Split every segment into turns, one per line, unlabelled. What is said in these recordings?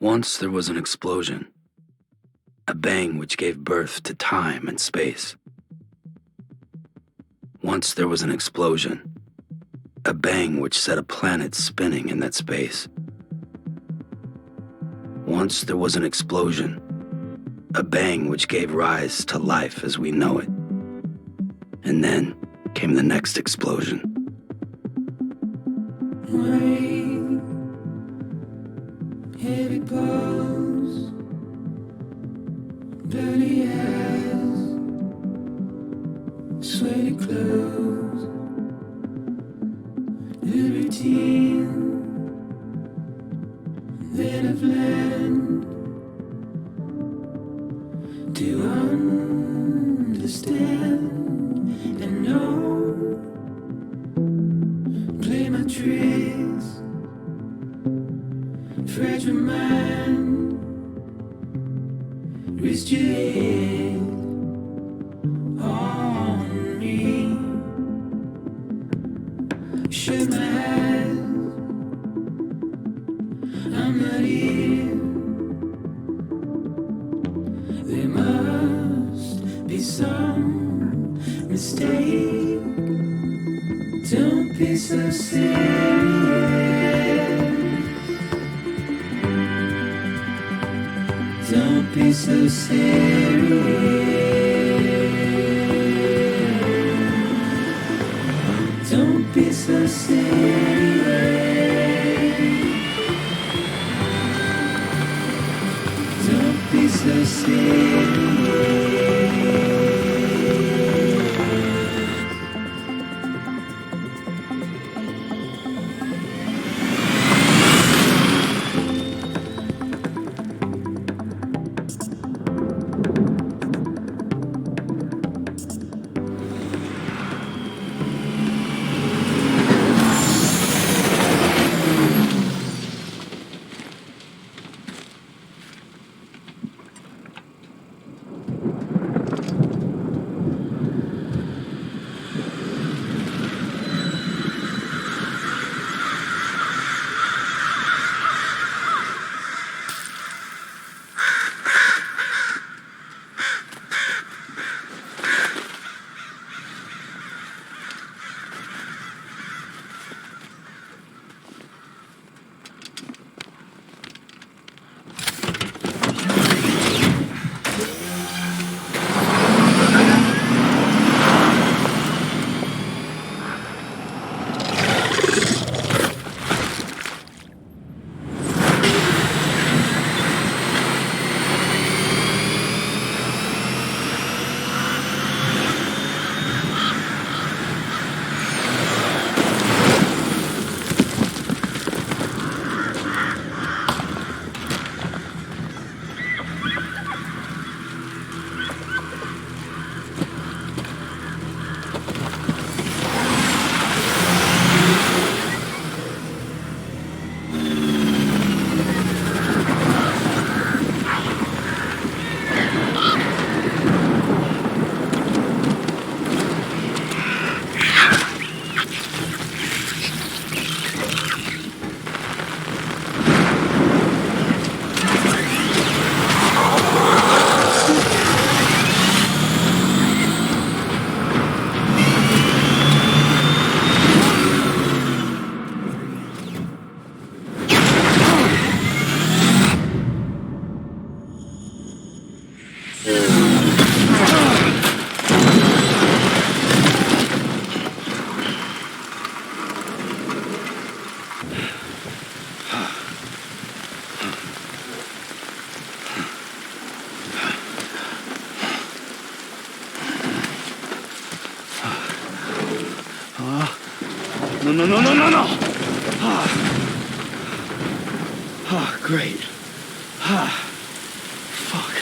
Once there was an explosion, a bang which gave birth to time and space. Once there was an explosion, a bang which set a planet spinning in that space. Once there was an explosion, a bang which gave rise to life as we know it. And then came the next explosion.
Rain, heavy blows, bloody eyes, sweaty clothes, the routine that I've learned to understand and know. Play my tricks, fragile mind, rest your head on me. Shut my eyes, I'm not here. There must be some mistake. Don't be so serious. Don't be so serious. Don't be so serious. Don't be so serious.
No. Great. Fuck.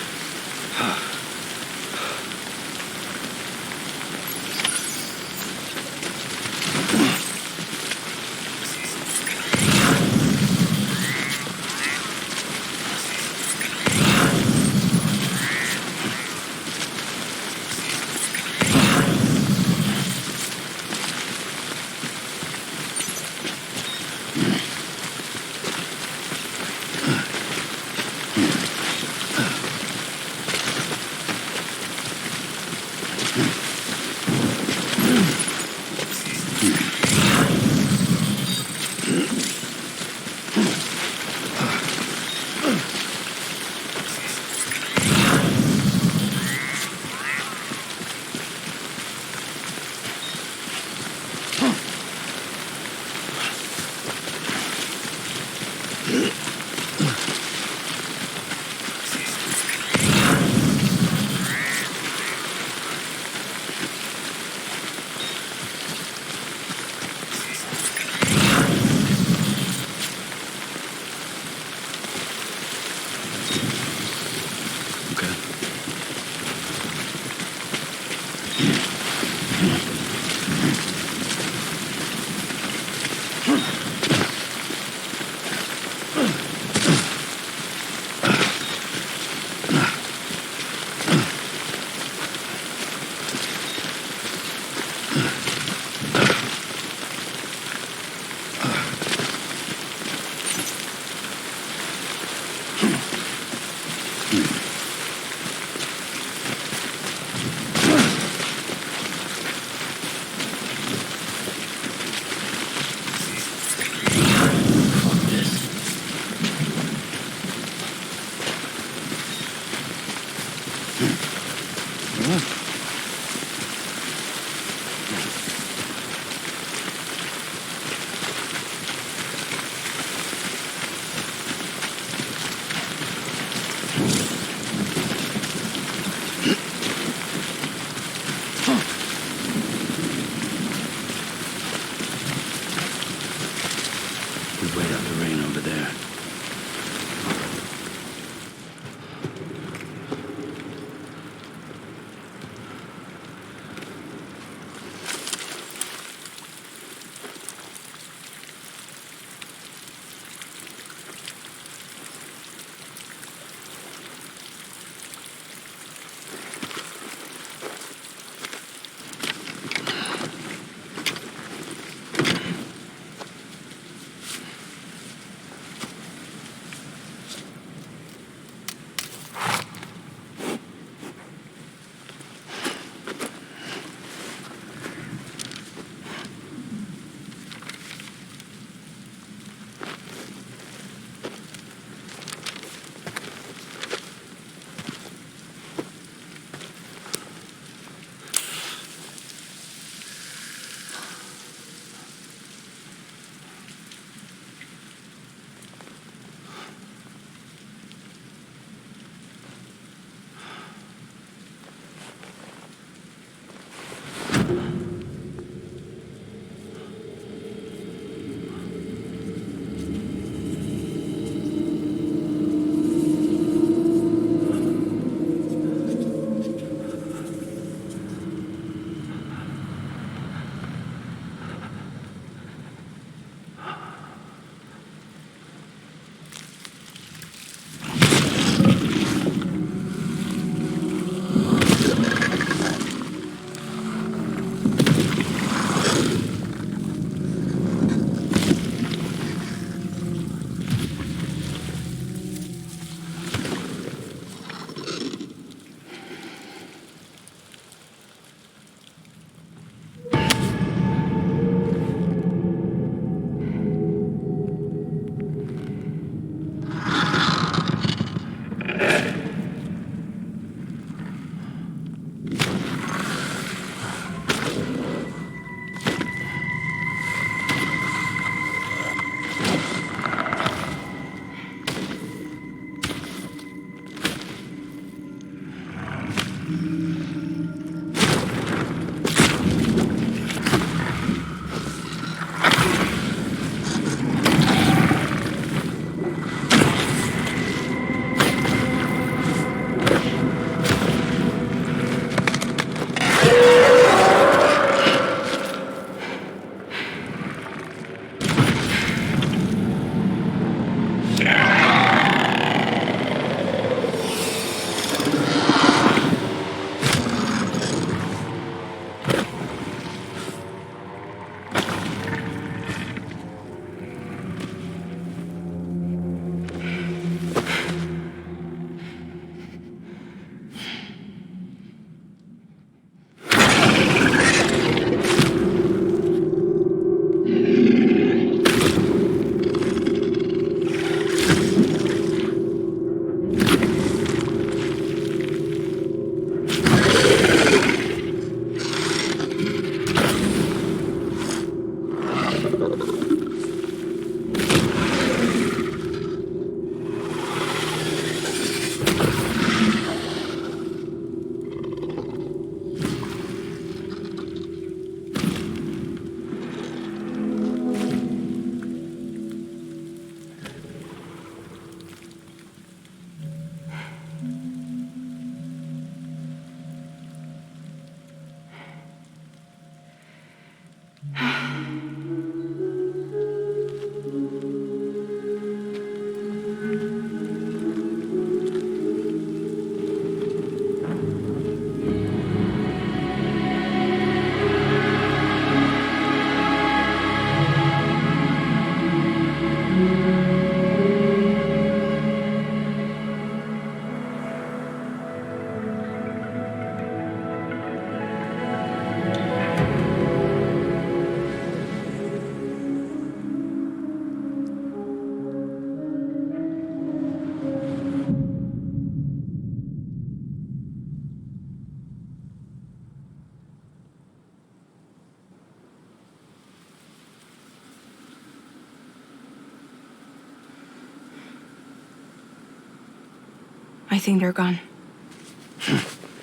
I think they're gone.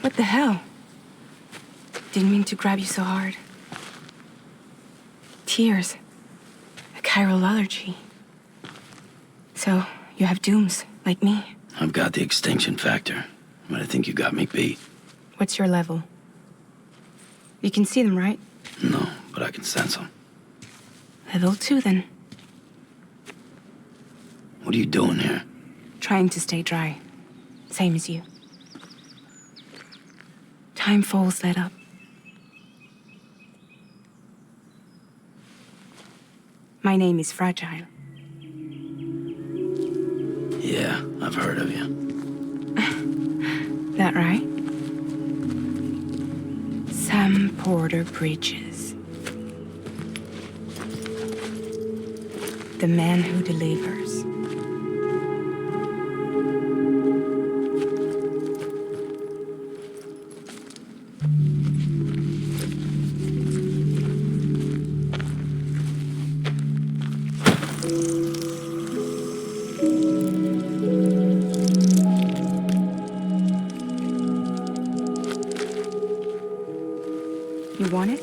What the hell? Didn't mean to grab you so hard. Tears. A chiral allergy. So, you have dooms, like me.
I've got the extinction factor, but I think you got me beat.
What's your level? You can see them, right?
No, but I can sense them.
Level 2, then.
What are you doing here?
Trying to stay dry. Same as you. Time falls let up. My name is Fragile.
Yeah, I've heard of you.
That right? Sam Porter Bridges. The man who delivers. You want it?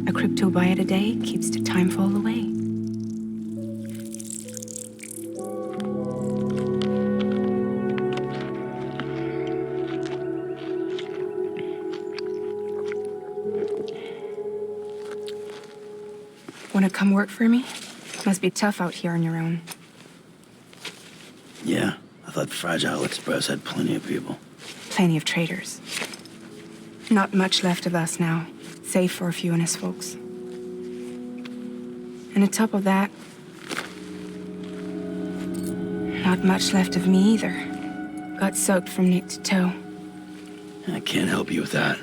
A crypto byte a day keeps the time fall away. Wanna come work for me? Must be tough out here on your own.
Yeah, I thought Fragile Express had plenty of people.
Plenty of traitors. Not much left of us now, save for a few honest folks. And on top of that, not much left of me either. Got soaked from neck to toe.
I can't help you with that.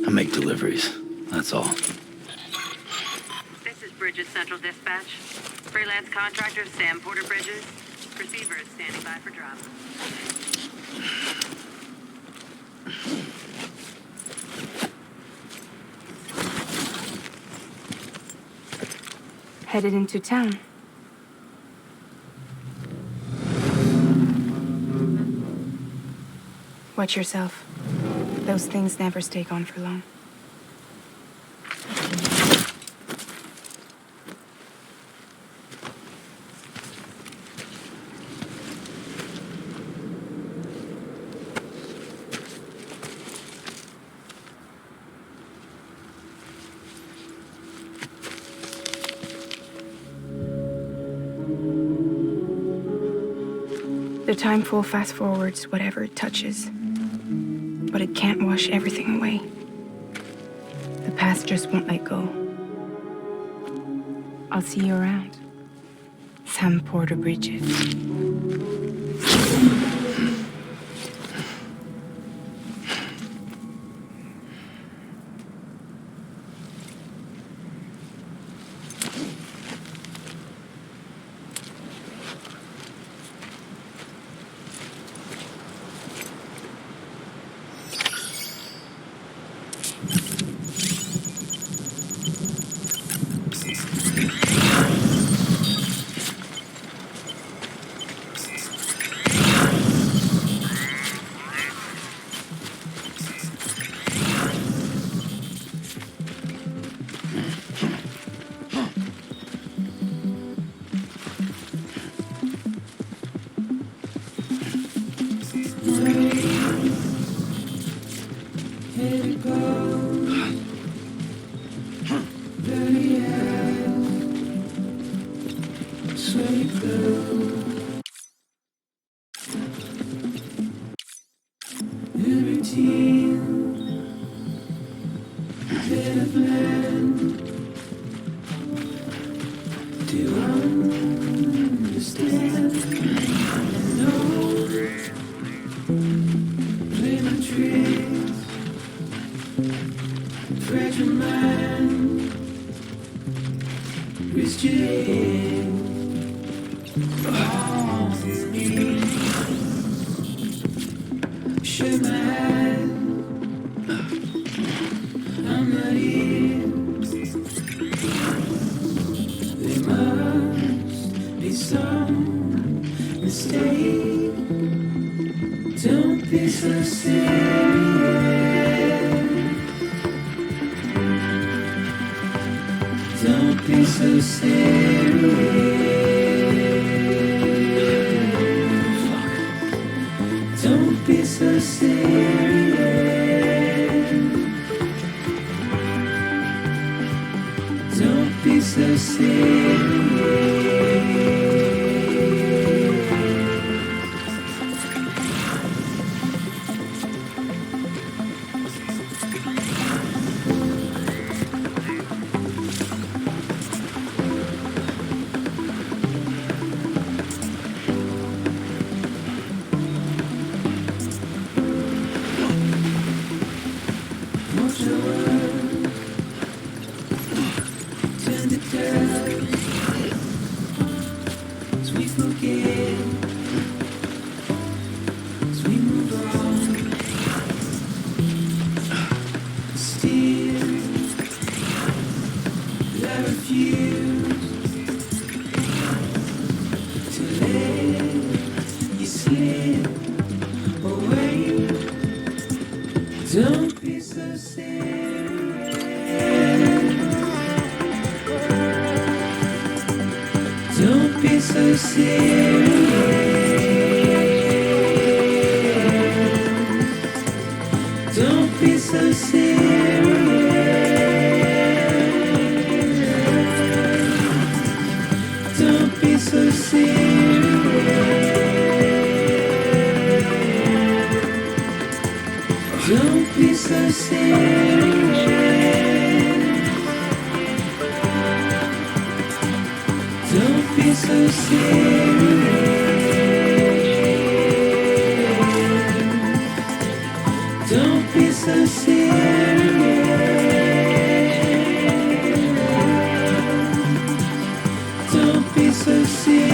I make deliveries, that's all.
This is Bridges Central Dispatch. Freelance contractor Sam Porter Bridges. Receiver is standing by for drop.
Headed into town. Watch yourself. Those things never stay gone for long. The time fall fast forwards whatever it touches. But it can't wash everything away. The past just won't let go. I'll see you around. Sam Porter Bridges.
be so serious. Don't be so serious. Don't be so serious. Don't be so serious. Watch your words, turn the curve, as we forget, as we move on. Still, I refuse to let you slip away. Don't be so serious. Don't be so serious. Don't be so serious. Don't be so serious. Don't be so serious. Don't be so serious. Don't be so serious. Don't be so serious.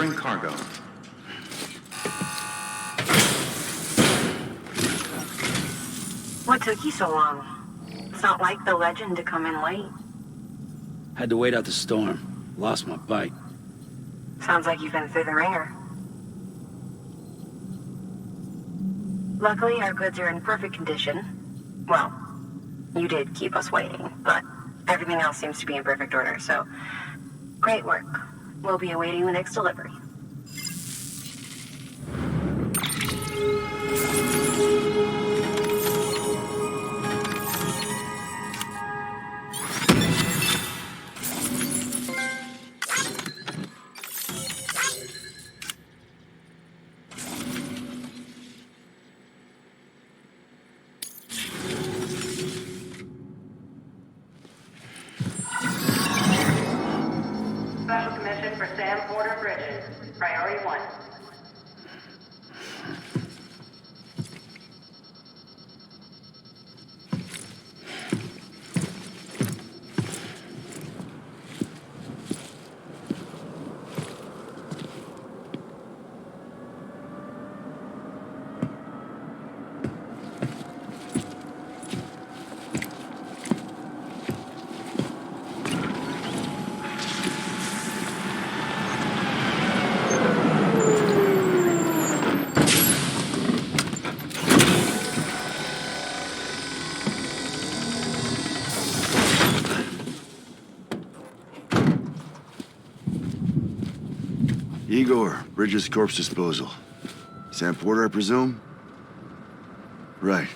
delivering cargo.
What took you so long? It's not like the legend to come in late.
Had to wait out the storm. Lost my bike.
Sounds like you've been through the ringer. Luckily, our goods are in perfect condition. Well, you did keep us waiting, but everything else seems to be in perfect order, so great work. We'll be awaiting the next delivery. Special commission for Sam Porter Bridges. Priority 1.
Igor, Bridges Corpse Disposal. Sam Porter, I presume? Right.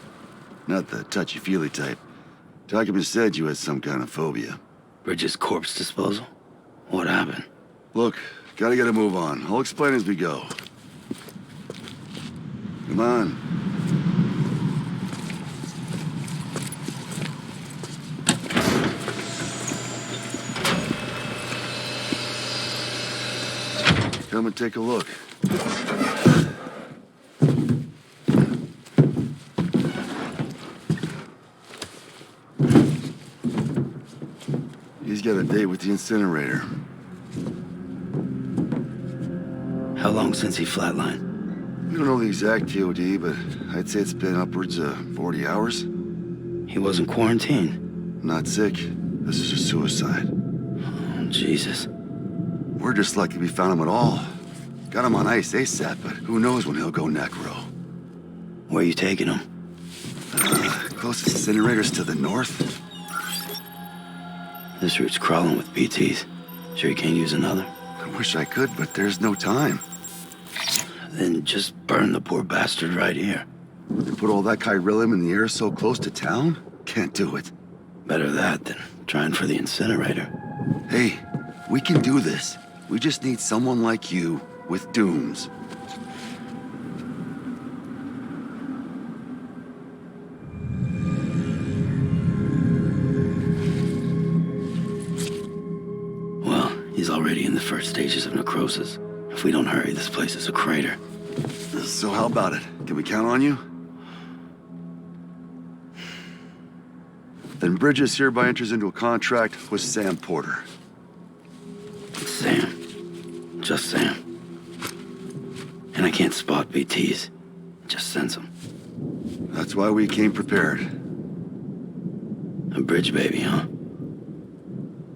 Not the touchy-feely type. Documents said you had some kind of phobia.
Bridges corpse disposal? What happened?
Look, gotta get a move on. I'll explain as we go. Come on. Come and take a look. He's got a date with the incinerator.
How long since he flatlined?
We don't know the exact TOD, but I'd say it's been upwards of 40 hours.
He wasn't quarantined.
Not sick. This is a suicide.
Oh, Jesus.
We're just lucky we found him at all. Got him on ice ASAP, but who knows when he'll go necro.
Where you taking him?
Closest incinerator's to the north.
This route's crawling with BTs. Sure you can't use another?
I wish I could, but there's no time.
Then just burn the poor bastard right here.
They put all that chiralium in the air so close to town? Can't do it.
Better that than trying for the incinerator.
Hey, we can do this. We just need someone like you with dooms.
Well, he's already in the first stages of necrosis. If we don't hurry, this place is a crater.
So how about it? Can we count on you? Then Bridges hereby enters into a contract with Sam Porter.
Sam. Just Sam. And I can't spot BTs. Just sense them.
That's why we came prepared.
A bridge baby, huh?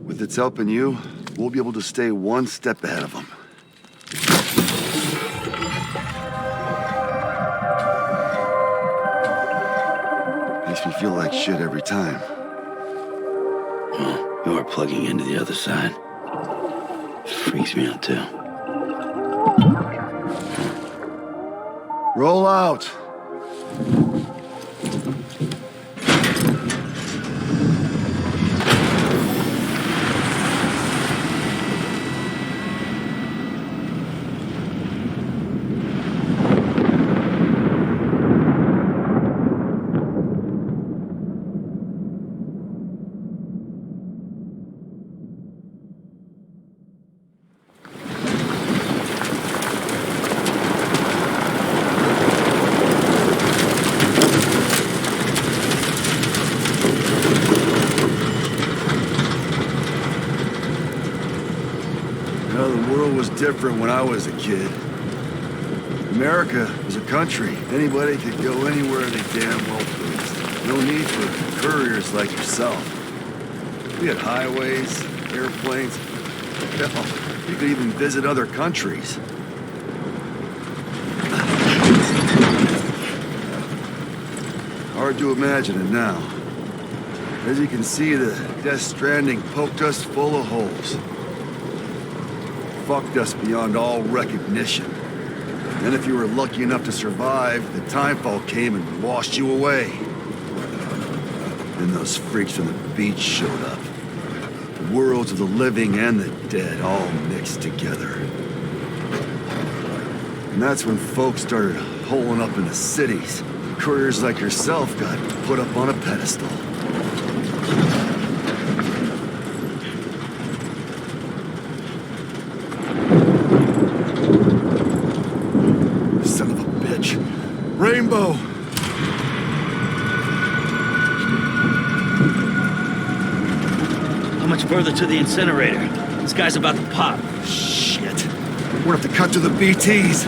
With its help and you, we'll be able to stay one step ahead of them. Makes me feel like shit every time.
Well, you're plugging into the other side. Freaks me out, too.
Roll out! different when I was a kid. America was a country. Anybody could go anywhere they damn well pleased. No need for couriers like yourself. We had highways, airplanes. Hell, you could even visit other countries. Hard to imagine it now. As you can see, the Death Stranding poked us full of holes. Fucked us beyond all recognition. And if you were lucky enough to survive, the timefall came and washed you away. Then those freaks from the beach showed up. The worlds of the living and the dead all mixed together. And that's when folks started holing up in the cities. Couriers like yourself got put up on a pedestal. Son of a bitch. Rainbow!
How much further to the incinerator? This guy's about to pop.
Shit. We're gonna have to cut to the BTs.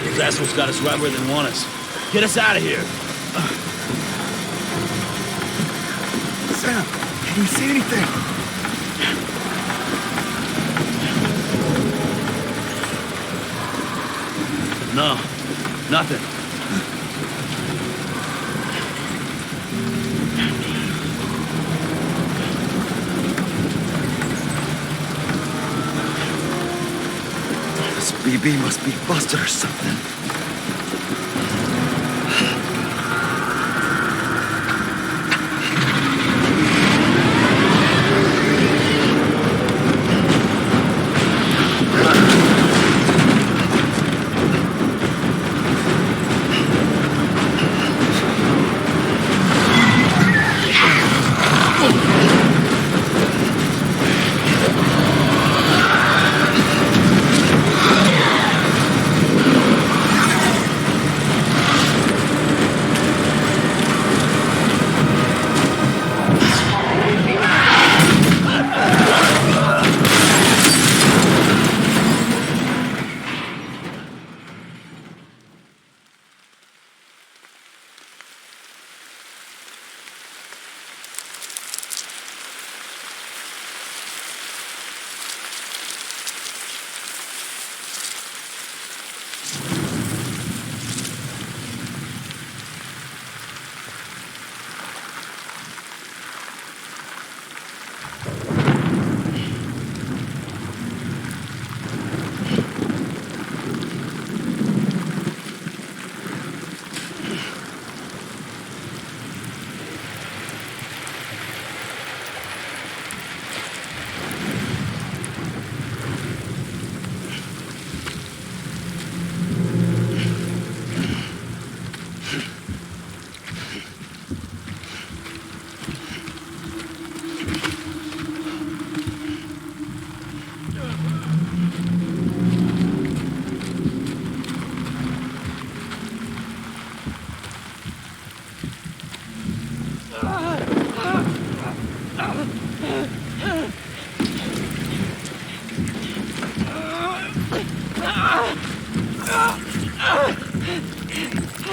Those assholes got us right where they want us. Get us out of here.
Sam, can you see anything?
No, nothing.
This BB must be busted or something.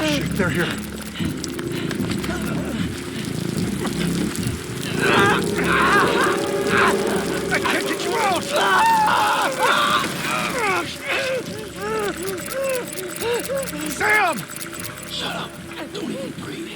Shit, they're here. I can't get you out! Sam!
Shut up. Don't even breathe.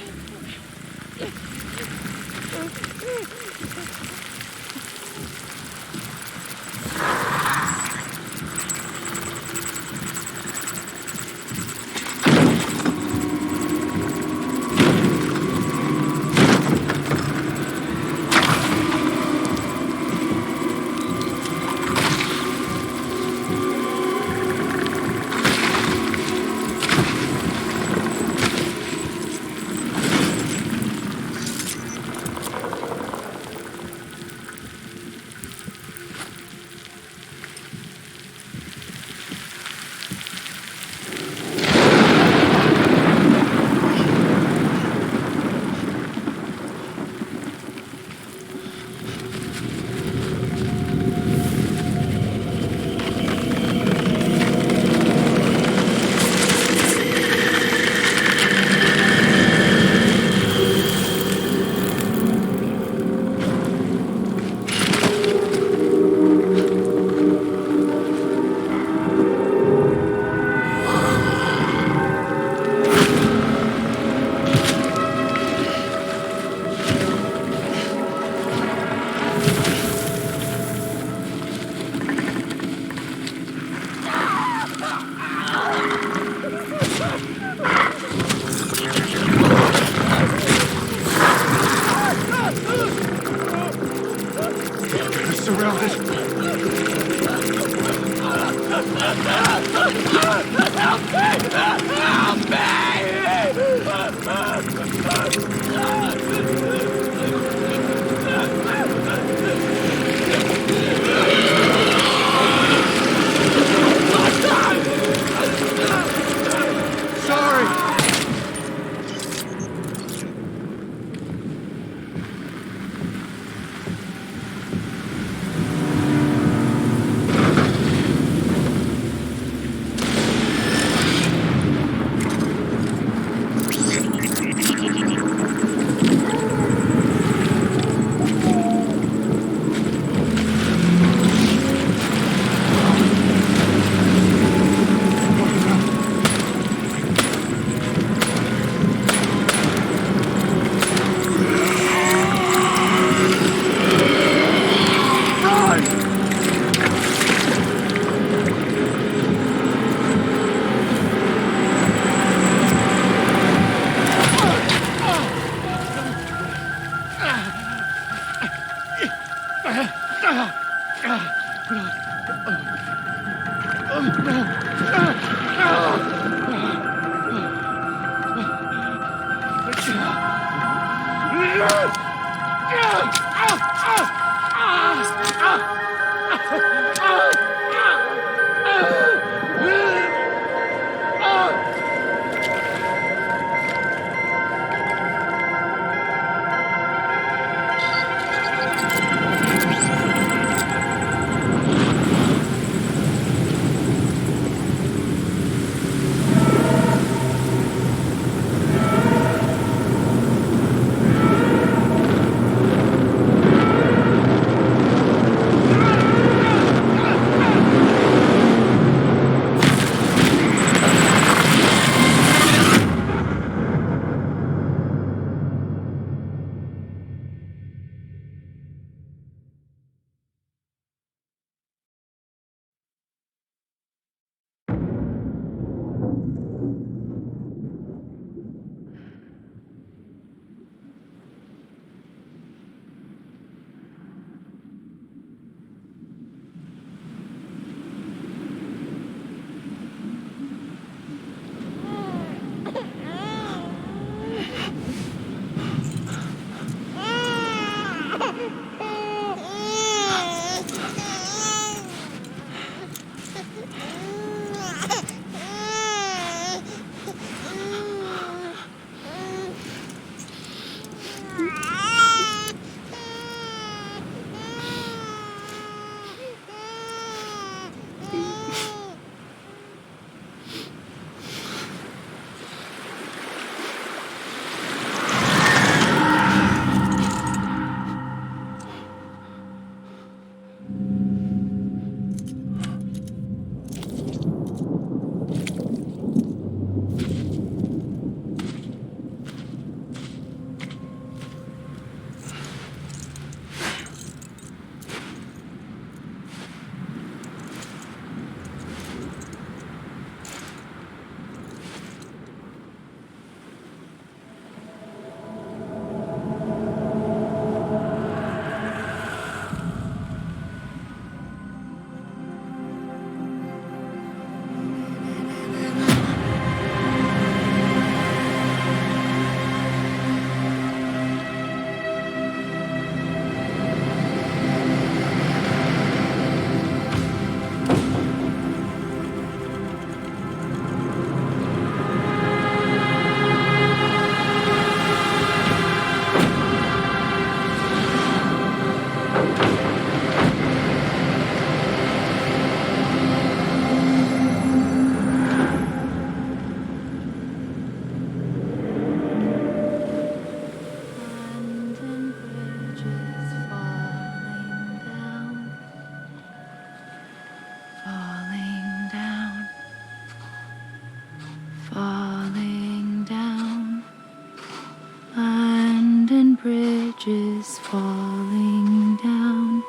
bridges falling down,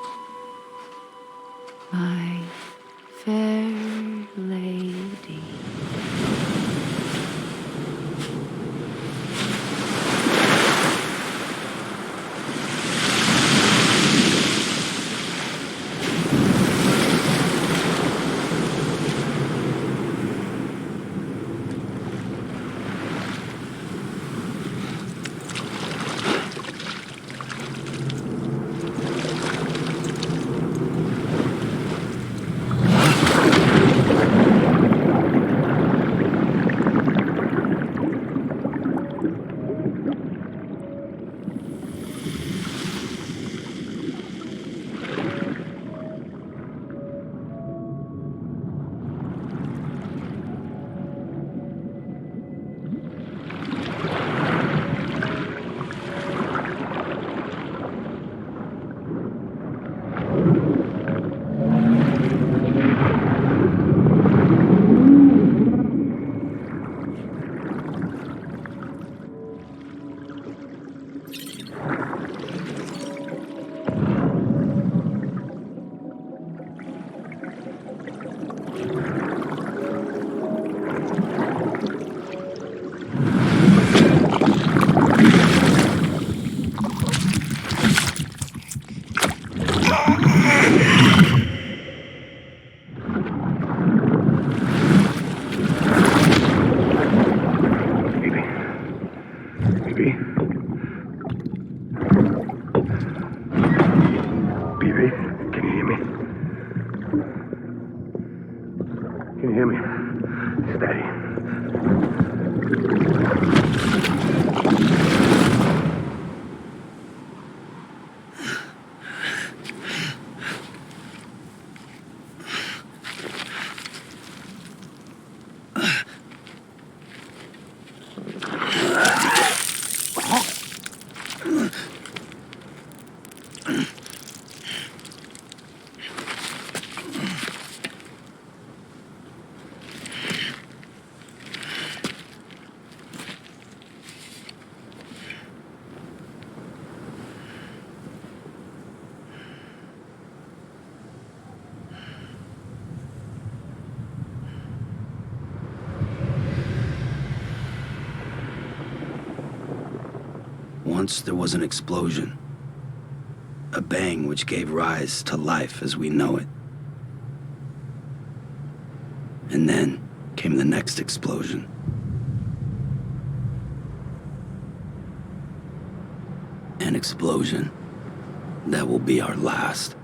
my fair lady.
BB? BB, can you hear me? Can you hear me? Steady.
Once there was an explosion. A bang which gave rise to life as we know it. And then came the next explosion. An explosion that will be our last.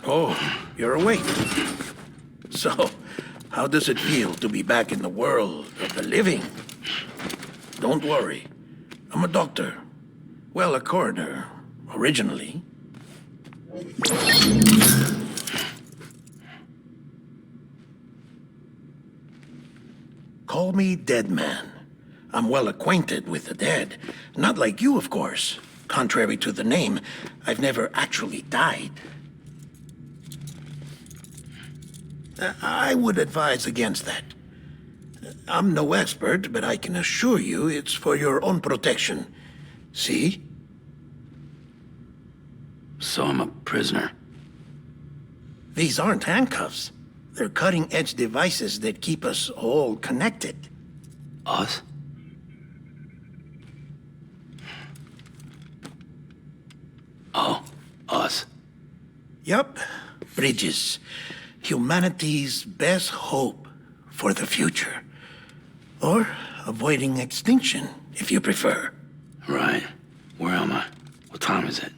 Oh, you're awake. So, how does it feel to be back in the world of the living? Don't worry. I'm a doctor. Well, a coroner, originally. Call me Dead Man. I'm well acquainted with the dead. Not like you, of course. Contrary to the name, I've never actually died. I would advise against that. I'm no expert, but I can assure you it's for your own protection. See?
So I'm a prisoner.
These aren't handcuffs. They're cutting-edge devices that keep us all connected.
Us? Oh, us.
Yup. Bridges. Humanity's best hope for the future. Or avoiding extinction, if you prefer.
Right. Where am I? What time is it?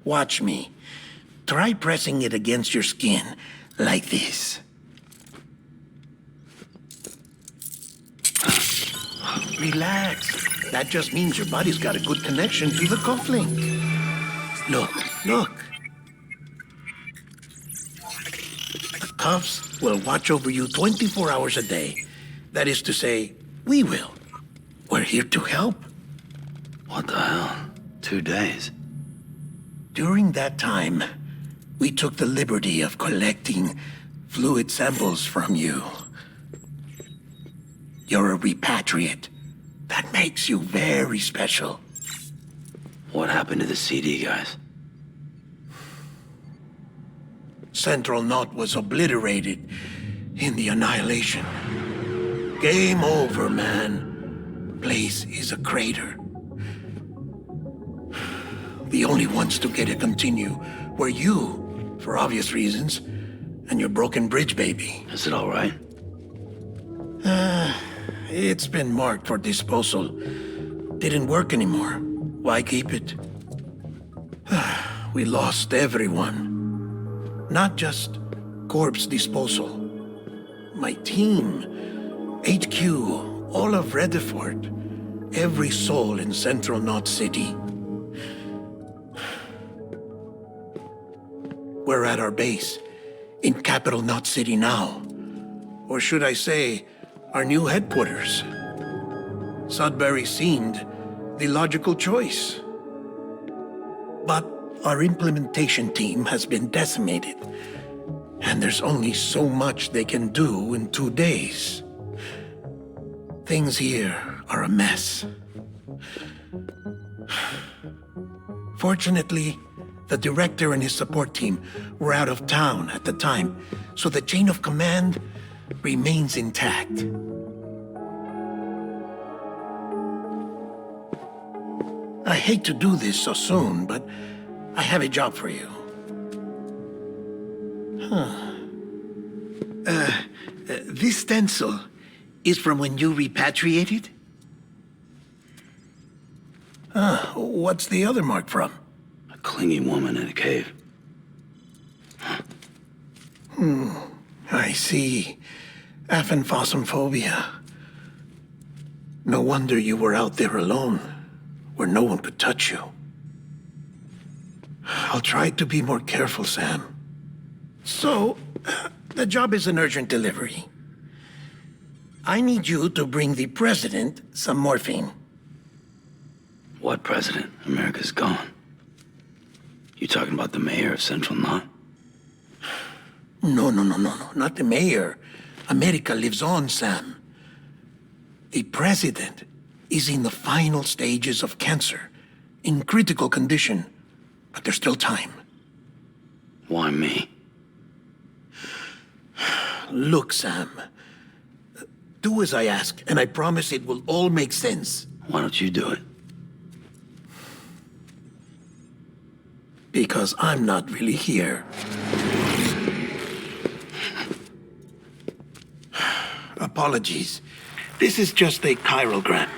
Watch me. Try pressing it against your skin, like this. Relax. That just means your body's got a good connection to the cufflink. Look, look. The cuffs will watch over you 24 hours a day. That is to say, we will. We're here to help.
What the hell? 2 days?
During that time, we took the liberty of collecting fluid samples from you. You're a repatriate. That makes you very special.
What happened to the CD guys?
Central Knot was obliterated in the Annihilation. Game over, man. Place is a crater. The only ones to get to continue were you, for obvious reasons, and your broken bridge baby.
Is it all right?
It's been marked for disposal. Didn't work anymore. Why keep it? We lost everyone. Not just corpse disposal. My team, HQ, all of Redefort, every soul in Central Knot City. We're at our base, in Capital Knot City now. Or should I say, our new headquarters. Sudbury seemed the logical choice. But our implementation team has been decimated, and there's only so much they can do in 2 days. Things here are a mess. Fortunately, the director and his support team were out of town at the time, so the chain of command remains intact. I hate to do this so soon, but I have a job for you. This stencil is from when you repatriated? What's the other mark from?
A clinging woman in a cave.
I see. Aphanphosmphobia. No wonder you were out there alone, where no one could touch you. I'll try to be more careful, Sam. So, the job is an urgent delivery. I need you to bring the president some morphine.
What president? America's gone. You talking about the mayor of Central Knot?
No, not the mayor. America lives on, Sam. The president is in the final stages of cancer, in critical condition, but there's still time.
Why me?
Look, Sam. Do as I ask, and I promise it will all make sense.
Why don't you do it?
Because I'm not really here. Apologies. This is just a chiralgram.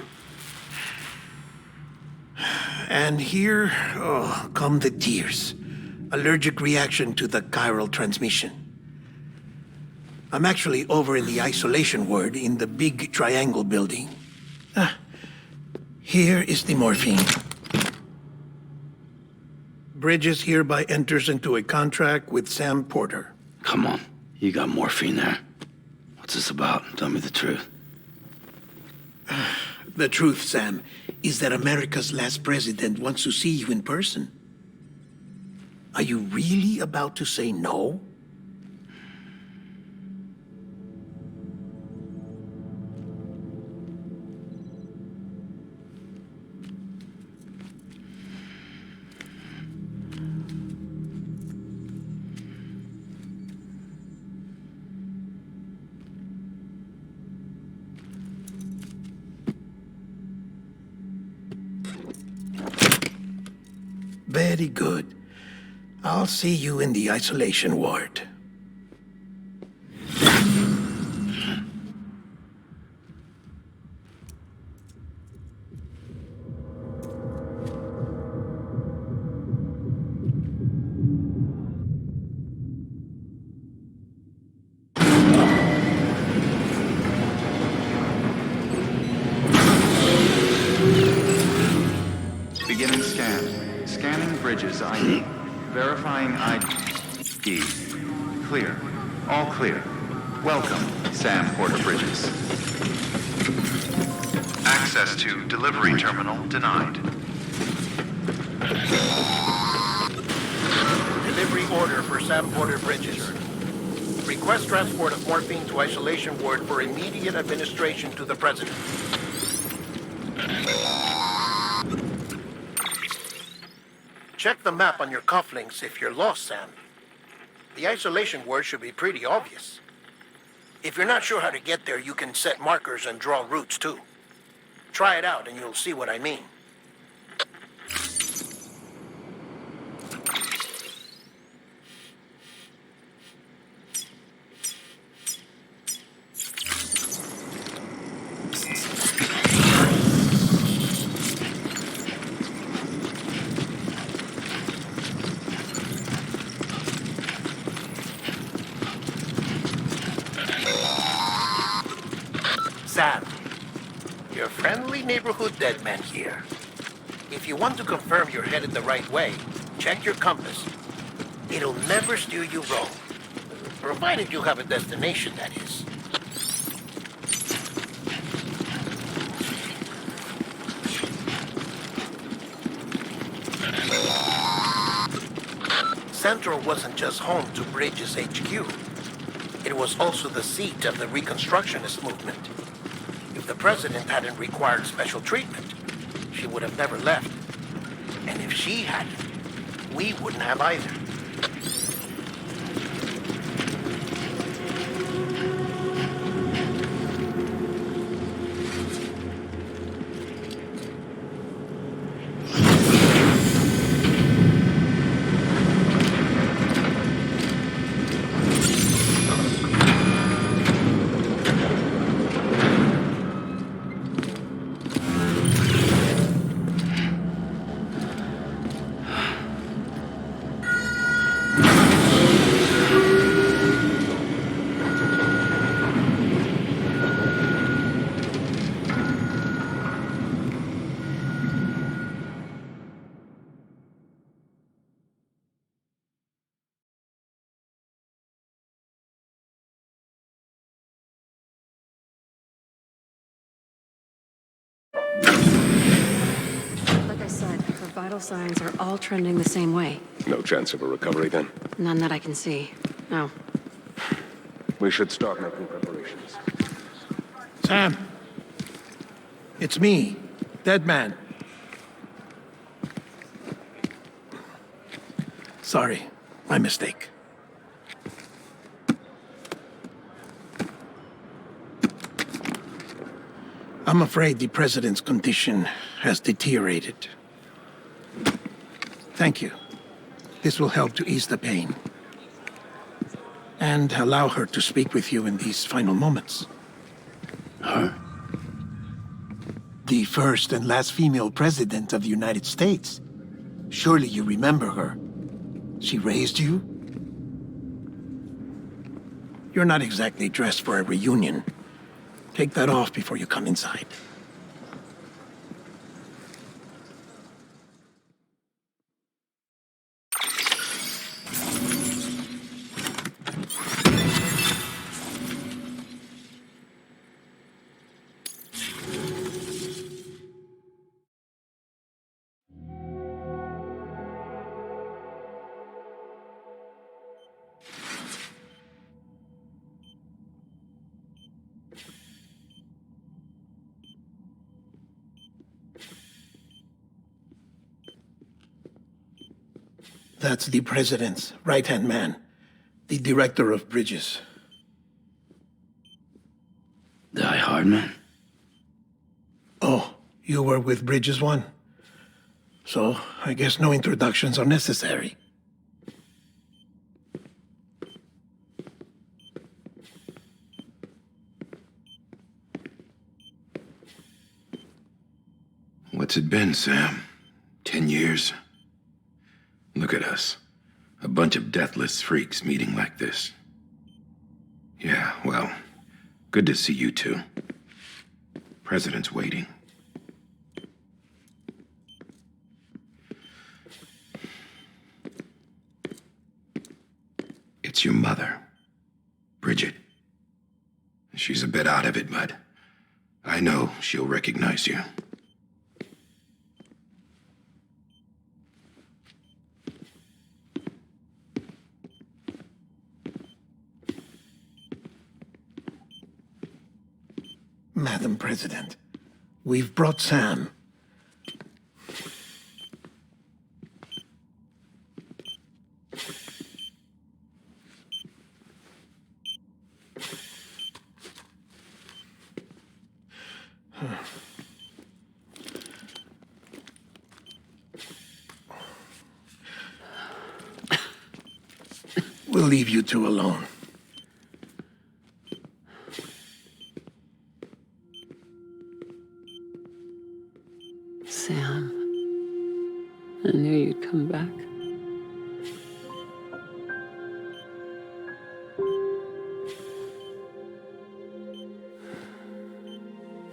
And here, come the tears. Allergic reaction to the chiral transmission. I'm actually over in the isolation ward in the big triangle building. Here is the morphine. Bridges hereby enters into a contract with Sam Porter.
Come on. You got morphine there. What's this about? Tell me the truth.
The truth, Sam, is that America's last president wants to see you in person. Are you really about to say no? Very good. I'll see you in the isolation ward.
Beginning scan. Scanning bridges ID. Verifying ID. Clear. All clear. Welcome, Sam Porter Bridges. Access to delivery terminal denied.
Delivery order for Sam Porter Bridges. Request transport of morphine to isolation ward for immediate administration to the president. Check the map on your cufflinks if you're lost, Sam. The isolation word should be pretty obvious. If you're not sure how to get there, you can set markers and draw routes too. Try it out and you'll see what I mean. Sam, your friendly neighborhood dead man here. If you want to confirm you're headed the right way, check your compass. It'll never steer you wrong. Provided you have a destination, that is. Central wasn't just home to Bridges HQ. It was also the seat of the Reconstructionist movement. If the president hadn't required special treatment, she would have never left. And if she hadn't, we wouldn't have either.
Like I said, her vital signs are all trending the same way.
No chance of a recovery then?
None that I can see. No.
We should start making preparations.
Sam, it's me, Dead Man. Sorry, my mistake. I'm afraid the president's condition has deteriorated. Thank you. This will help to ease the pain. And allow her to speak with you in these final moments.
Her?
The first and last female president of the United States. Surely you remember her. She raised you? You're not exactly dressed for a reunion. Take that off before you come inside. That's the president's right-hand man, the director of bridges.
Die Hardman?
Oh, you were with Bridges 1? So, I guess no introductions are necessary.
What's it been, Sam? 10 years? Look at us. A bunch of deathless freaks meeting like this. Yeah, well, good to see you two. President's waiting. It's your mother, Bridget. She's a bit out of it, but I know she'll recognize you.
Madam President, we've brought Sam. We'll leave you two alone.
Sam, I knew you'd come back.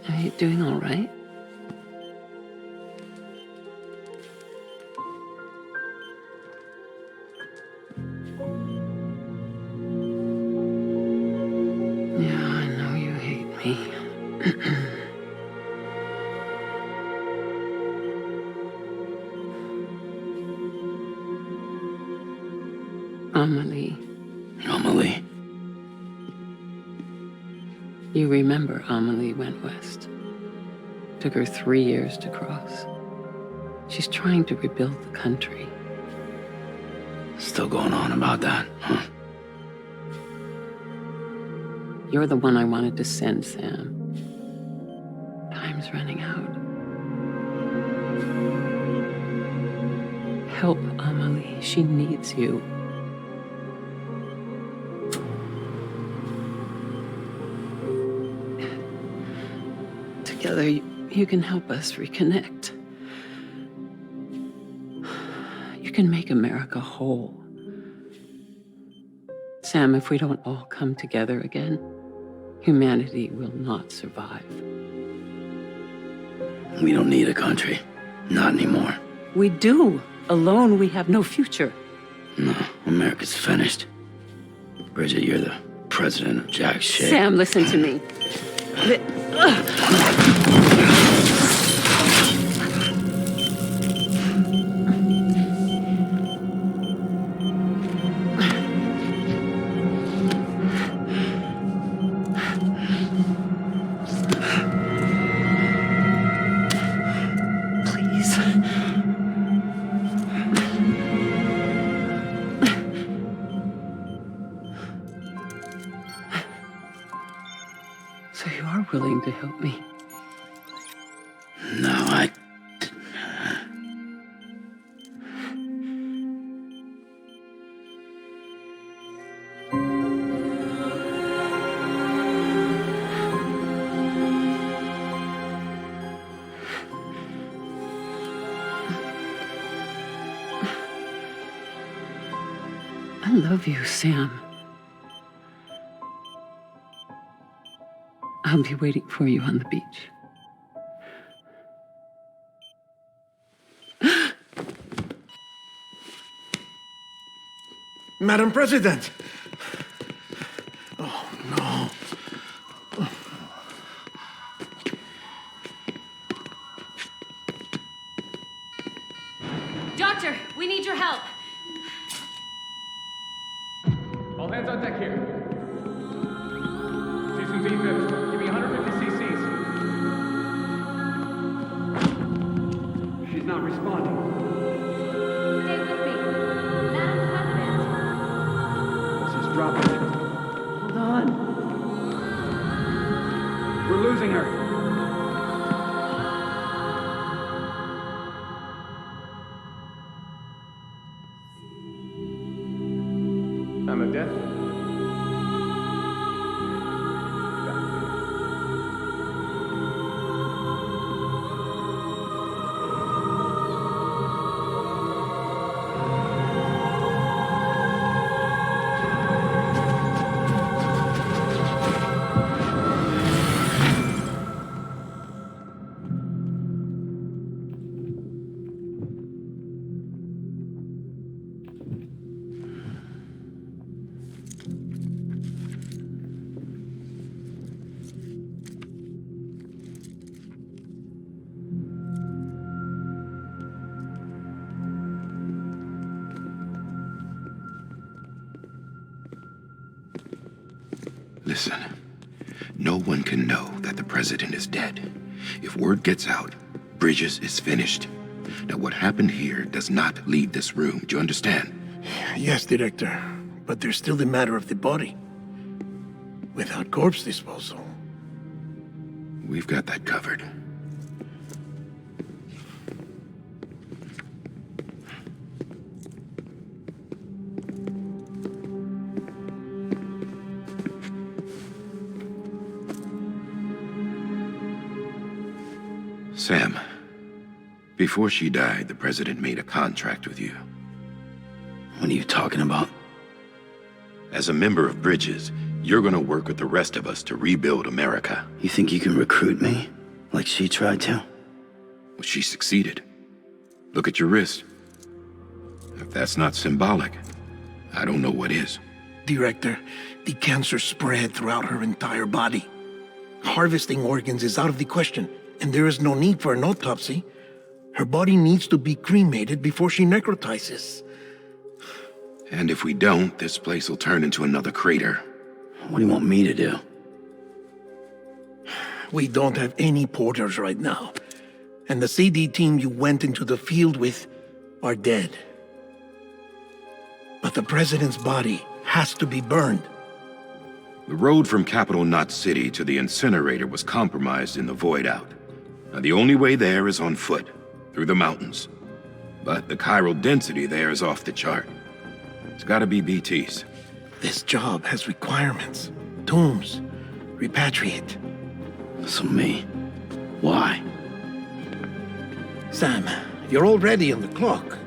Are you doing all right? Yeah, I know you hate me. Amelie.
Amelie?
You remember Amelie went west. Took her 3 years to cross. She's trying to rebuild the country.
Still going on about that, huh?
You're the one I wanted to send, Sam. Time's running out. Help Amelie. She needs you. Together, you can help us reconnect. You can make America whole. Sam, if we don't all come together again, humanity will not survive.
We don't need a country. Not anymore.
We do. Alone, we have no future.
No, America's finished. Bridget, you're the president of jack shit.
Sam, listen to me. Please. So you are willing to help me?
No, I...
I love you, Sam. I'll be waiting for you on the beach.
Madam President! Oh, no.
Doctor, we need your help.
All hands on deck here. Season V-Fib, give me 150 cc's. She's not responding.
Stay with me. Madam President.
She's dropping.
Hold on.
We're losing her. I'm a death.
Listen, no one can know that the president is dead. If word gets out, Bridges is finished. Now, what happened here does not leave this room. Do you understand?
Yes, Director. But there's still the matter of the body. Without corpse disposal.
We've got that covered. Sam, before she died, the president made a contract with you.
What are you talking about?
As a member of Bridges, you're gonna work with the rest of us to rebuild America.
You think you can recruit me? Like she tried to?
Well, she succeeded. Look at your wrist. If that's not symbolic, I don't know what is.
Director, the cancer spread throughout her entire body. Harvesting organs is out of the question, and there is no need for an autopsy. Her body needs to be cremated before she necrotizes.
And if we don't, this place will turn into another crater.
What do you want me to do?
We don't have any porters right now. And the CD team you went into the field with are dead. But the president's body has to be burned.
The road from Capital Knot City to the incinerator was compromised in the void out. Now, the only way there is on foot, through the mountains. But the chiral density there is off the chart. It's gotta be BT's.
This job has requirements. Tombs. Repatriate.
So me. Why?
Sam, you're already on the clock.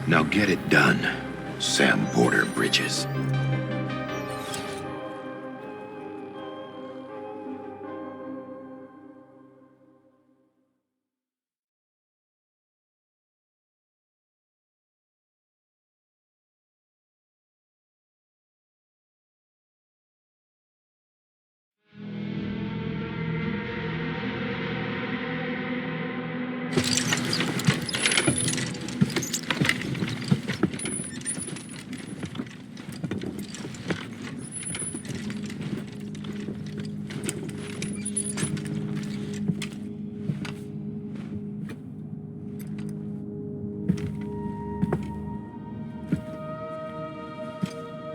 Now get it done, Sam Porter Bridges.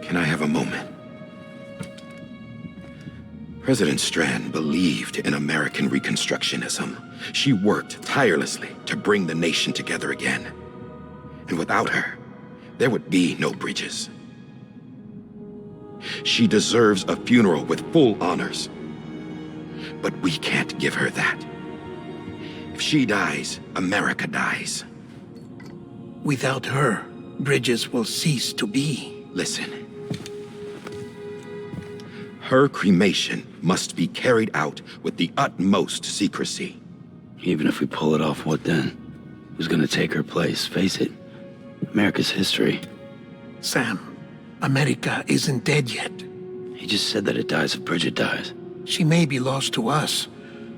Can I have a moment? President Strand believed in American Reconstructionism. She worked tirelessly to bring the nation together again. And without her, there would be no Bridges. She deserves a funeral with full honors. But we can't give her that. If she dies, America dies.
Without her, Bridges will cease to be.
Listen. Her cremation must be carried out with the utmost secrecy.
Even if we pull it off, what then? Who's gonna take her place? Face it, America's history.
Sam, America isn't dead yet.
He just said that it dies if Bridget dies.
She may be lost to us,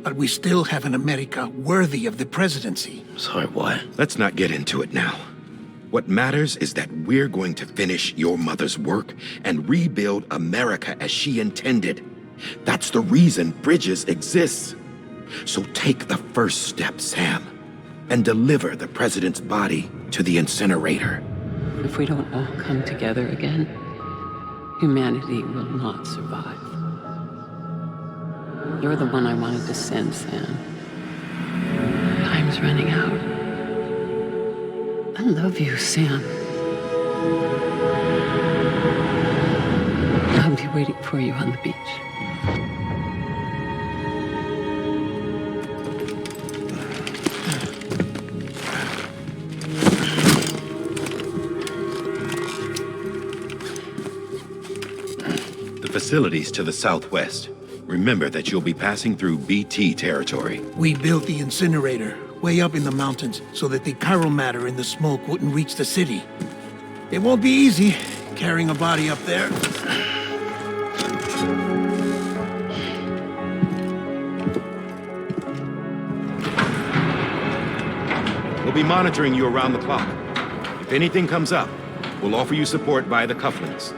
but we still have an America worthy of the presidency.
Sorry, what?
Let's not get into it now. What matters is that we're going to finish your mother's work and rebuild America as she intended. That's the reason Bridges exists. So take the first step, Sam, and deliver the president's body to the incinerator.
If we don't all come together again, humanity will not survive. You're the one I wanted to send, Sam. Time's running out. I love you, Sam. I'll be waiting for you on the beach.
The facilities to the southwest. Remember that you'll be passing through BT territory.
We built the incinerator way up in the mountains so that the chiral matter in the smoke wouldn't reach the city. It won't be easy carrying a body up there.
We'll be monitoring you around the clock. If anything comes up, we'll offer you support via the cufflinks.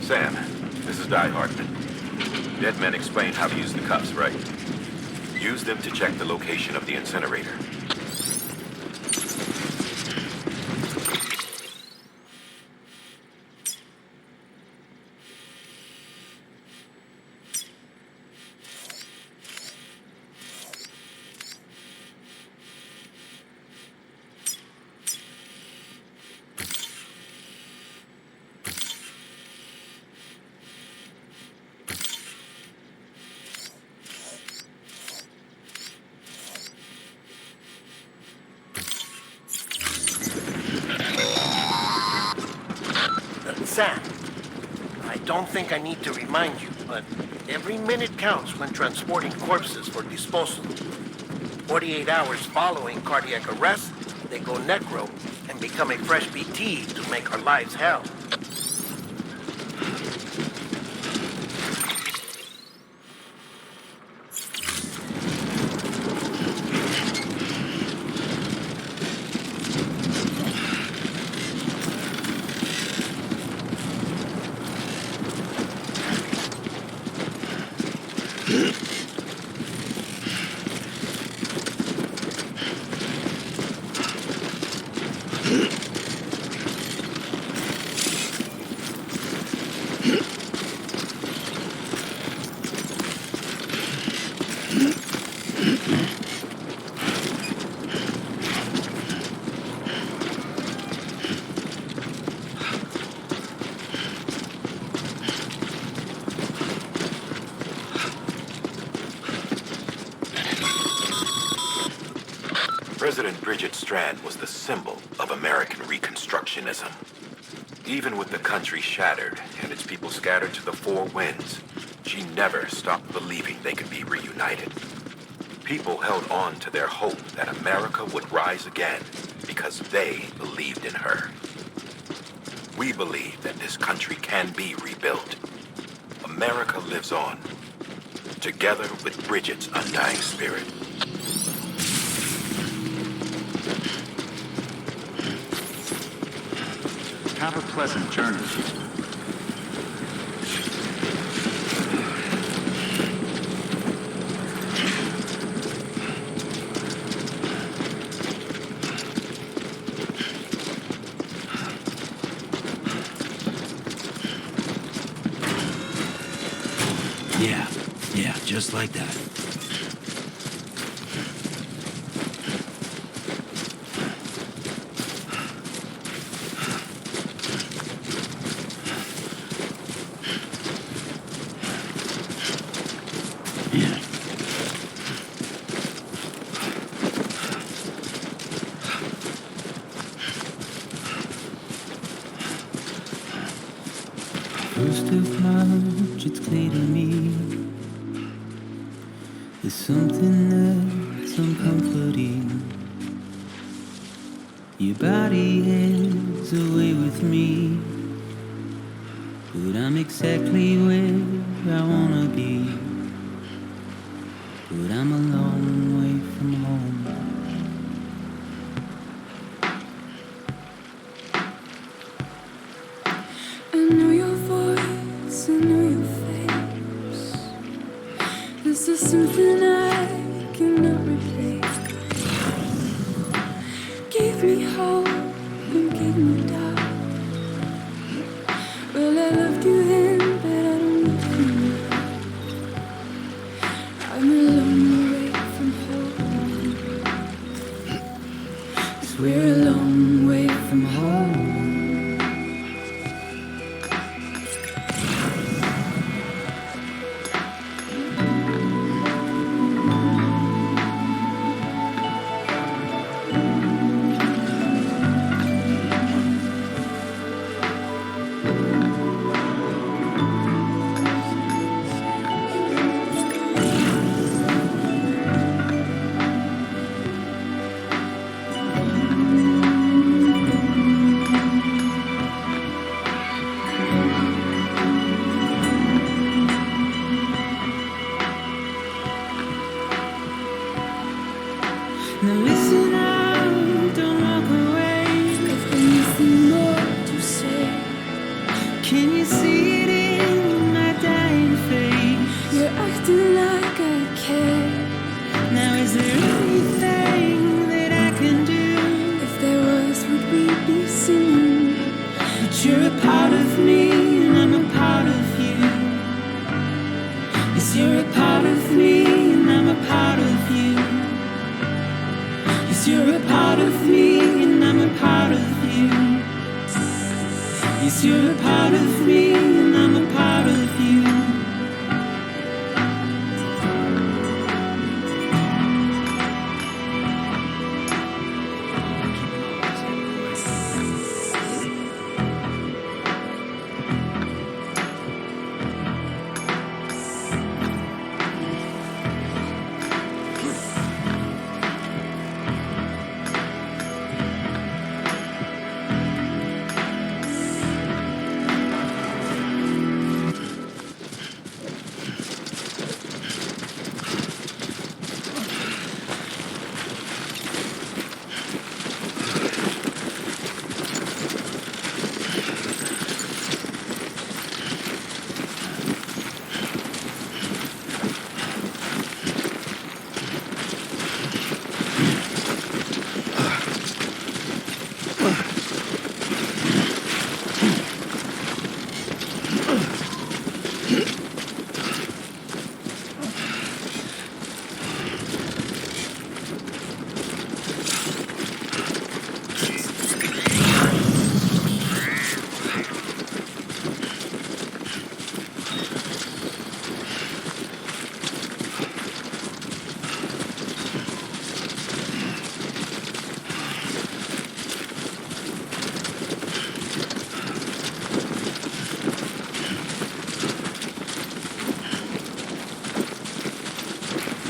Sam, this is Die Hartman. Dead men explained how to use the cuffs, right? Use them to check the location of the incinerator.
Sam. I don't think I need to remind you, but every minute counts when transporting corpses for disposal. 48 hours following cardiac arrest, they go necro and become a fresh BT to make our lives hell.
President Bridget Strand was the symbol of American Reconstructionism. Even with the country shattered and its people scattered to the four winds, she never stopped believing they could be reunited. People held on to their hope that America would rise again because they believed in her. We believe that this country can be rebuilt. America lives on, together with Bridget's undying spirit.
Have a pleasant journey.
Yeah, just like that.
First of March, it's clear to me there's something that's uncomforting. Your body is away with me, but I'm exactly where I wanna be. But I'm a long way from home.
I know your voice, I know your face. This is something I cannot replace. Gave me hope and gave me doubt. Well, I loved you then, but I don't love you now. I'm a long way from home. 'Cause we're a long way from home. Now listen out, don't walk away. I've got nothing more to say. Can you see it in my dying face? You're acting like I care. Now is there anything that I can do? If there was, would we be singing? But you're a part of me and I'm a part of you. Yes, you're a part of me and I'm a part of you. You're a part of me and I'm a part of you. Yes, you're a part of me and I'm a part of you.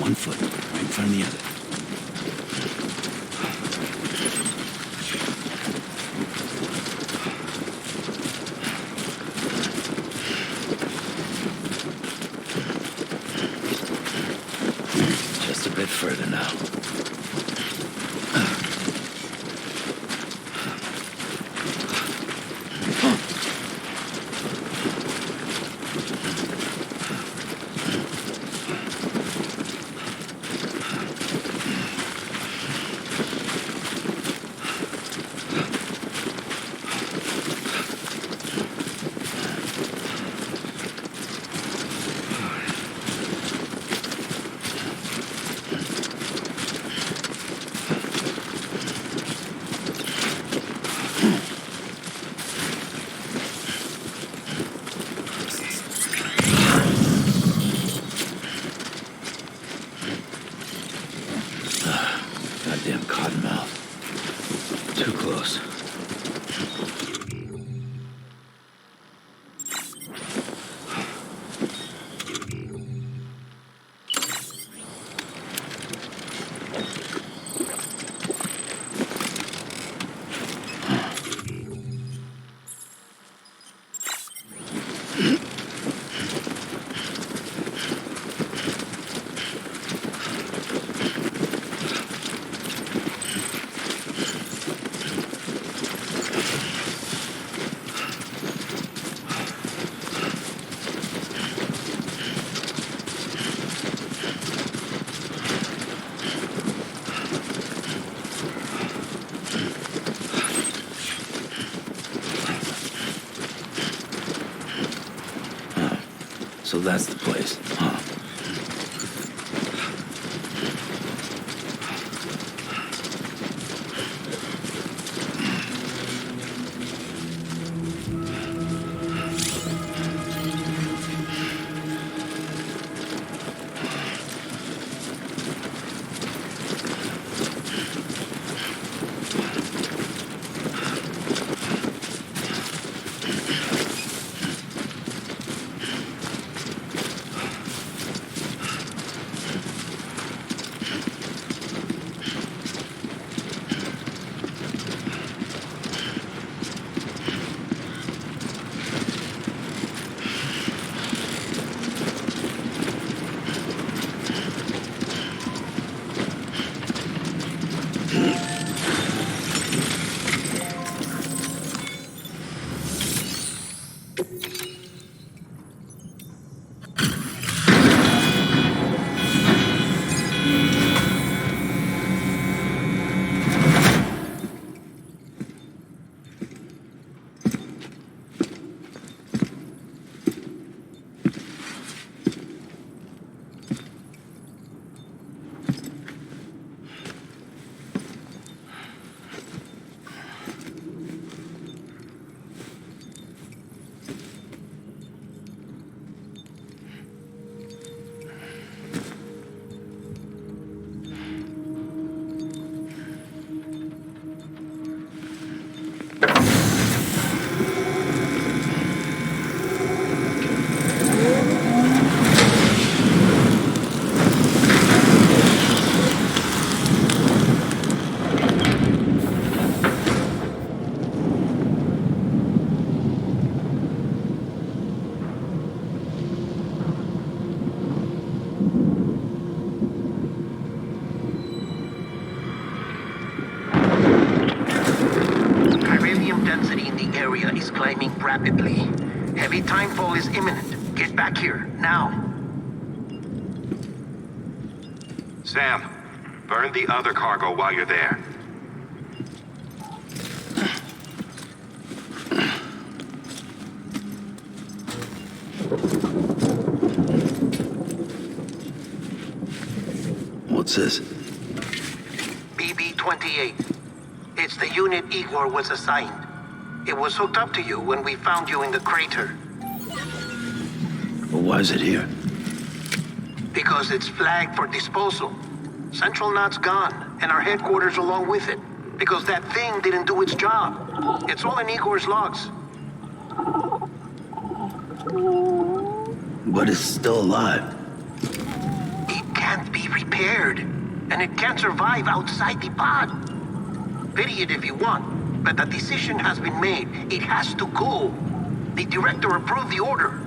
One foot right in front of the other. Just a bit further now. Goddamn cottonmouth. Too close. So that's the place, huh?
is climbing rapidly. Heavy timefall is imminent. Get back here, now.
Sam, burn the other cargo while you're there.
What's this?
BB-28. It's the unit Igor was assigned. It was hooked up to you when we found you in the crater.
But why is it here?
Because it's flagged for disposal. Central Knot's gone, and our headquarters along with it. Because that thing didn't do its job. It's all in Igor's logs.
But it's still alive.
It can't be repaired. And it can't survive outside the pod. Pity it if you want, but the decision has been made. It has to go. The director approved the order.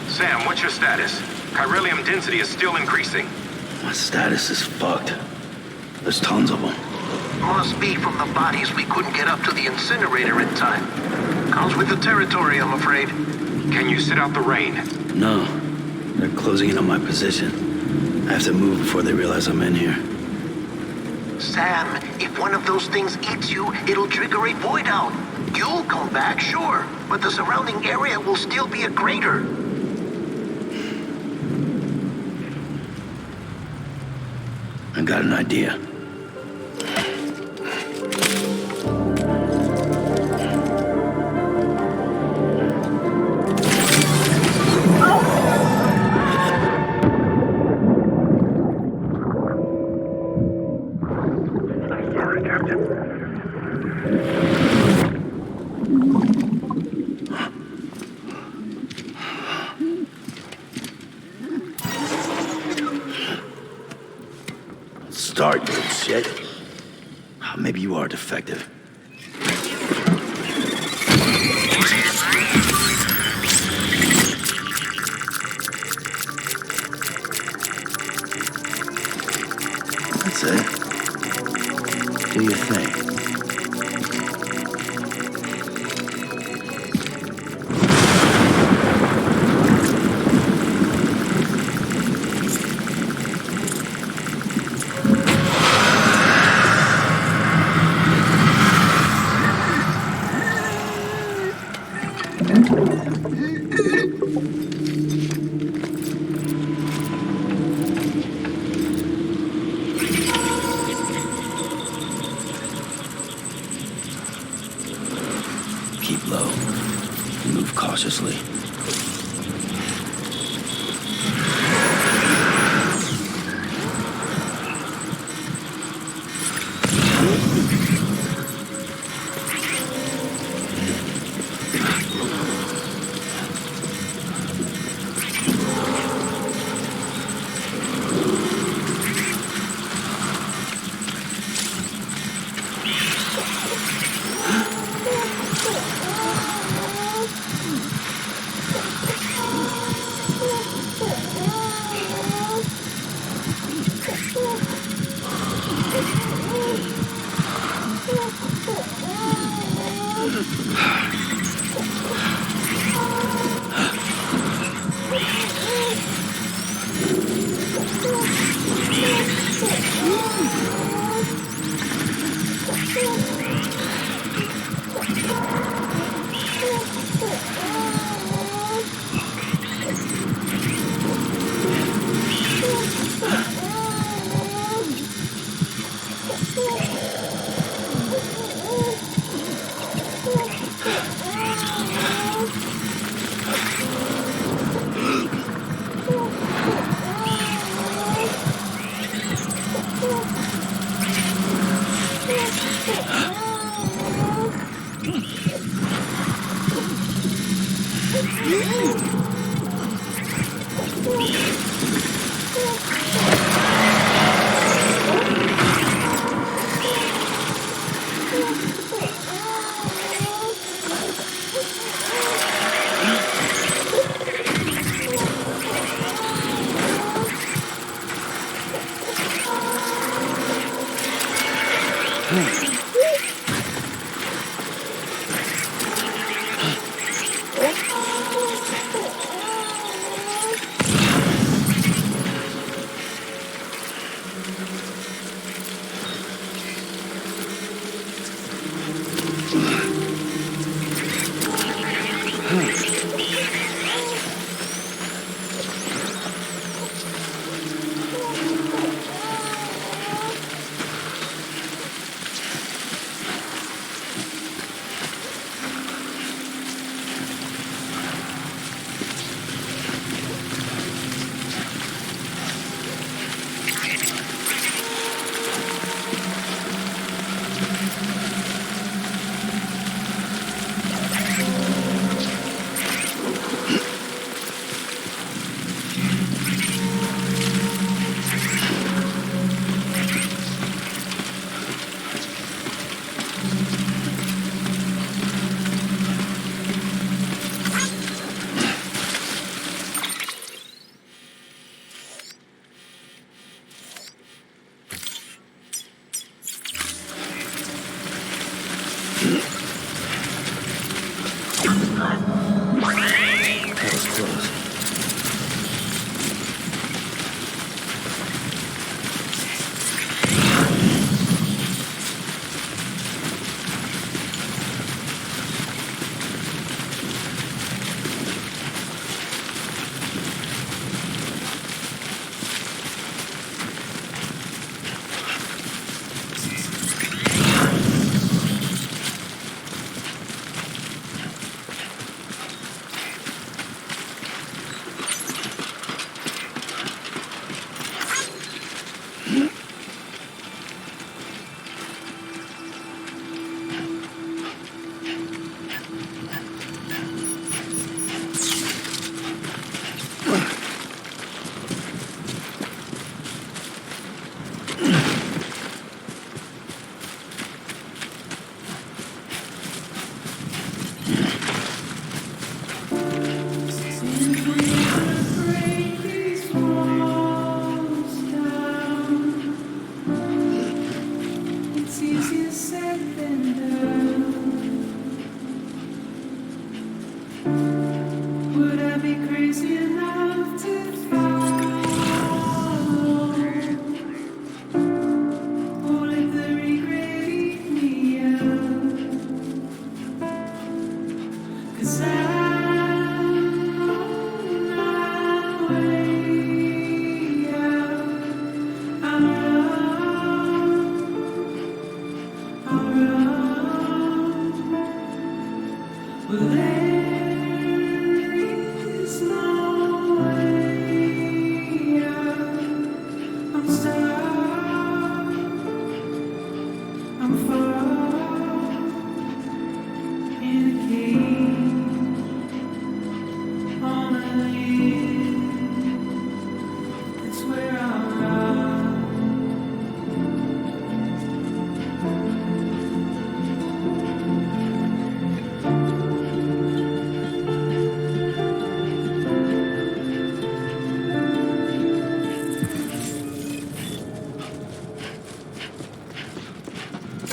Sam, what's your status? Chiralium density is still increasing.
My status is fucked. There's tons of them.
Must be from the bodies we couldn't get up to the incinerator in time. Comes with the territory, I'm afraid.
Can you sit out the rain?
No. They're closing in on my position. I have to move before they realize I'm in here.
Sam, if one of those things eats you, it'll trigger a void out. You'll come back, sure, but the surrounding area will still be a crater.
I got an idea.
Sorry, Captain.
Start, you shit. Maybe you are defective. That's it. Do your thing.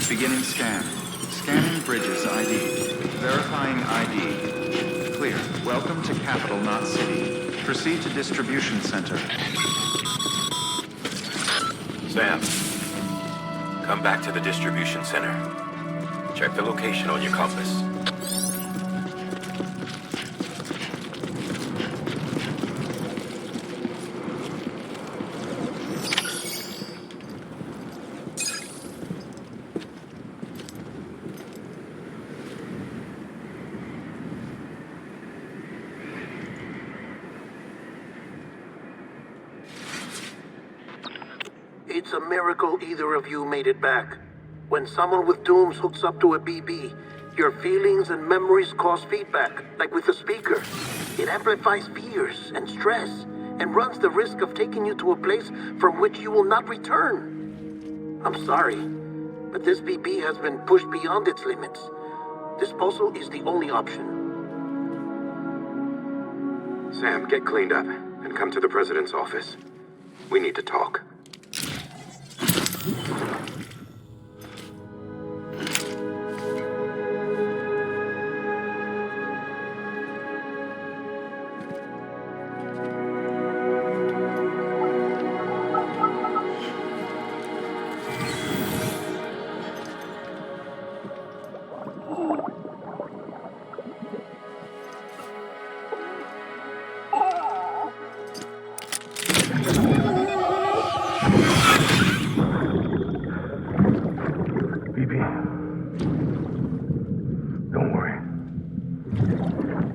Beginning scan. Scanning bridges ID. Verifying ID. Clear. Welcome to capital, not city. Proceed to distribution center.
Sam, come back to the distribution center. Check the location on your compass.
It's a miracle either of you made it back. When someone with dooms hooks up to a BB, your feelings and memories cause feedback, like with the speaker. It amplifies fears and stress and runs the risk of taking you to a place from which you will not return. I'm sorry, but this BB has been pushed beyond its limits. Disposal is the only option.
Sam, get cleaned up and come to the president's office. We need to talk.
Don't worry.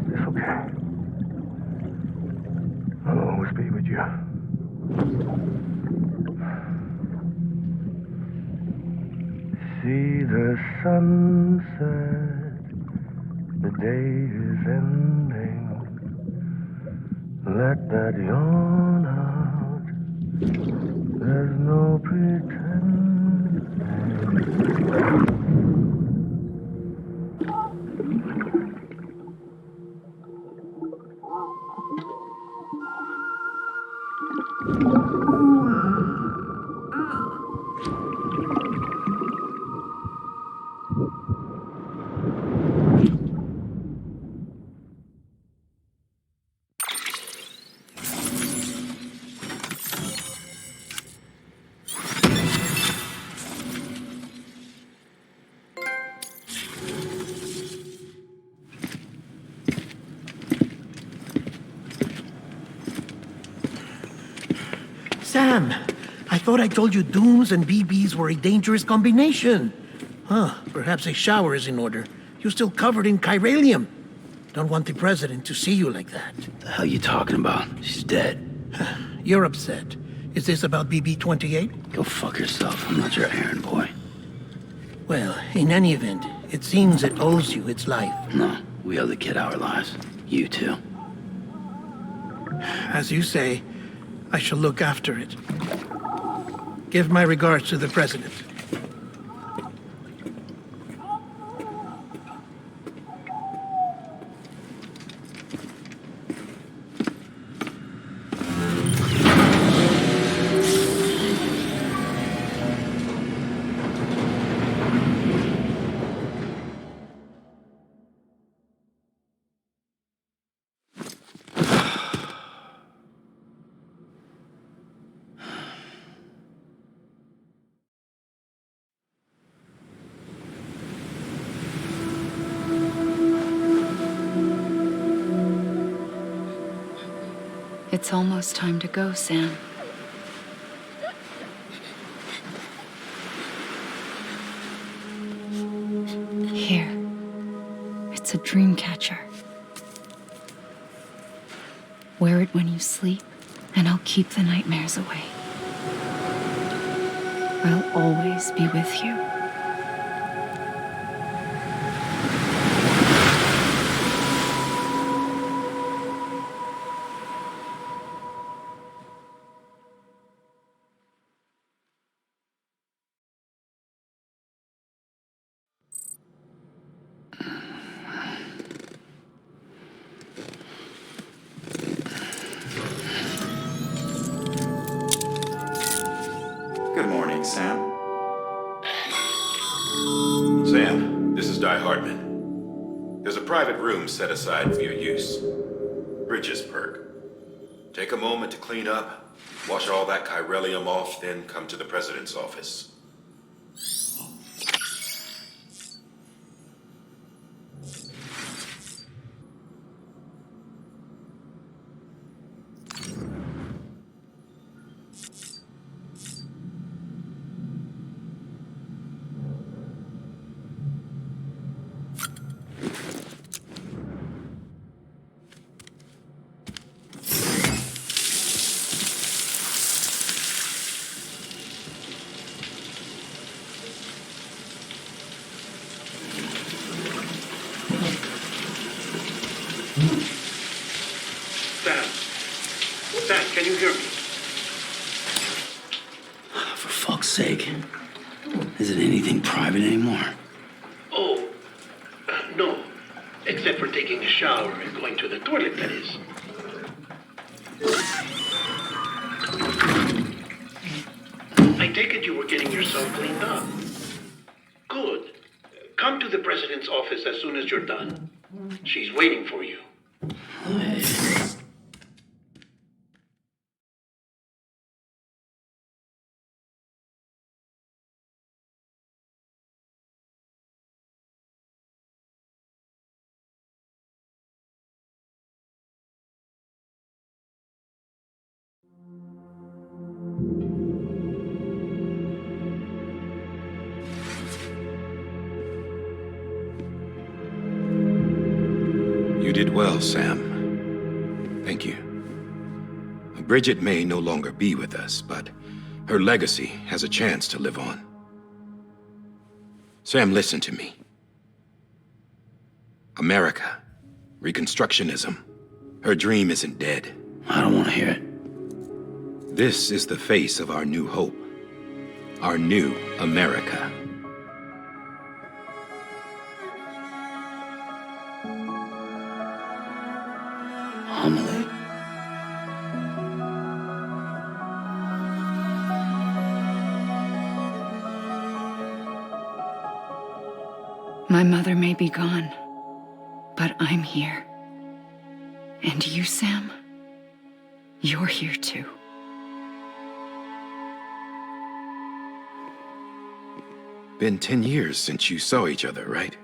It's okay. I'll always be with you. See the sunset. The day is ending. Let that yawn out. There's no pretending.
Sam, I thought I told you dooms and BBs were a dangerous combination. Huh, perhaps a shower is in order. You're still covered in chiralium. Don't want the president to see you like that.
The hell you talking about? She's dead.
You're upset. Is this about BB-28?
Go fuck yourself. I'm not your errand boy.
Well, in any event, it seems it owes you its life.
No, we owe the kid our lives. You too.
As you say, I shall look after it. Give my regards to the president.
It's almost time to go, Sam. Here. It's a dream catcher. Wear it when you sleep, and I'll keep the nightmares away. I'll always be with you.
Good morning, Sam.
Sam, this is Di Hartman. There's a private room set aside for your use. Bridges perk. Take a moment to clean up, wash all that chiralium off, then come to the president's office.
Sam. Sam, can you hear me?
For fuck's sake. Isn't anything private anymore?
Oh, no. Except for taking a shower and going to the toilet, that is. I take it you were getting yourself cleaned up. Good. Come to the president's office as soon as you're done. She's waiting for you.
You did well, Sam. Thank you. Bridget may no longer be with us, but her legacy has a chance to live on. Sam, listen to me. America, Reconstructionism, her dream isn't dead.
I don't want to hear it.
This is the face of our new hope. Our new America.
Amelie.
My mother may be gone, but I'm here. And you, Sam, you're here too.
Been 10 years since you saw each other, right?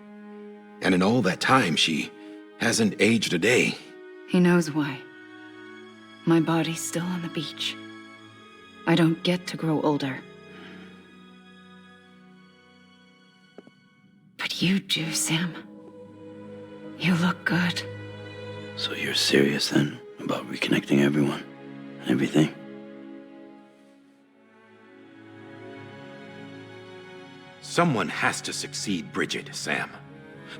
And in all that time, she hasn't aged a day.
He knows why. My body's still on the beach. I don't get to grow older. But you do, Sam. You look good.
So you're serious then about reconnecting everyone and everything?
Someone has to succeed Bridget, Sam.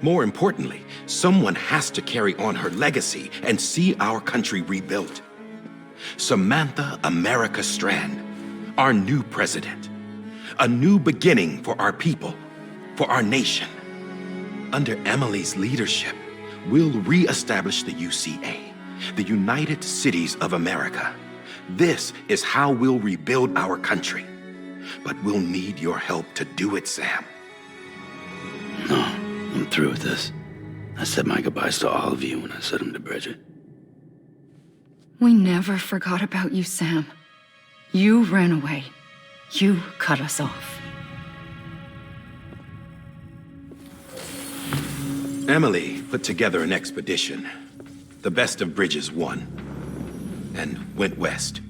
More importantly, someone has to carry on her legacy and see our country rebuilt. Samantha America Strand, our new president. A new beginning for our people, for our nation. Under Emily's leadership, we'll re-establish the UCA, the United Cities of America. This is how we'll rebuild our country. But we'll need your help to do it, Sam.
No, I'm through with this. I said my goodbyes to all of you when I said them to Bridget.
We never forgot about you, Sam. You ran away. You cut us off.
Emily put together an expedition. The best of Bridges won. And went west.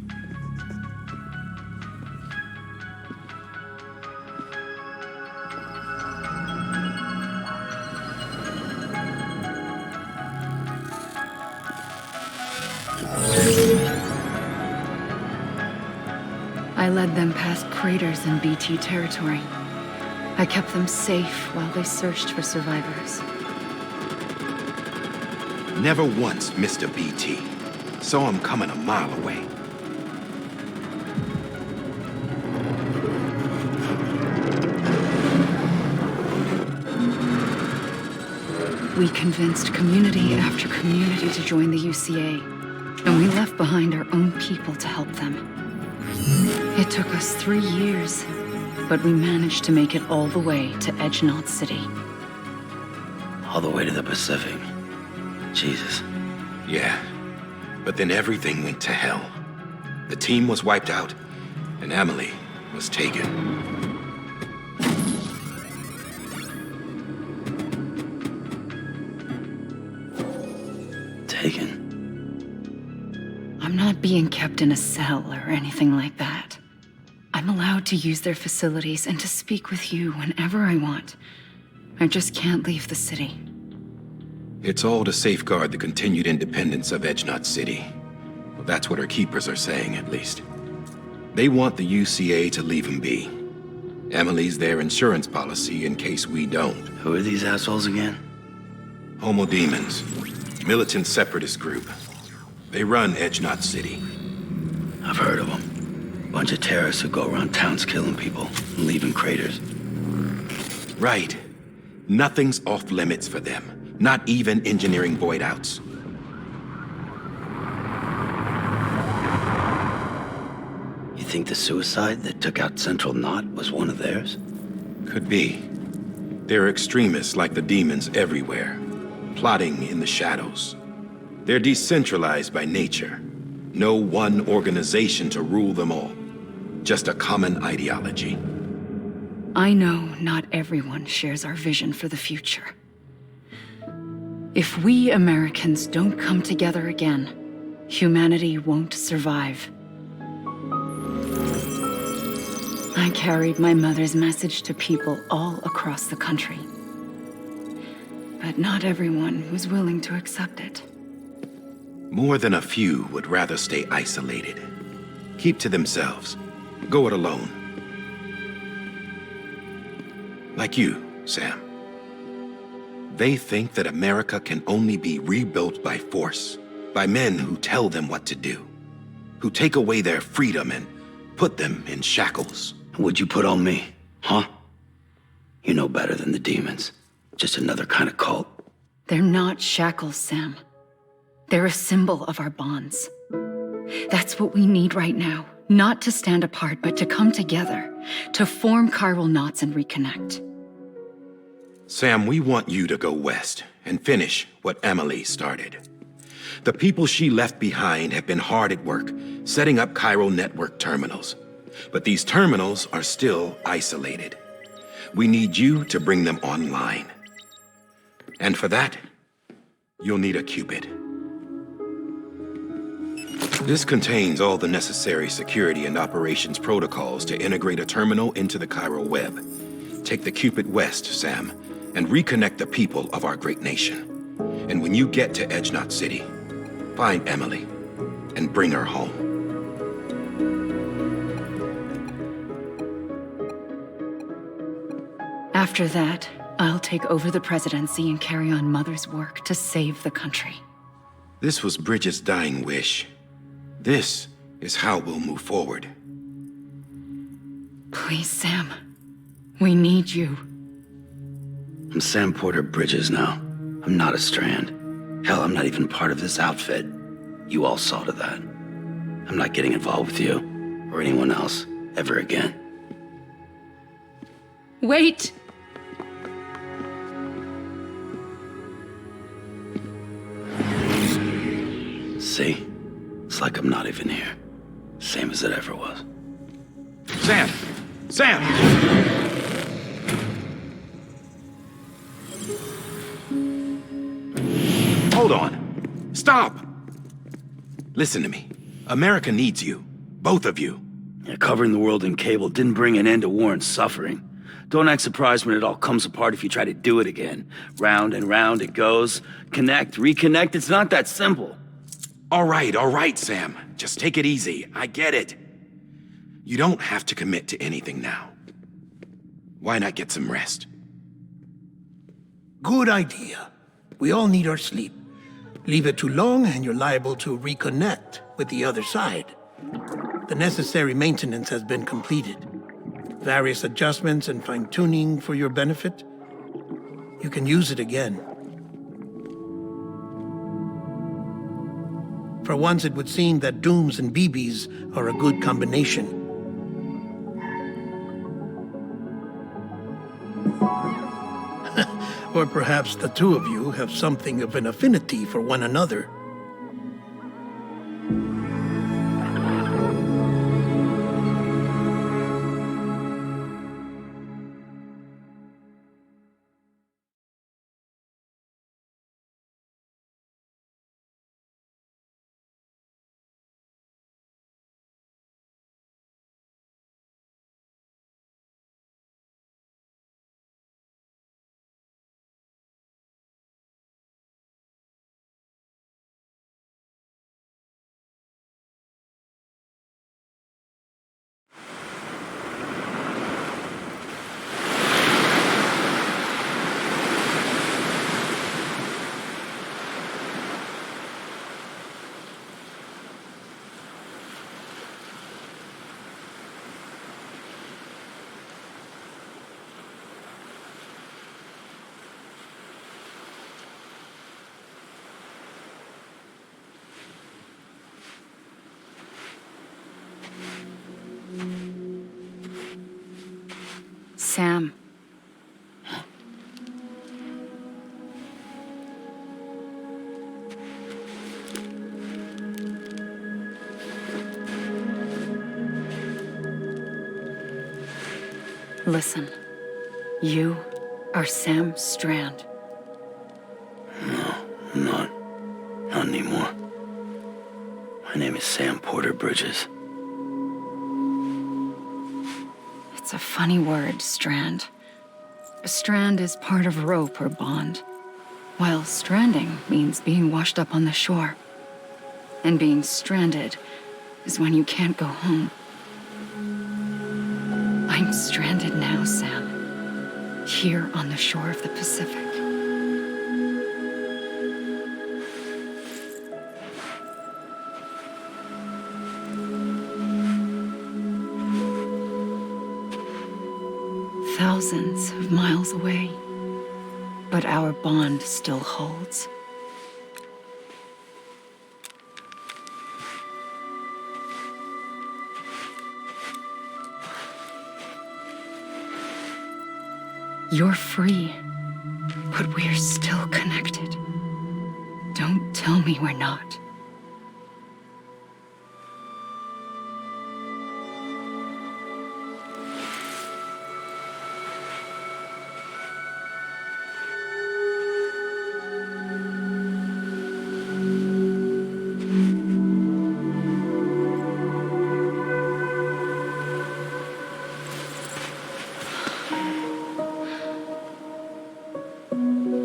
I led them past craters in BT territory. I kept them safe while they searched for survivors.
Never once missed a BT. Saw him coming a mile away.
We convinced community after community to join the UCA, and we left behind our own people to help them. It took us 3 years, but we managed to make it all the way to Edge-Knot City.
All the way to the Pacific. Jesus.
Yeah, but then everything went to hell. The team was wiped out, and Emily was taken.
Taken?
I'm not being kept in a cell or anything like that. I'm allowed to use their facilities and to speak with you whenever I want. I just can't leave the city.
It's all to safeguard the continued independence of Edge-Knot City. Well, that's what our keepers are saying, at least. They want the UCA to leave them be. Emily's their insurance policy in case we don't.
Who are these assholes again?
Homo Demons. Militant separatist group. They run Edge Knot City.
I've heard of them. Bunch of terrorists who go around towns killing people and leaving craters.
Right. Nothing's off limits for them. Not even engineering void outs.
You think the suicide that took out Central Knot was one of theirs?
Could be. There are extremists like the demons everywhere, plotting in the shadows. They're decentralized by nature. No one organization to rule them all. Just a common ideology.
I know not everyone shares our vision for the future. If we Americans don't come together again, humanity won't survive. I carried my mother's message to people all across the country. But not everyone was willing to accept it.
More than a few would rather stay isolated. Keep to themselves. Go it alone. Like you, Sam. They think that America can only be rebuilt by force, by men who tell them what to do, who take away their freedom and put them in shackles.
What'd you put on me, huh? You know better than the demons. Just another kind of cult.
They're not shackles, Sam. They're a symbol of our bonds. That's what we need right now. Not to stand apart, but to come together, to form chiral knots and reconnect.
Sam, we want you to go west and finish what Emily started. The people she left behind have been hard at work, setting up chiral network terminals. But these terminals are still isolated. We need you to bring them online. And for that, you'll need a Cupid. This contains all the necessary security and operations protocols to integrate a terminal into the chiral web. Take the Cupid west, Sam, and reconnect the people of our great nation. And when you get to Edge Knot City, find Emily and bring her home.
After that, I'll take over the presidency and carry on Mother's work to save the country.
This was Bridget's dying wish. This is how we'll move forward.
Please, Sam. We need you.
I'm Sam Porter Bridges now. I'm not a Strand. Hell, I'm not even part of this outfit. You all saw to that. I'm not getting involved with you, or anyone else, ever again.
Wait!
See? It's like I'm not even here. Same as it ever was.
Sam! Sam! Hold on. Stop! Listen to me. America needs you. Both of you.
Yeah, covering the world in cable didn't bring an end to war and suffering. Don't act surprised when it all comes apart if you try to do it again. Round and round it goes. Connect, reconnect, it's not that simple.
All right, Sam. Just take it easy. I get it. You don't have to commit to anything now. Why not get some rest?
Good idea. We all need our sleep. Leave it too long and you're liable to reconnect with the other side. The necessary maintenance has been completed. Various adjustments and fine-tuning for your benefit. You can use it again. For once, it would seem that Dooms and BBs are a good combination. Or perhaps the two of you have something of an affinity for one another.
Sam. Listen, you are Sam Strand.
No, I'm not. Not anymore. My name is Sam Porter Bridges.
It's a funny word, strand. A strand is part of rope or bond, while stranding means being washed up on the shore. And being stranded is when you can't go home. I'm stranded now, Sam. Here on the shore of the Pacific. Thousands of miles away, but our bond still holds. You're free, but we're still connected. Don't tell me we're not.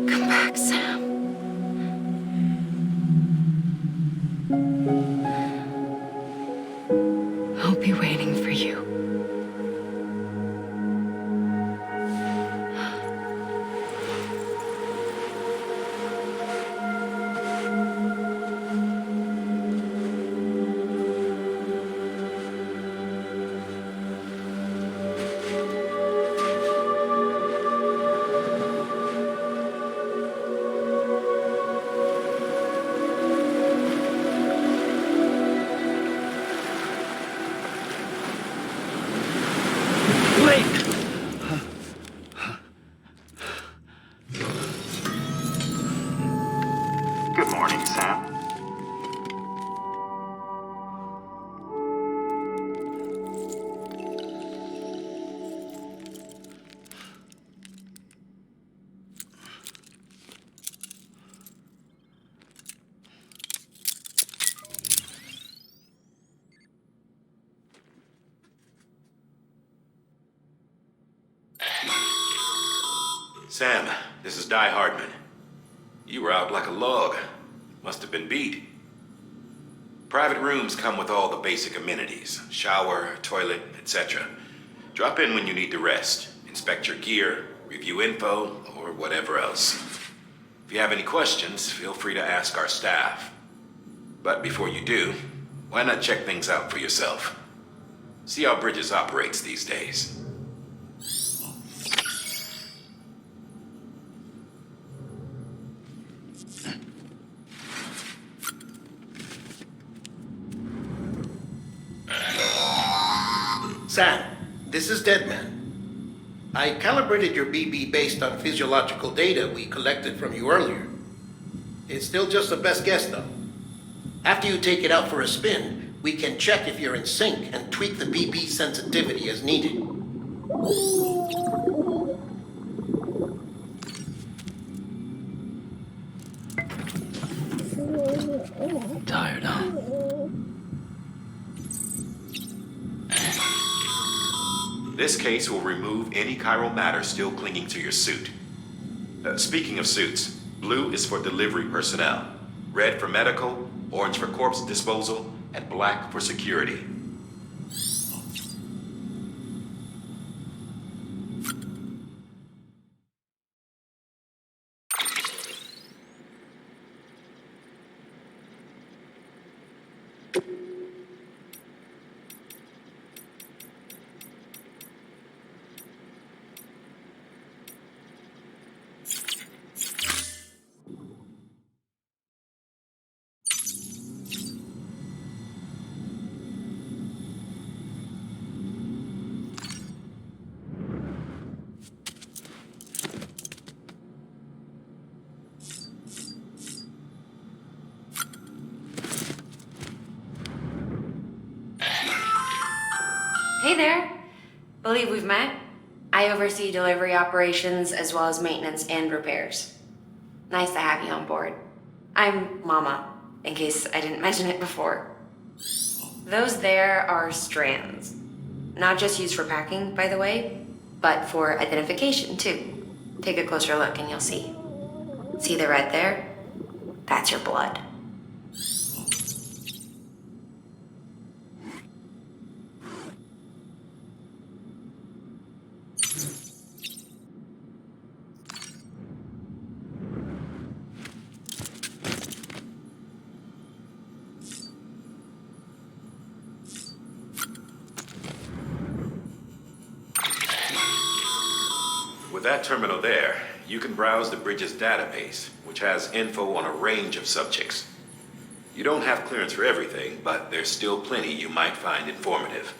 Come back, Sam. I'll be waiting for you.
Good morning, Sam.
Sam, this is Di Hardman. You were out like a log. Must have been beat. Private rooms come with all the basic amenities. Shower, toilet, etc. Drop in when you need to rest. Inspect your gear, review info, or whatever else. If you have any questions, feel free to ask our staff. But before you do, why not check things out for yourself? See how Bridges operates these days.
Sam, this is Deadman. I calibrated your BB based on physiological data we collected from you earlier. It's still just a best guess, though. After you take it out for a spin, we can check if you're in sync and tweak the BB sensitivity as needed.
Tired, huh?
This case will remove any chiral matter still clinging to your suit. Speaking of suits, blue is for delivery personnel, red for medical, orange for corpse disposal, and black for security.
Hey there. Believe we've met. I oversee delivery operations as well as maintenance and repairs. Nice to have you on board. I'm Mama, in case I didn't mention it before. Those there are strands. Not just used for packing, by the way, but for identification too. Take a closer look and you'll see. See the red there? That's your blood.
With that terminal there, you can browse the bridge's database, which has info on a range of subjects. You don't have clearance for everything, but there's still plenty you might find informative.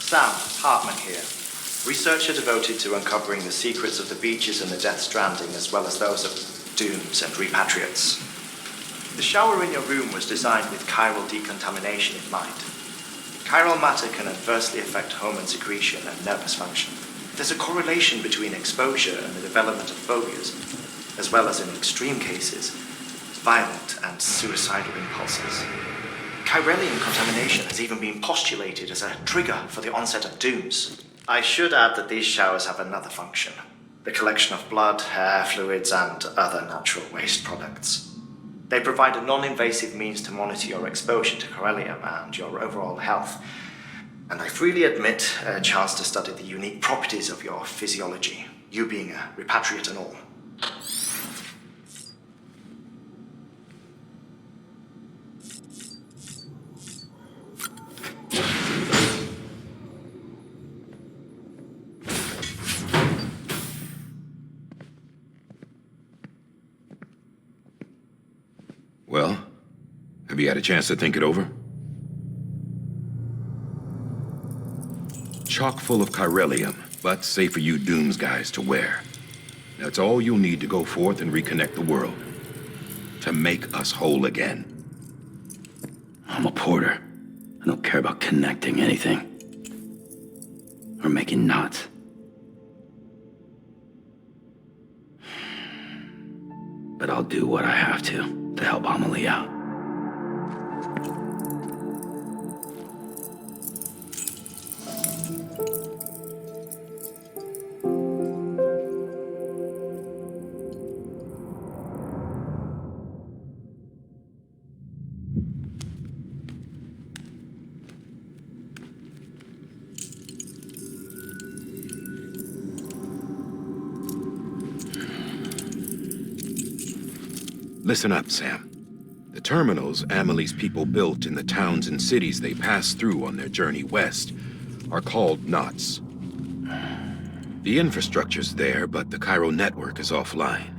Sam Hartman here, researcher devoted to uncovering the secrets of the beaches and the Death Stranding, as well as those of dooms and repatriates. The shower in your room was designed with chiral decontamination in mind. Chiral matter can adversely affect hormone secretion and nervous function. There's a correlation between exposure and the development of phobias, as well as in extreme cases, violent and suicidal impulses. Chiralium contamination has even been postulated as a trigger for the onset of dooms. I should add that these showers have another function: the collection of blood, hair, fluids, and other natural waste products. They provide a non-invasive means to monitor your exposure to chiralium and your overall health. And I freely admit a chance to study the unique properties of your physiology, you being a repatriate and all.
Well, have you had a chance to think it over? Chock full of chiralium, but safe for you Dooms guys to wear. That's all you'll need to go forth and reconnect the world. To make us whole again.
I'm a porter. I don't care about connecting anything. Or making knots. But I'll do what I have to help Amelie out.
Listen up, Sam. The terminals Amelie's people built in the towns and cities they passed through on their journey west are called knots. The infrastructure's there, but the chiral network is offline.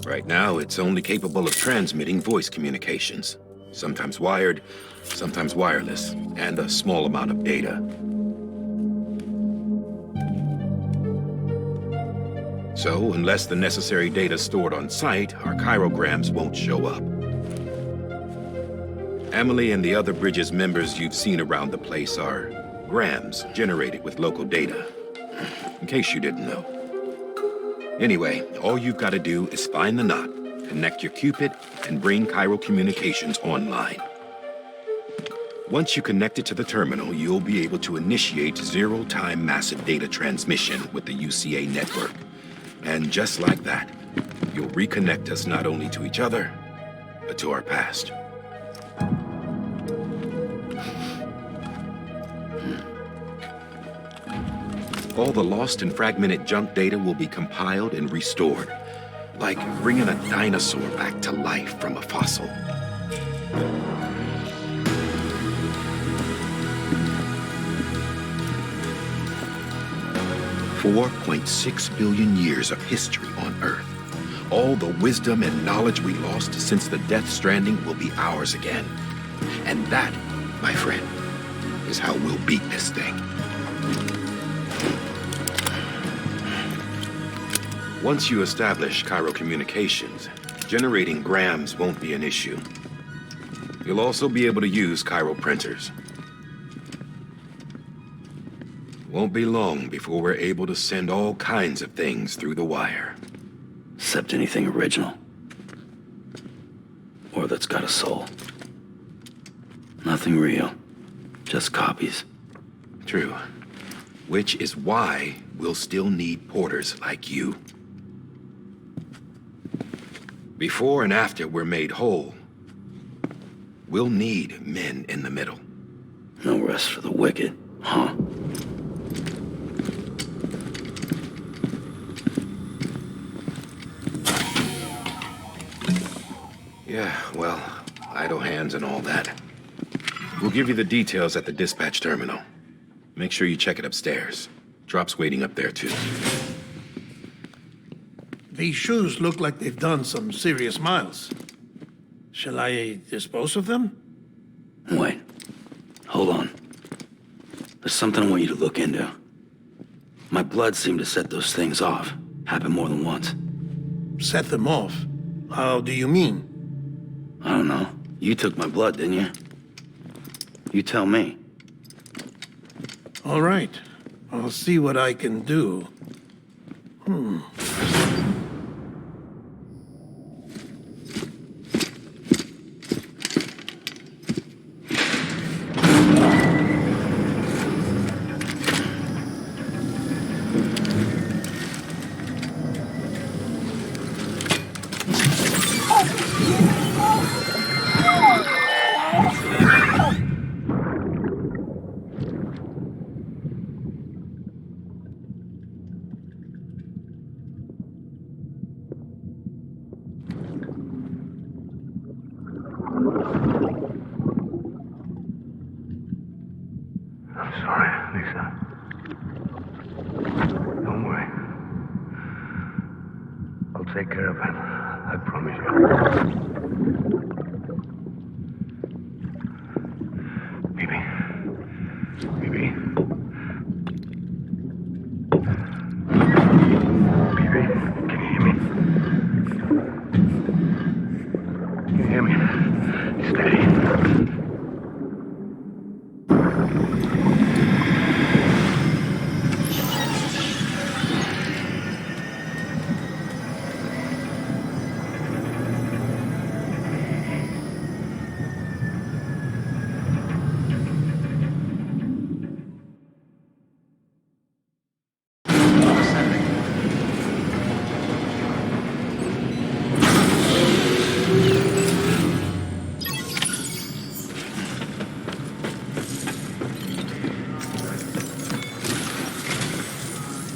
Right now, it's only capable of transmitting voice communications, sometimes wired, sometimes wireless, and a small amount of data. So, unless the necessary data is stored on site, our chirograms won't show up. Amelie and the other Bridges members you've seen around the place are grams generated with local data, in case you didn't know. Anyway, all you've got to do is find the knot, connect your Cupid, and bring chiral communications online. Once you connect it to the terminal, you'll be able to initiate zero-time massive data transmission with the UCA network. And just like that, you'll reconnect us not only to each other, but to our past. All the lost and fragmented junk data will be compiled and restored, like bringing a dinosaur back to life from a fossil. 4.6 billion years of history on Earth. All the wisdom and knowledge we lost since the Death Stranding will be ours again. And that, my friend, is how we'll beat this thing. Once you establish Cairo communications, generating grams won't be an issue. You'll also be able to use Cairo printers. Won't be long before we're able to send all kinds of things through the wire.
Except anything original. Or that's got a soul. Nothing real. Just copies.
True. Which is why we'll still need porters like you. Before and after we're made whole, we'll need men in the middle.
No rest for the wicked, huh?
Yeah, well, idle hands and all that. We'll give you the details at the dispatch terminal. Make sure you check it upstairs. Drop's waiting up there, too.
These shoes look like they've done some serious miles. Shall I dispose of them?
Wait. Hold on. There's something I want you to look into. My blood seemed to set those things off. Happened more than once.
Set them off? How do you mean?
I don't know. You took my blood, didn't you? You tell me.
All right. I'll see what I can do.
I'm sorry, Lisa. Don't worry. I'll take care of it. I promise you. Baby. Baby. Baby, can you hear me? Can you hear me? Steady.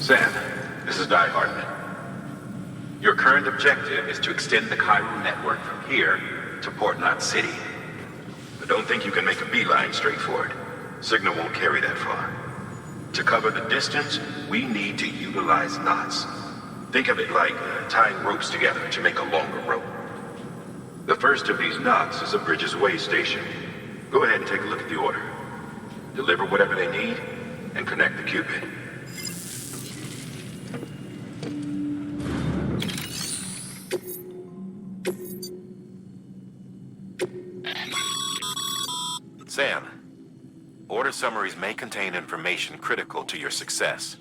Sam, this is Di Hartman. Your current objective is to extend the Cairo network from here to Port Knot City. But don't think you can make a beeline straight for it. Signal won't carry that far. To cover the distance, we need to utilize knots. Think of it like tying ropes together to make a longer rope. The first of these knots is a Bridges Way station. Go ahead and take a look at the order. Deliver whatever they need, and connect the Cupid.
Sam, order summaries may contain information critical to your success.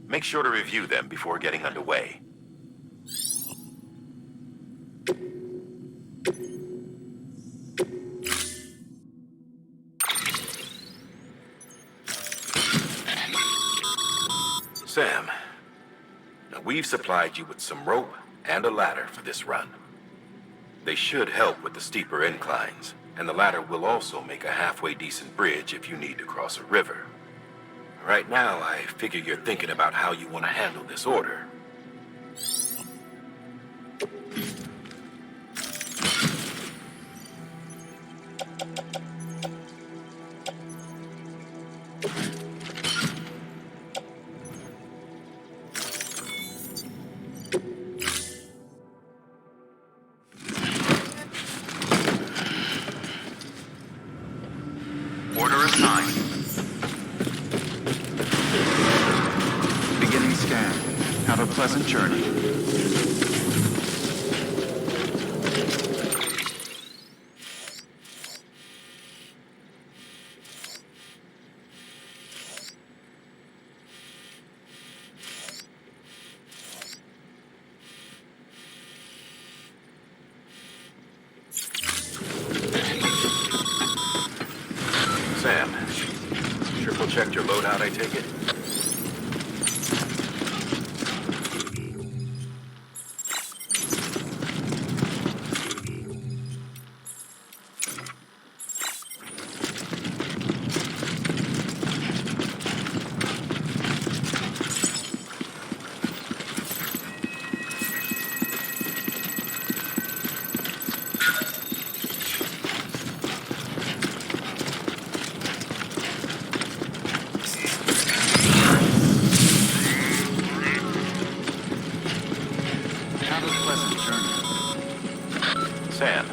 Make sure to review them before getting underway. Sam, now we've supplied you with some rope and a ladder for this run. They should help with the steeper inclines, and the ladder will also make a halfway decent bridge if you need to cross a river. Right now, I figure you're thinking about how you want to handle this order.
9. Beginning scan. Have a pleasant journey.
Sam, triple checked your loadout, I take it? Sam,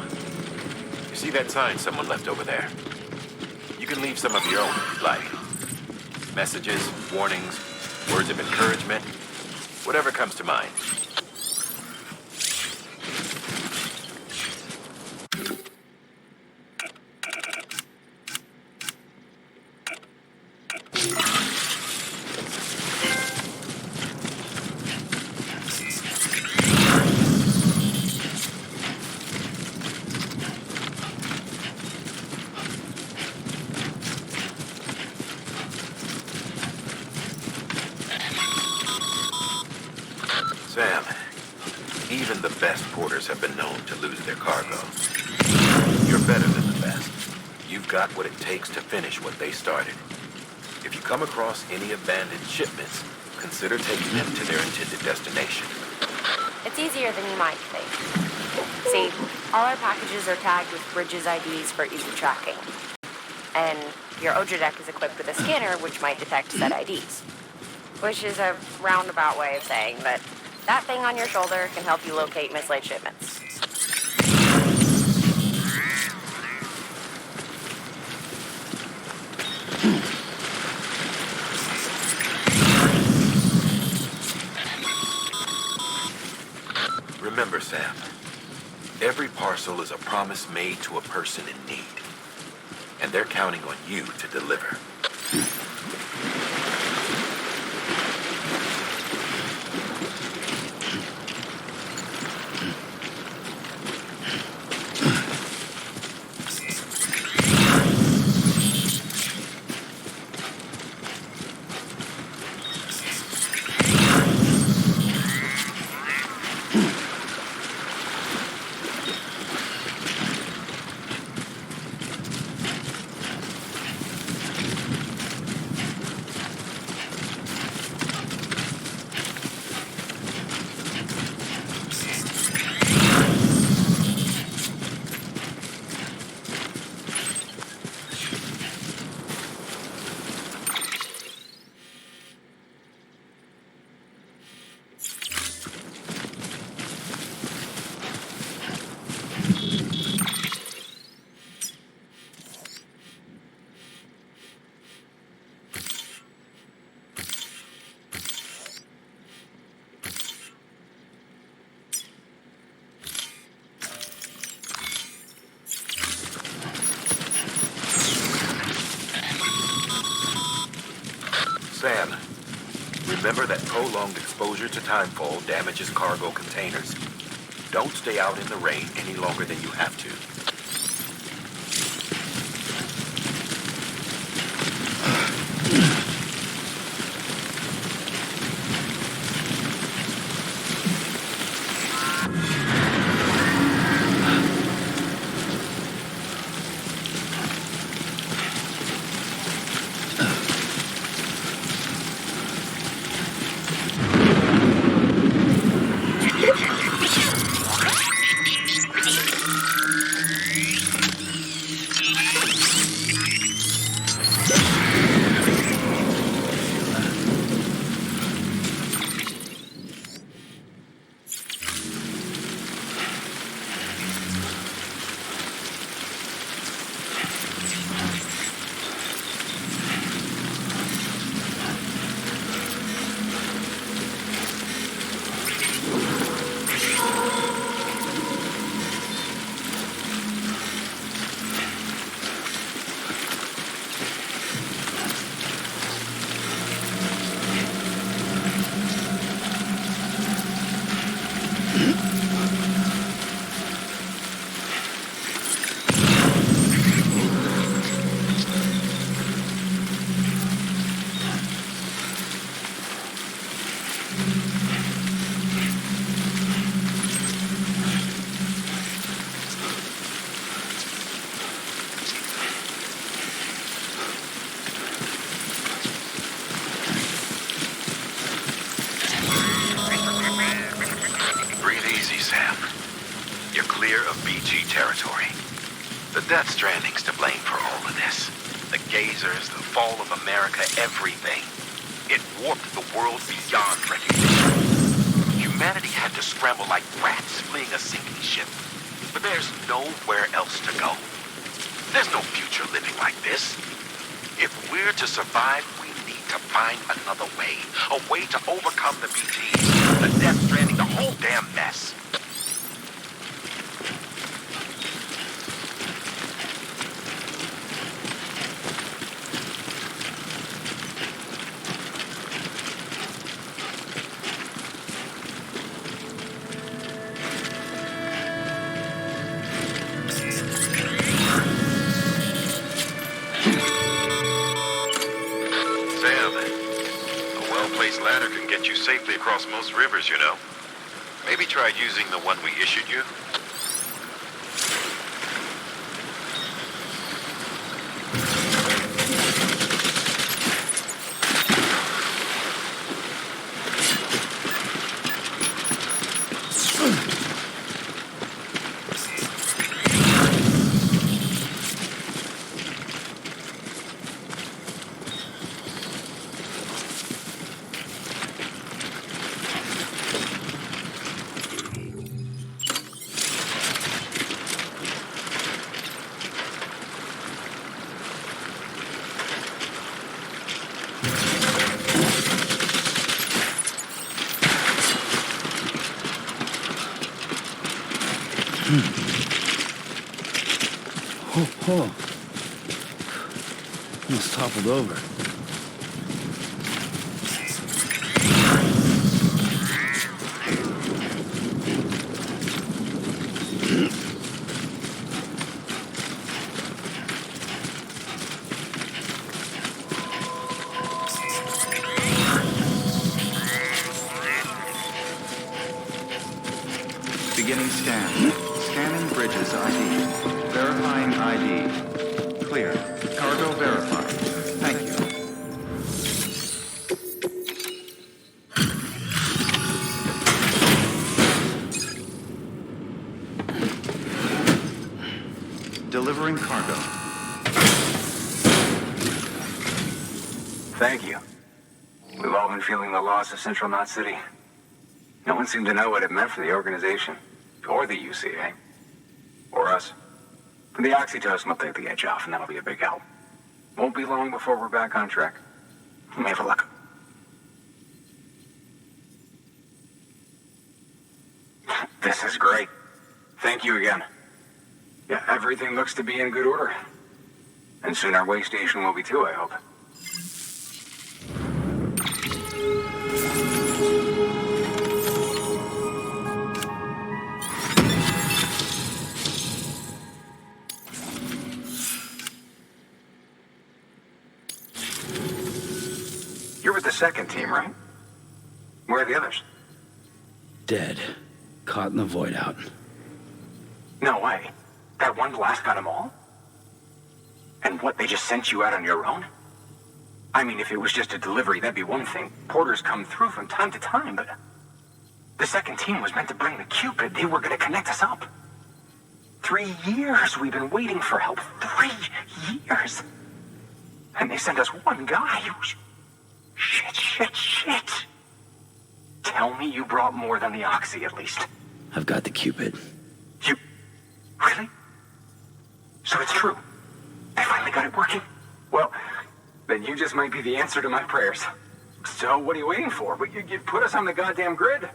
you see that sign someone left over there? You can leave some of your own if you'd like. Messages, warnings, words of encouragement, whatever comes to mind. Sam, even the best porters have been known to lose their cargo. You're better than the best. You've got what it takes to finish what they started. If you come across any abandoned shipments, consider taking them to their intended destination.
It's easier than you might think. See, all our packages are tagged with Bridges IDs for easy tracking. And your OJA deck is equipped with a scanner which might detect said IDs. Which is a roundabout way of saying that that thing on your shoulder can help you locate mislaid shipments.
Remember, Sam, every parcel is a promise made to a person in need. And they're counting on you to deliver. Sam, remember that prolonged exposure to timefall damages cargo containers. Don't stay out in the rain any longer than you have to. territory. The Death Stranding's to blame for all of this. The gazers, the fall of America, everything. It warped the world beyond recognition. Humanity had to scramble like rats fleeing a sinking ship. But there's nowhere else to go. There's no future living like this. If we're to survive, we need to find another way. A way to overcome the BTs, the Death Stranding, the whole damn mess. Ladder can get you safely across most rivers, you know. Maybe try using the one we issued you.
Oh. Almost toppled over.
Beginning scan. Scanning bridges ID. Verifying ID. Clear. Cargo verified. Thank you. Delivering cargo.
Thank you. We've all been feeling the loss of Central Knot City. No one seemed to know what it meant for the organization, or the UCA, or us. The oxytocin will take the edge off, and that'll be a big help. Won't be long before we're back on track. Let me have a look. This is great. Thank you again. Yeah, everything looks to be in good order. And soon our way station will be too, I hope. You're with the second team, right? Where are the others?
Dead. Caught in the void out.
No way. That one blast got them all? And what, they just sent you out on your own? I mean, if it was just a delivery, that'd be one thing. Porters come through from time to time, but... The second team was meant to bring the Cupid. They were gonna connect us up. 3 years we've been waiting for help. 3 years! And they sent us one guy. Shit. Tell me you brought more than the Oxy, at least.
I've got the Cupid.
You... Really? So it's true. They finally got it working? Well, then you just might be the answer to my prayers. So what are you waiting for? You put us on the goddamn grid.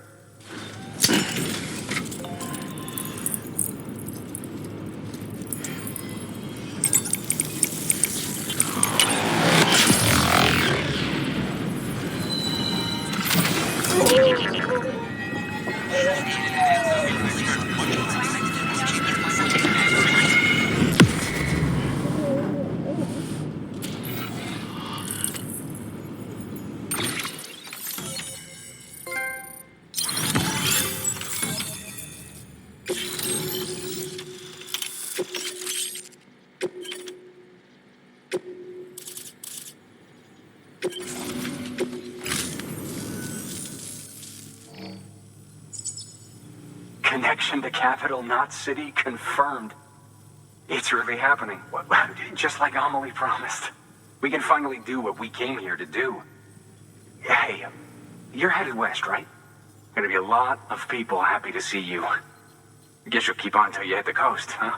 connection to Capital Knot City confirmed. It's really happening. Just like Amelie promised. We can finally do what we came here to do. Hey, you're headed west, right? Gonna be a lot of people happy to see you. Guess you'll keep on till you hit the coast, huh?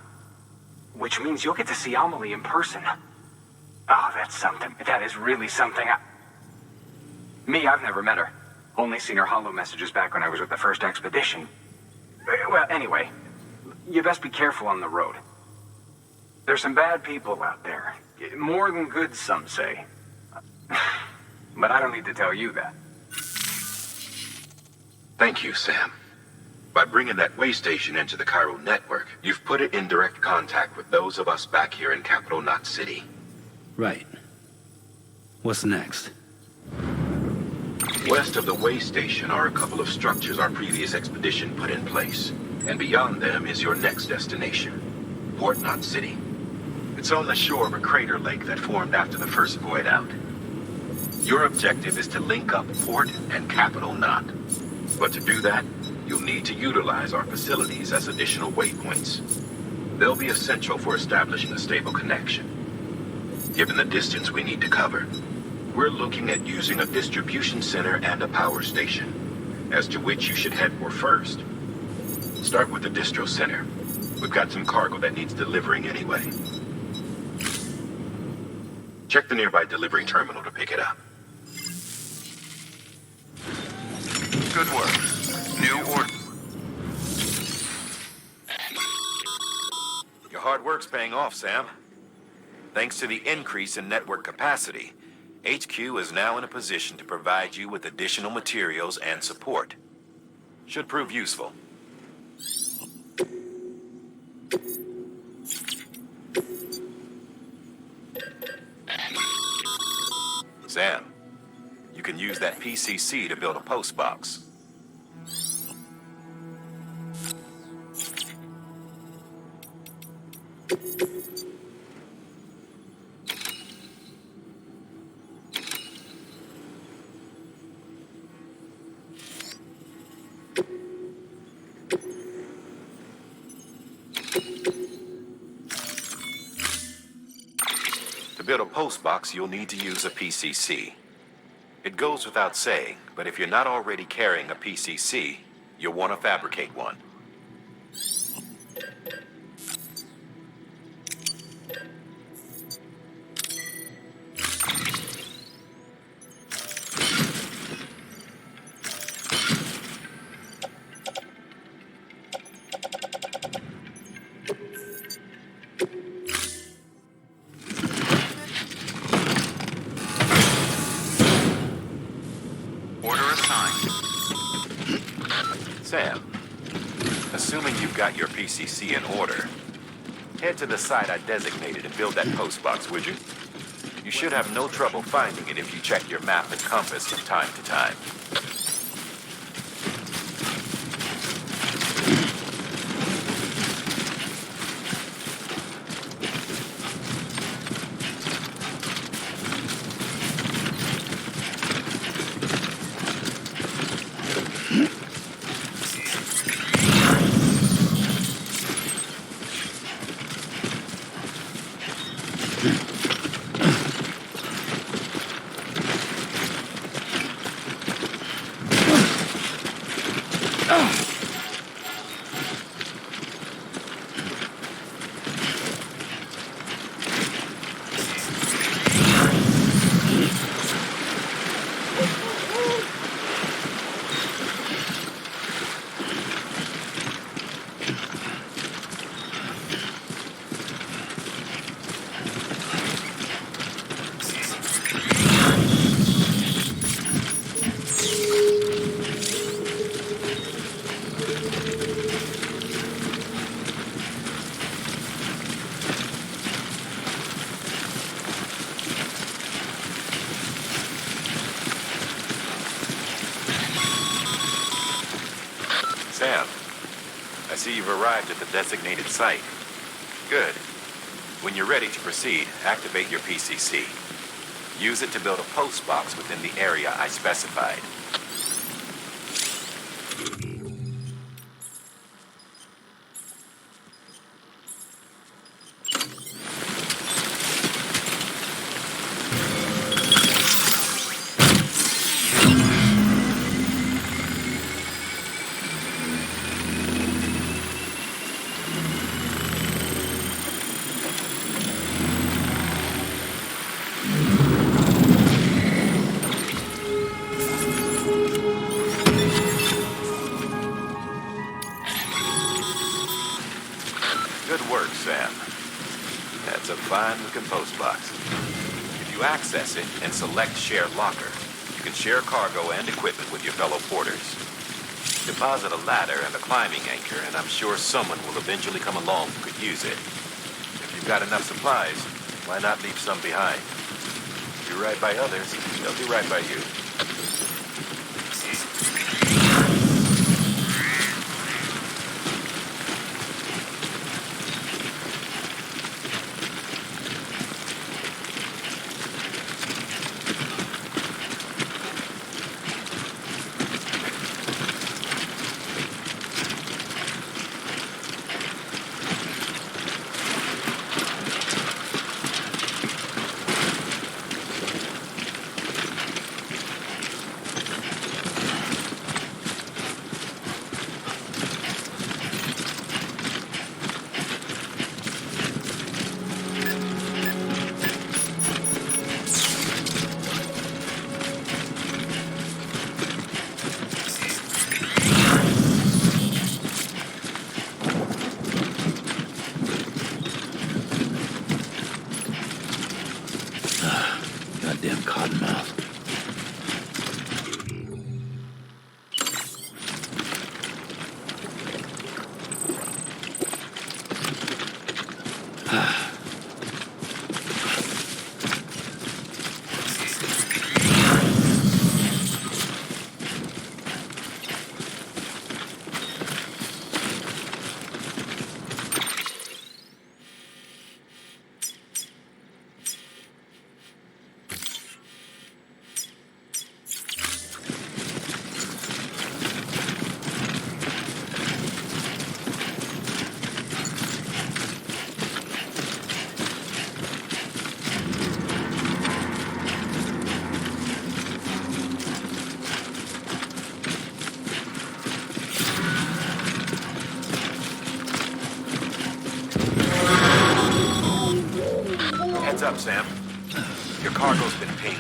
Which means you'll get to see Amelie in person. Oh, that's something. That is really something. I've never met her. Only seen her holo messages back when I was with the first expedition. Well, anyway, you best be careful on the road. There's some bad people out there. More than good, some say. But I don't need to tell you that.
Thank you, Sam. By bringing that way station into the Cairo network, you've put it in direct contact with those of us back here in Capital Knot City.
Right. What's next?
West of the way station are a couple of structures our previous expedition put in place. And beyond them is your next destination, Port Knot City. It's on the shore of a crater lake that formed after the first void out. Your objective is to link up Port and Capital Knot. But to do that, you'll need to utilize our facilities as additional waypoints. They'll be essential for establishing a stable connection. Given the distance we need to cover, we're looking at using a distribution center and a power station, as to which you should head for first. Start with the distro center. We've got some cargo that needs delivering anyway. Check the nearby delivery terminal to pick it up.
Good work. New order.
Your hard work's paying off, Sam. Thanks to the increase in network capacity, HQ is now in a position to provide you with additional materials and support. Should prove useful. Sam, you can use that PCC to build a post box. To build a post box, you'll need to use a PCC. It goes without saying, but if you're not already carrying a PCC, you'll want to fabricate one. Sam, assuming you've got your PCC in order, head to the site I designated and build that post box, would you? You should have no trouble finding it if you check your map and compass from time to time. Sam, I see you've arrived at the designated site. Good. When you're ready to proceed, activate your PCC. Use it to build a post box within the area I specified. a find the compost box. If you access it and select Share Locker, you can share cargo and equipment with your fellow porters. Deposit a ladder and a climbing anchor, and I'm sure someone will eventually come along who could use it. If you've got enough supplies, why not leave some behind? If you're right by others, they'll do right by you.
Goddamn cottonmouth. Heads up, Sam. Your cargo's been pinged.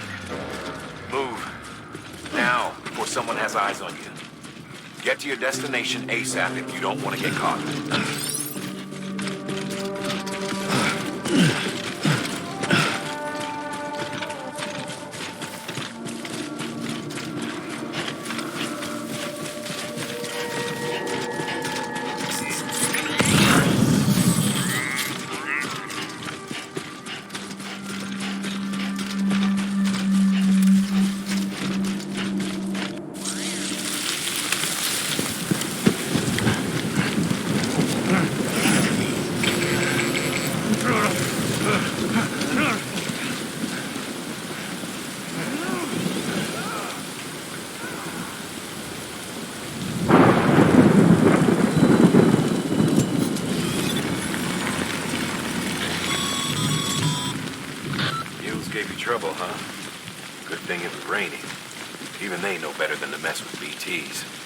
Move. Now, before someone has eyes on you. Get to your destination ASAP if you don't want to get caught. Trouble, huh? Good thing it was raining. Even they know better than to mess with BTs.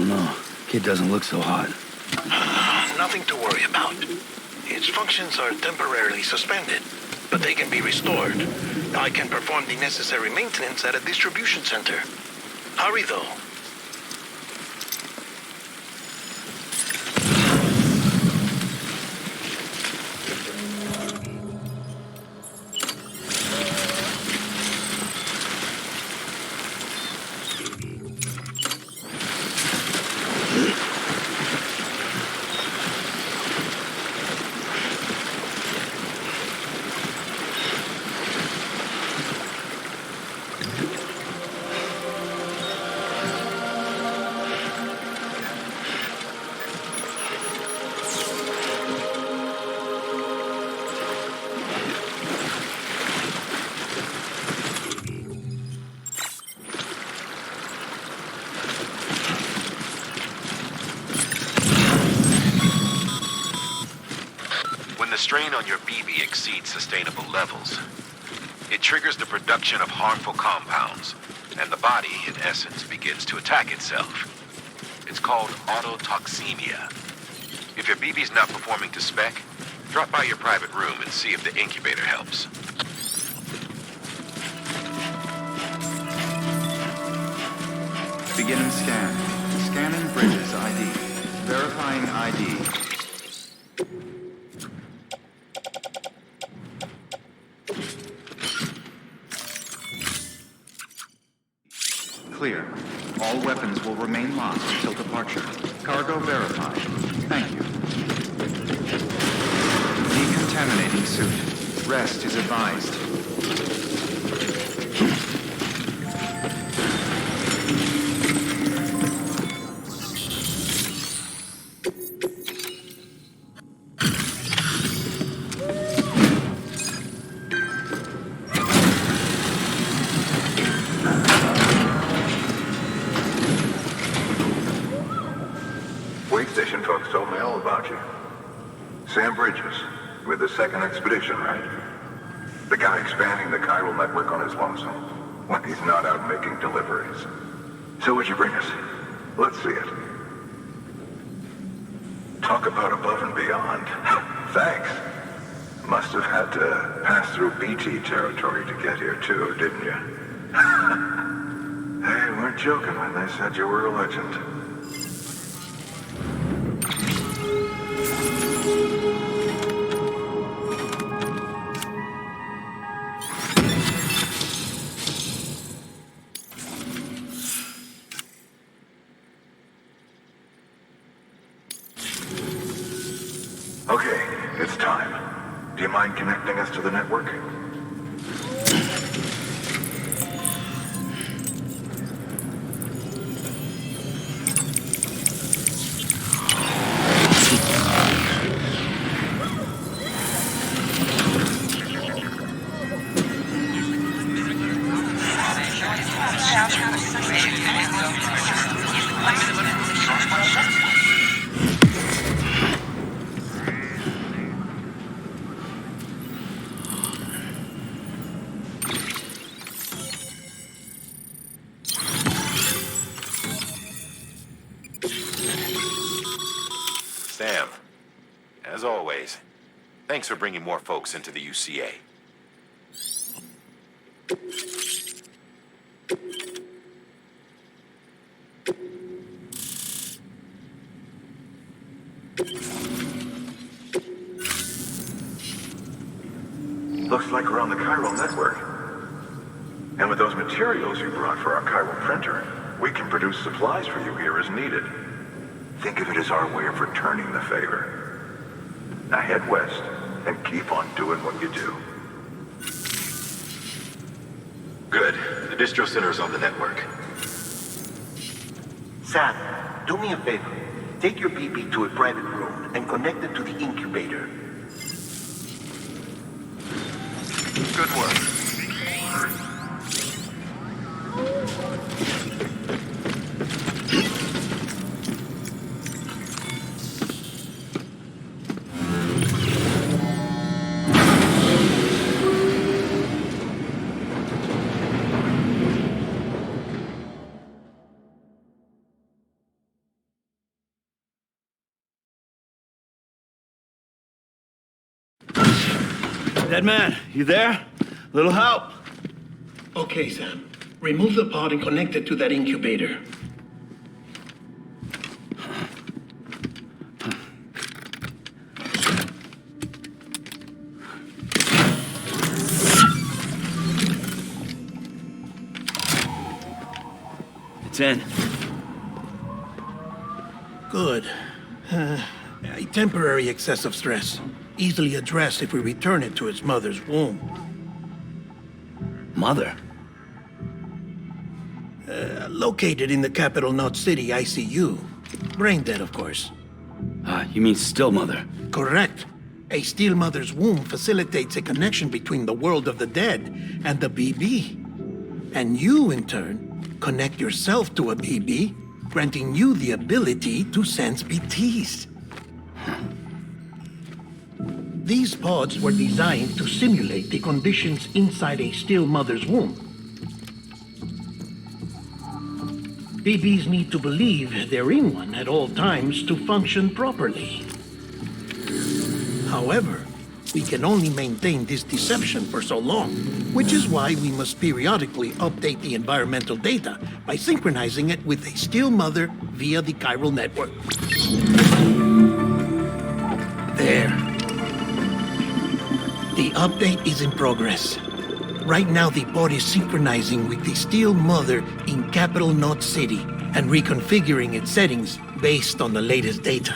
don't know. Kid doesn't look so hot.
Nothing to worry about. Its functions are temporarily suspended, but they can be restored. I can perform the necessary maintenance at a distribution center. Hurry, though.
The strain on your BB exceeds sustainable levels. It triggers the production of harmful compounds, and the body, in essence, begins to attack itself. It's called autotoxemia. If your BB's not performing to spec, drop by your private room and see if the incubator helps.
Beginning scan. Scanning Bridges ID. Verifying ID. Clear. All weapons will remain locked until departure. Cargo verified. Thank you. Decontaminating suit. Rest is advised.
Station folks told me all about you. Sam Bridges, with the second expedition, right? The guy expanding the chiral network on his lonesome when he's not out making deliveries. So what'd you bring us? Let's see it. Talk about above and beyond. Thanks. Must have had to pass through BT territory to get here too, didn't you? They weren't joking when they said you were a legend. Okay, it's time. Do you mind connecting us to the network?
Sam, as always, thanks for bringing more folks into the UCA.
Looks like we're on the chiral network. And with those materials you brought for our chiral printer, we can produce supplies for you here as needed. Think of it as our way of returning the favor. Now head west and keep on doing what you do.
Good. The distro center's on the network.
Sam, do me a favor. Take your BB to a private room and connect it to the incubator.
Good work.
Dead man, you there? Little help?
Okay, Sam. Remove the pod and connect it to that incubator.
It's in.
Good. A temporary excessive stress. Easily addressed if we return it to its mother's womb.
Mother?
Located in the capital Knot City ICU. Brain dead, of course.
You mean still mother?
Correct. A still mother's womb facilitates a connection between the world of the dead and the BB. And you, in turn, connect yourself to a BB, granting you the ability to sense BTs. These pods were designed to simulate the conditions inside a still mother's womb. BBs need to believe they're in one at all times to function properly. However, we can only maintain this deception for so long, which is why we must periodically update the environmental data by synchronizing it with a still mother via the chiral network. There. The update is in progress. Right now, the pod is synchronizing with the still mother in capital Knot City and reconfiguring its settings based on the latest data.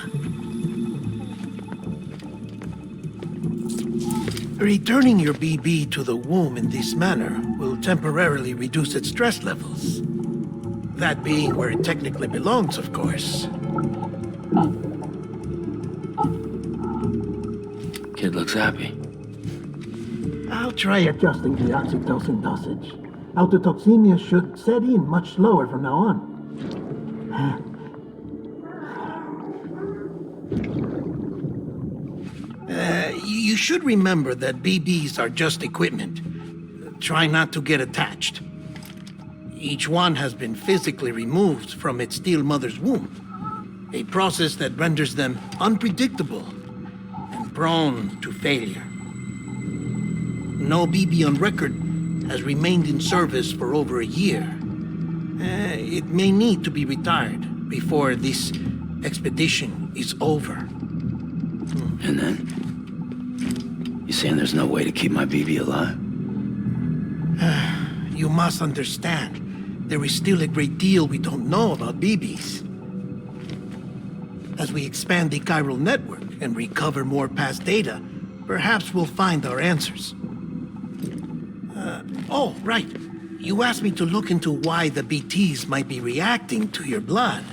Returning your BB to the womb in this manner will temporarily reduce its stress levels. That being where it technically belongs, of course.
Kid looks happy.
I'll try adjusting the oxytocin dosage. Autotoxemia should set in much slower from now on. You should remember that BBs are just equipment. Try not to get attached. Each one has been physically removed from its still mother's womb, a process that renders them unpredictable and prone to failure. No BB on record has remained in service for over a year. It may need to be retired before this expedition is over.
And then? You saying there's no way to keep my BB alive?
You must understand, there is still a great deal we don't know about BBs. As we expand the chiral network and recover more past data, perhaps we'll find our answers. Oh, right. You asked me to look into why the BTs might be reacting to your blood.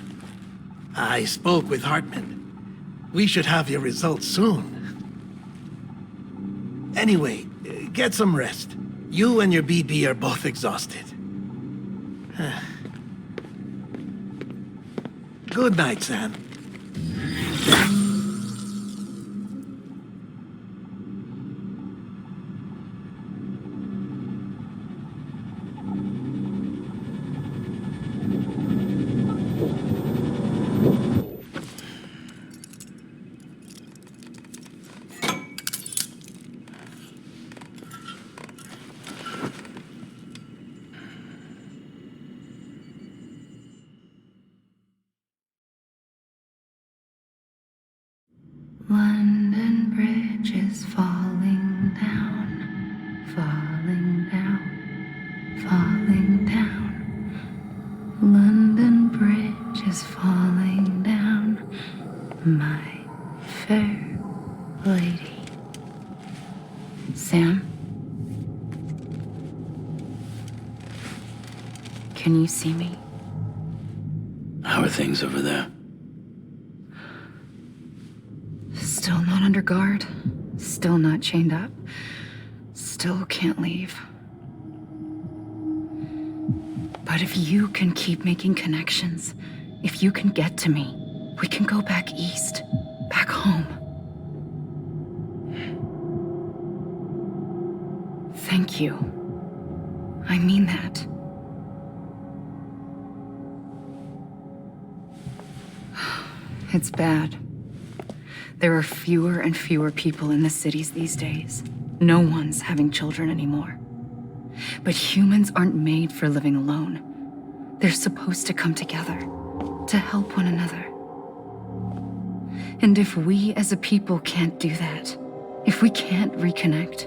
I spoke with Hartman. We should have your results soon. Anyway, get some rest. You and your BB are both exhausted. Good night, Sam.
London Bridge is falling down, falling down, falling down. London Bridge is falling down, my fair lady. Sam? Can you see me?
How are things over there?
Still not under guard. Still not chained up. Still can't leave. But if you can keep making connections, if you can get to me, we can go back east, back home. Thank you. I mean that. It's bad. There are fewer and fewer people in the cities these days. No one's having children anymore. But humans aren't made for living alone. They're supposed to come together, to help one another. And if we as a people can't do that, if we can't reconnect,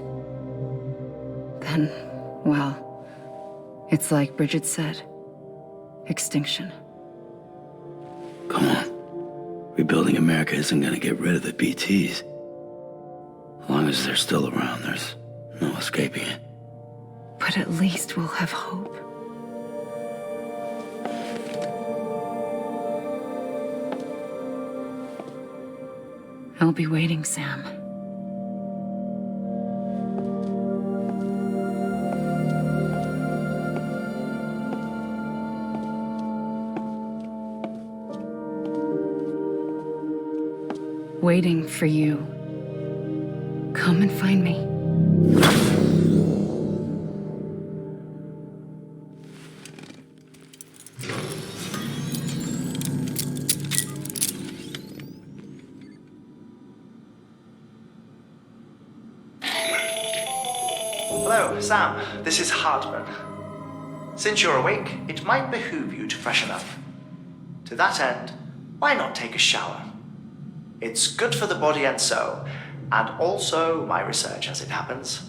then, well, it's like Bridget said, extinction.
Come on. Rebuilding America isn't gonna get rid of the BTs. As long as they're still around, there's no escaping it.
But at least we'll have hope. I'll be waiting, Sam. Waiting for you. Come and find me.
Hello, Sam. This is Hartman. Since you're awake, it might behoove you to freshen up. To that end, why not take a shower? It's good for the body and soul, and also my research as it happens.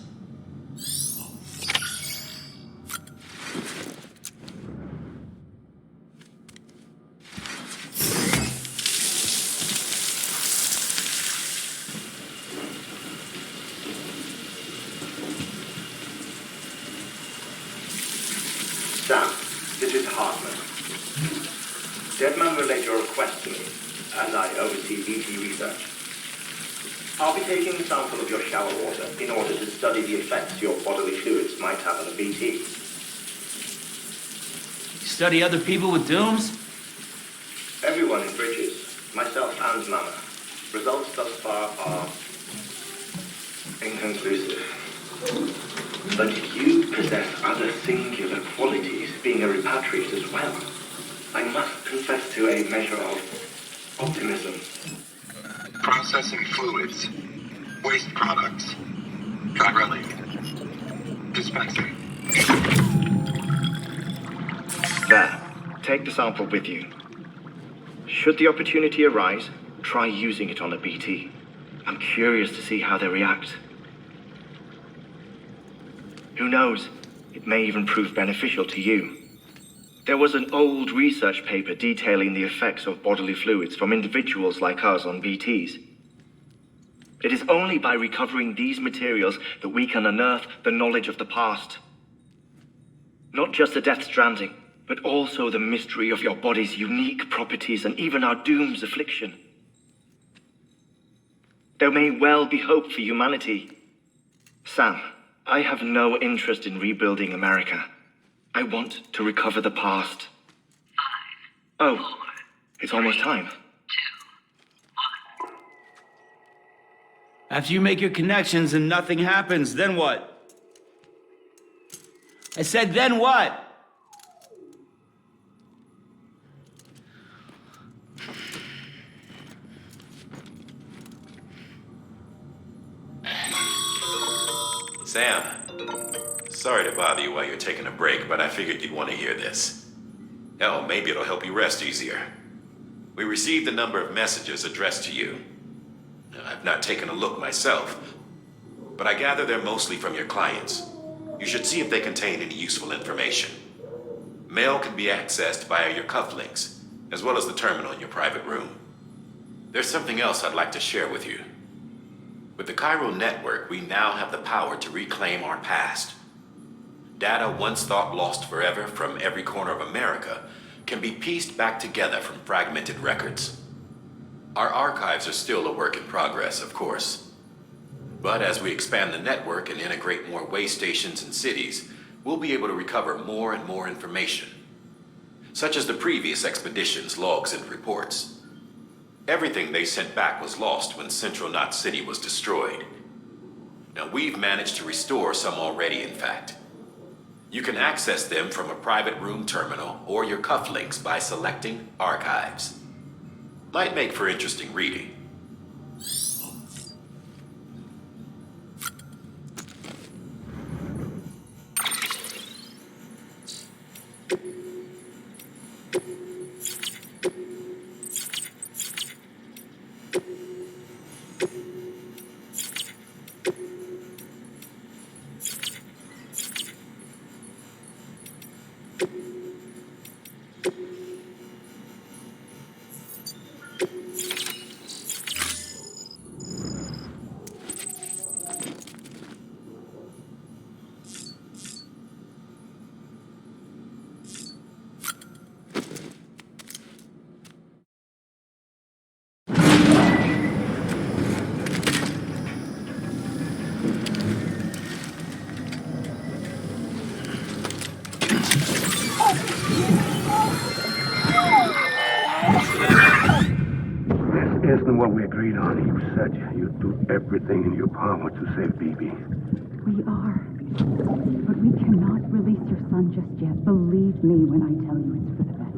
Sam, this is Hartman. Deadman relayed your request to me, as I oversee BT research. I'll be taking a sample of your shower water in order to study the effects your bodily fluids might have on a BT.
Study other people with dooms?
Everyone in Bridges, myself and Mama. Results thus far are inconclusive. But you possess other singular qualities, being a repatriate as well. I must confess to a measure of optimism.
Processing fluids. Waste products. Drilling. Dispensing.
There. Take the sample with you. Should the opportunity arise, try using it on a BT. I'm curious to see how they react. Who knows? It may even prove beneficial to you. There was an old research paper detailing the effects of bodily fluids from individuals like us on BTs. It is only by recovering these materials that we can unearth the knowledge of the past. Not just the Death Stranding, but also the mystery of your body's unique properties and even our doom's affliction. There may well be hope for humanity. Sam, I have no interest in rebuilding America. I want to recover the past. 5, 4, oh, it's almost time.
2, 1. After you make your connections and nothing happens, then what? I said, then what?
Sam, sorry to bother you while you're taking a break, but I figured you'd want to hear this. Hell, maybe it'll help you rest easier. We received a number of messages addressed to you. I've not taken a look myself, but I gather they're mostly from your clients. You should see if they contain any useful information. Mail can be accessed via your cufflinks, as well as the terminal in your private room. There's something else I'd like to share with you. With the Cairo network, we now have the power to reclaim our past. Data once thought lost forever from every corner of America can be pieced back together from fragmented records. Our archives are still a work in progress, of course. But as we expand the network and integrate more way stations and cities, we'll be able to recover more and more information, such as the previous expedition's logs and reports. Everything they sent back was lost when Central Knot City was destroyed. Now, we've managed to restore some already, in fact. You can access them from a private room terminal or your cufflinks by selecting Archives. Might make for interesting reading.
sweetheart, you said you'd do everything in your power to save BB.
We are. But we cannot release your son just yet. Believe me when I tell you it's for the best.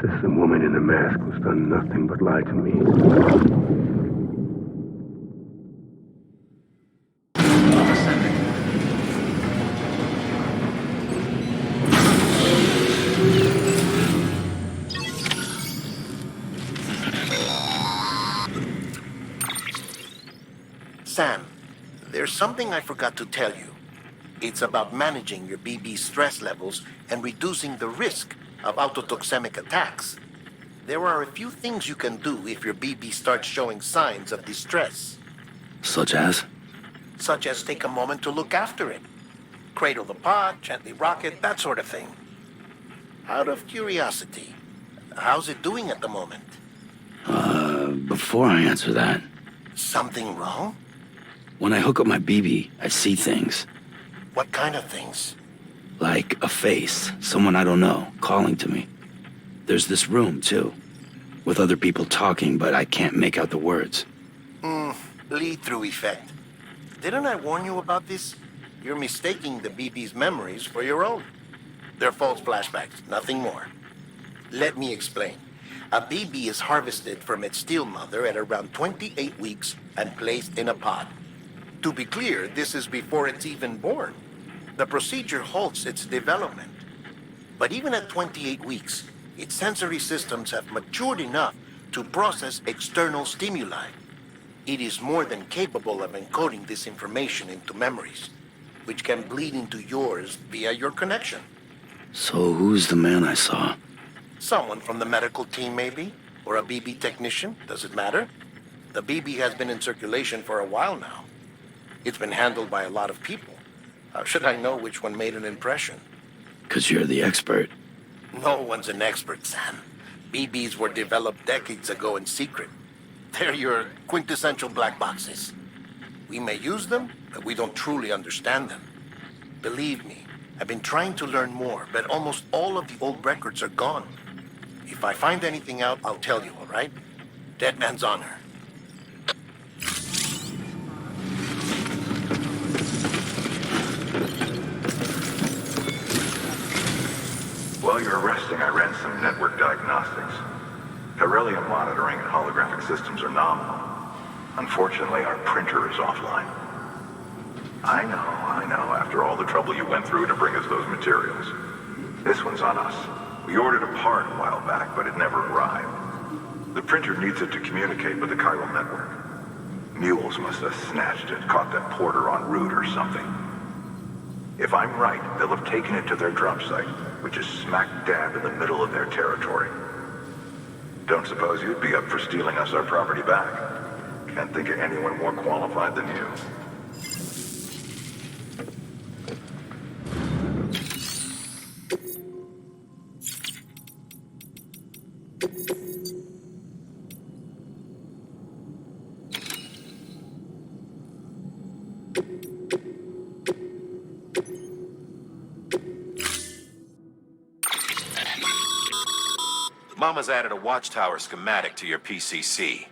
Sister woman in the mask who's done nothing but lie to me.
Sam, there's something I forgot to tell you. It's about managing your BB stress levels and reducing the risk of autotoxemic attacks. There are a few things you can do if your BB starts showing signs of distress.
Such as?
Such as take a moment to look after it. Cradle the pod, gently rock it, that sort of thing. Out of curiosity, how's it doing at the moment?
Before I answer that...
Something wrong?
When I hook up my BB, I see things.
What kind of things?
Like a face, someone I don't know, calling to me. There's this room, too, with other people talking, but I can't make out the words.
Lead-through effect. Didn't I warn you about this? You're mistaking the BB's memories for your own. They're false flashbacks, nothing more. Let me explain. A BB is harvested from its steel mother at around 28 weeks and placed in a pod. To be clear, this is before it's even born. The procedure halts its development. But even at 28 weeks, its sensory systems have matured enough to process external stimuli. It is more than capable of encoding this information into memories, which can bleed into yours via your connection.
So who's the man I saw?
Someone from the medical team, maybe? Or a BB technician? Does it matter? The BB has been in circulation for a while now. It's been handled by a lot of people. How should I know which one made an impression?
'Cause you're the expert.
No one's an expert, Sam. BBs were developed decades ago in secret. They're your quintessential black boxes. We may use them, but we don't truly understand them. Believe me, I've been trying to learn more, but almost all of the old records are gone. If I find anything out, I'll tell you, all right? Dead man's honor.
While you're resting, I ran some network diagnostics. Beryllium monitoring and holographic systems are nominal. Unfortunately, our printer is offline. I know, after all the trouble you went through to bring us those materials. This one's on us. We ordered a part a while back, but it never arrived. The printer needs it to communicate with the chiral network. Mules must have snatched it, caught that porter en route or something. If I'm right, they'll have taken it to their drop site, which is smack dab in the middle of their territory. Don't suppose you'd be up for stealing us our property back? Can't think of anyone more qualified than you.
Mama's added a watchtower schematic to your PCC.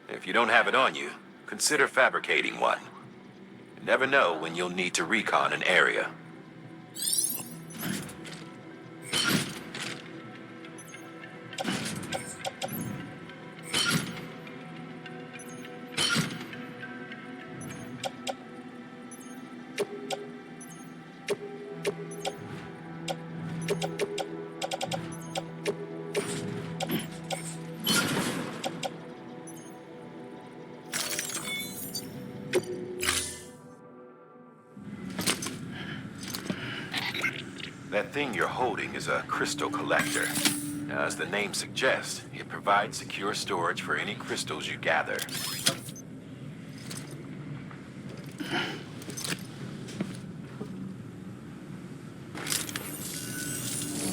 If you don't have it on you, consider fabricating one. You never know when you'll need to recon an area. That thing you're holding is a crystal collector. Now, as the name suggests, it provides secure storage for any crystals you gather.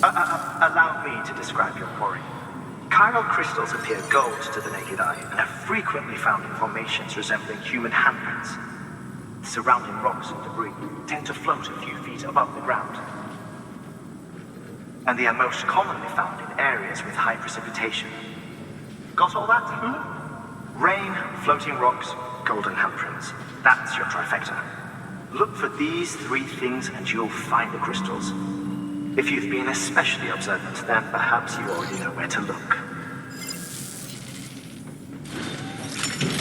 Allow me to describe your quarry. Chiral crystals appear gold to the naked eye and are frequently found in formations resembling human handprints. Surrounding rocks and debris tend to float a few feet above the ground. And they are most commonly found in areas with high precipitation. Got all that? Hmm? Rain, floating rocks, golden handprints. That's your trifecta. Look for these three things and you'll find the crystals. If you've been especially observant, then perhaps you already know where to look.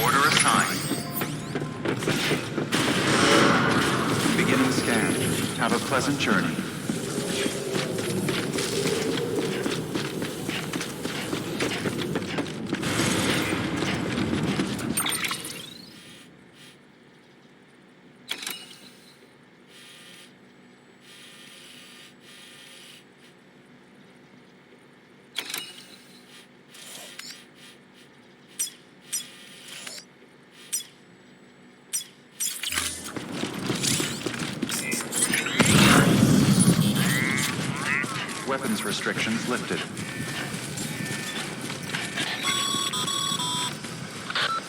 Order assigned. Beginning scan. Have a pleasant journey. Weapons restrictions lifted.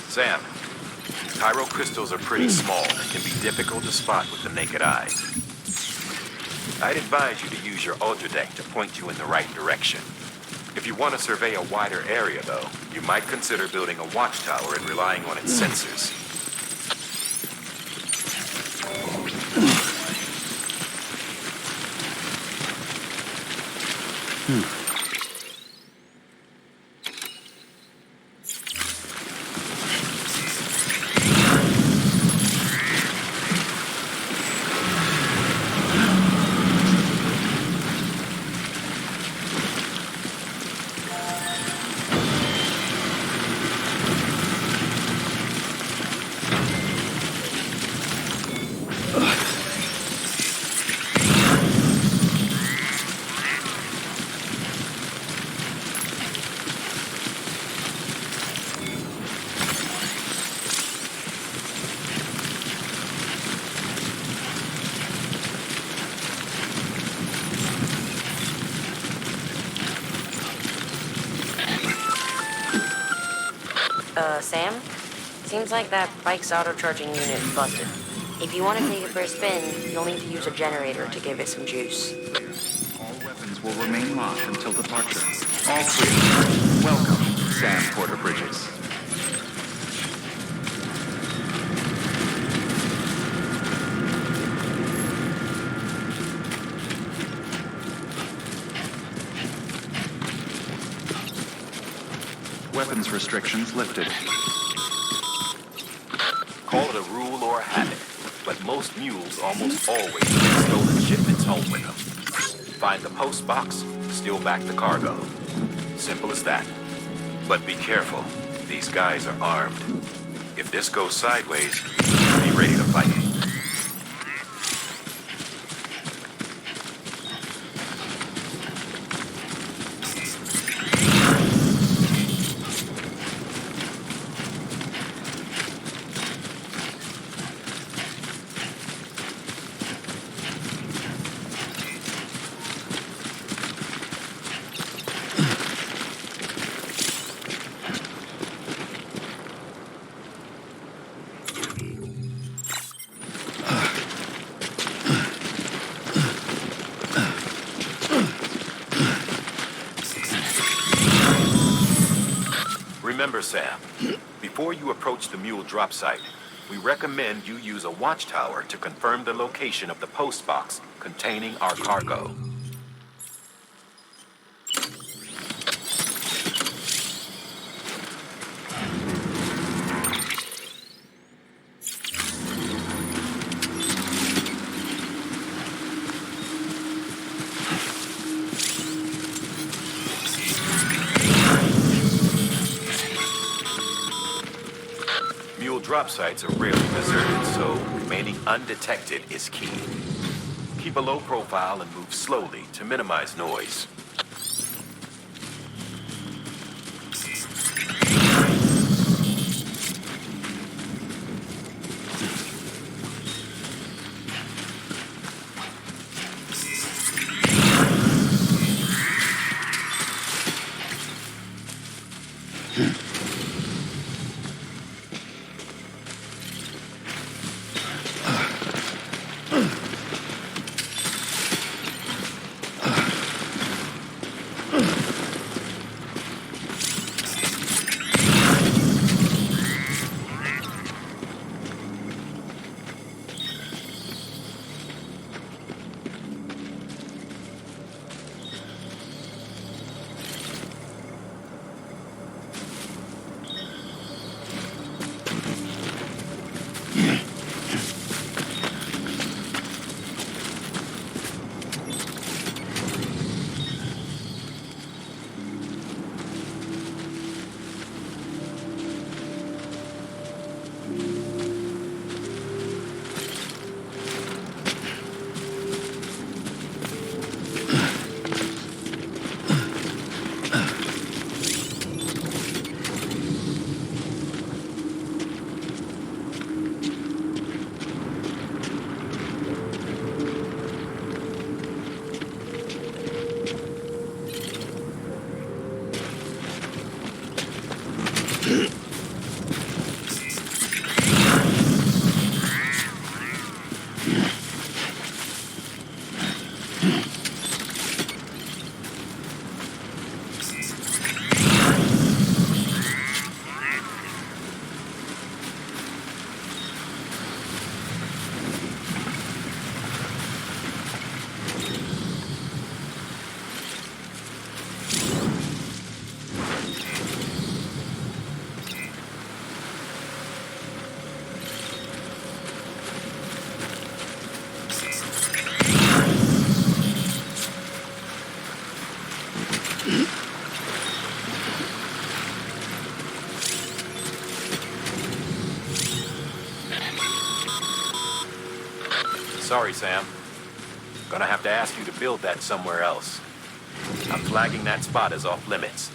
Sam, Cairo crystals are pretty small and can be difficult to spot with the naked eye. I'd advise you to use your ultra deck to point you in the right direction. If you want to survey a wider area, though, you might consider building a watchtower and relying on its sensors.
Sam? Seems like that bike's auto-charging unit is busted. If you want to take it for a spin, you'll need to use a generator to give it some juice.
All weapons will remain locked until departure. All clear. Welcome, Sam Porter Bridges. Weapons restrictions lifted.
Call it a rule or a habit, but most mules almost always bring stolen shipments home with them. Find the post box, steal back the cargo. Simple as that. But be careful. These guys are armed. If this goes sideways, be ready to fight. Remember, Sam, before you approach the mule drop site, we recommend you use a watchtower to confirm the location of the post box containing our cargo. Drop sites are rarely deserted, so remaining undetected is key. Keep a low profile and move slowly to minimize noise. Sorry, Sam. Gonna have to ask you to build that somewhere else. I'm flagging that spot as off limits.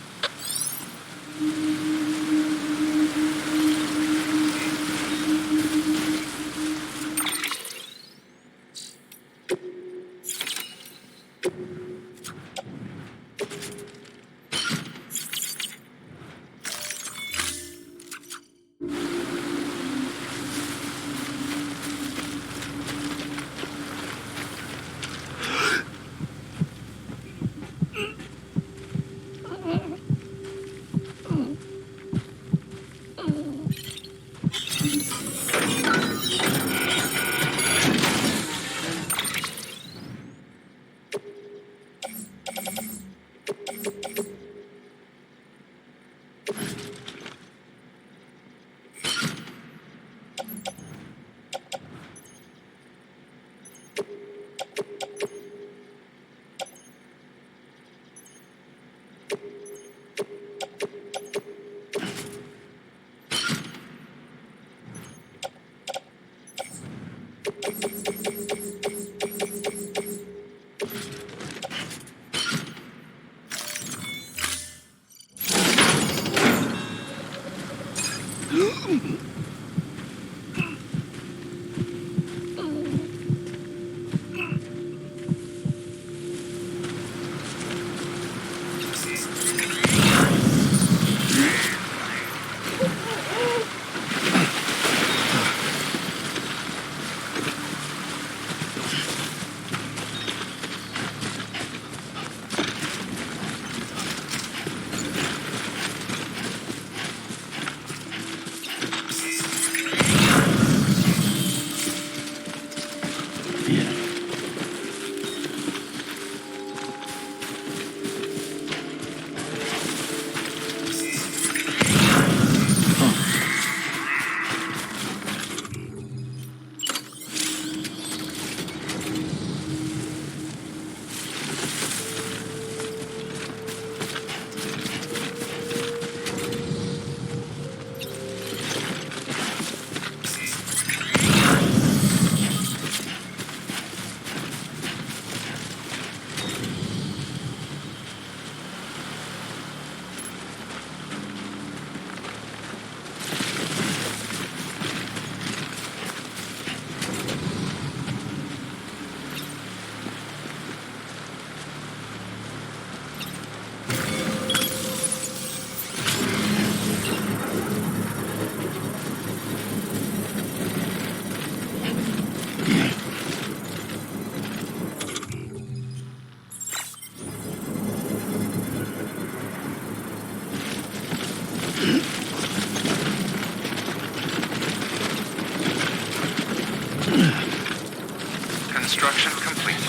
Construction complete.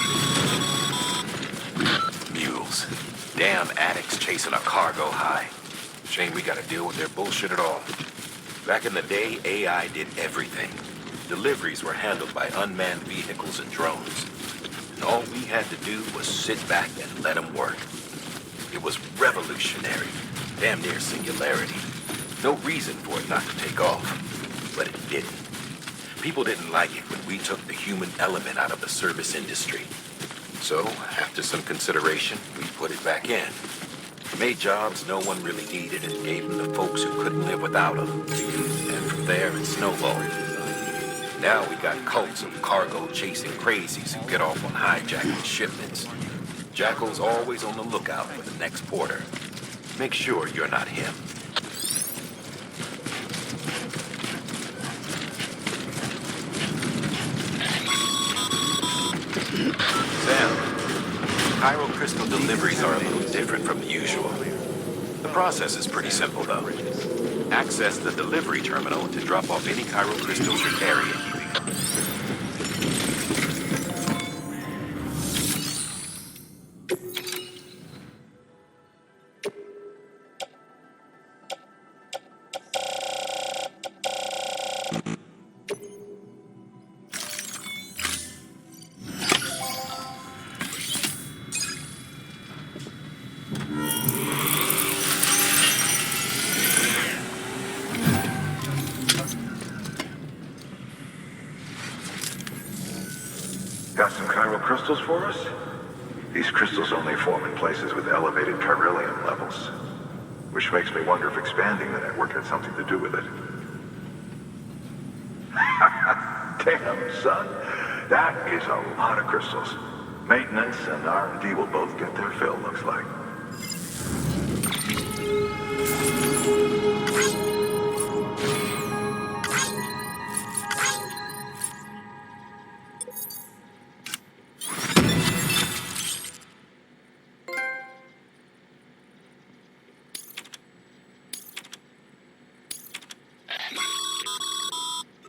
Mules. Damn addicts chasing a cargo high. Shame we gotta deal with their bullshit at all. Back in the day, AI did everything. Deliveries were handled by unmanned vehicles and drones. And all we had to do was sit back and let them work. It was revolutionary. Damn near singularity. No reason for it not to take off. But it didn't. People didn't like it when we took the human element out of the service industry. So, after some consideration, we put it back in. Made jobs no one really needed and gave them to folks who couldn't live without them. And from there, it snowballed. Now we got cults of cargo-chasing crazies who get off on hijacking shipments. Jackal's always on the lookout for the next porter. Make sure you're not him. Sam, Chiral crystal deliveries are a little different from the usual. The process is pretty simple, though. Access the delivery terminal to drop off any chiral crystals you carry.
Got some chiral crystals for us? These crystals only form in places with elevated chiralium levels, which makes me wonder if expanding the network had something to do with it. Damn, son. That is a lot of crystals. Maintenance and R&D will both get their fill, looks like.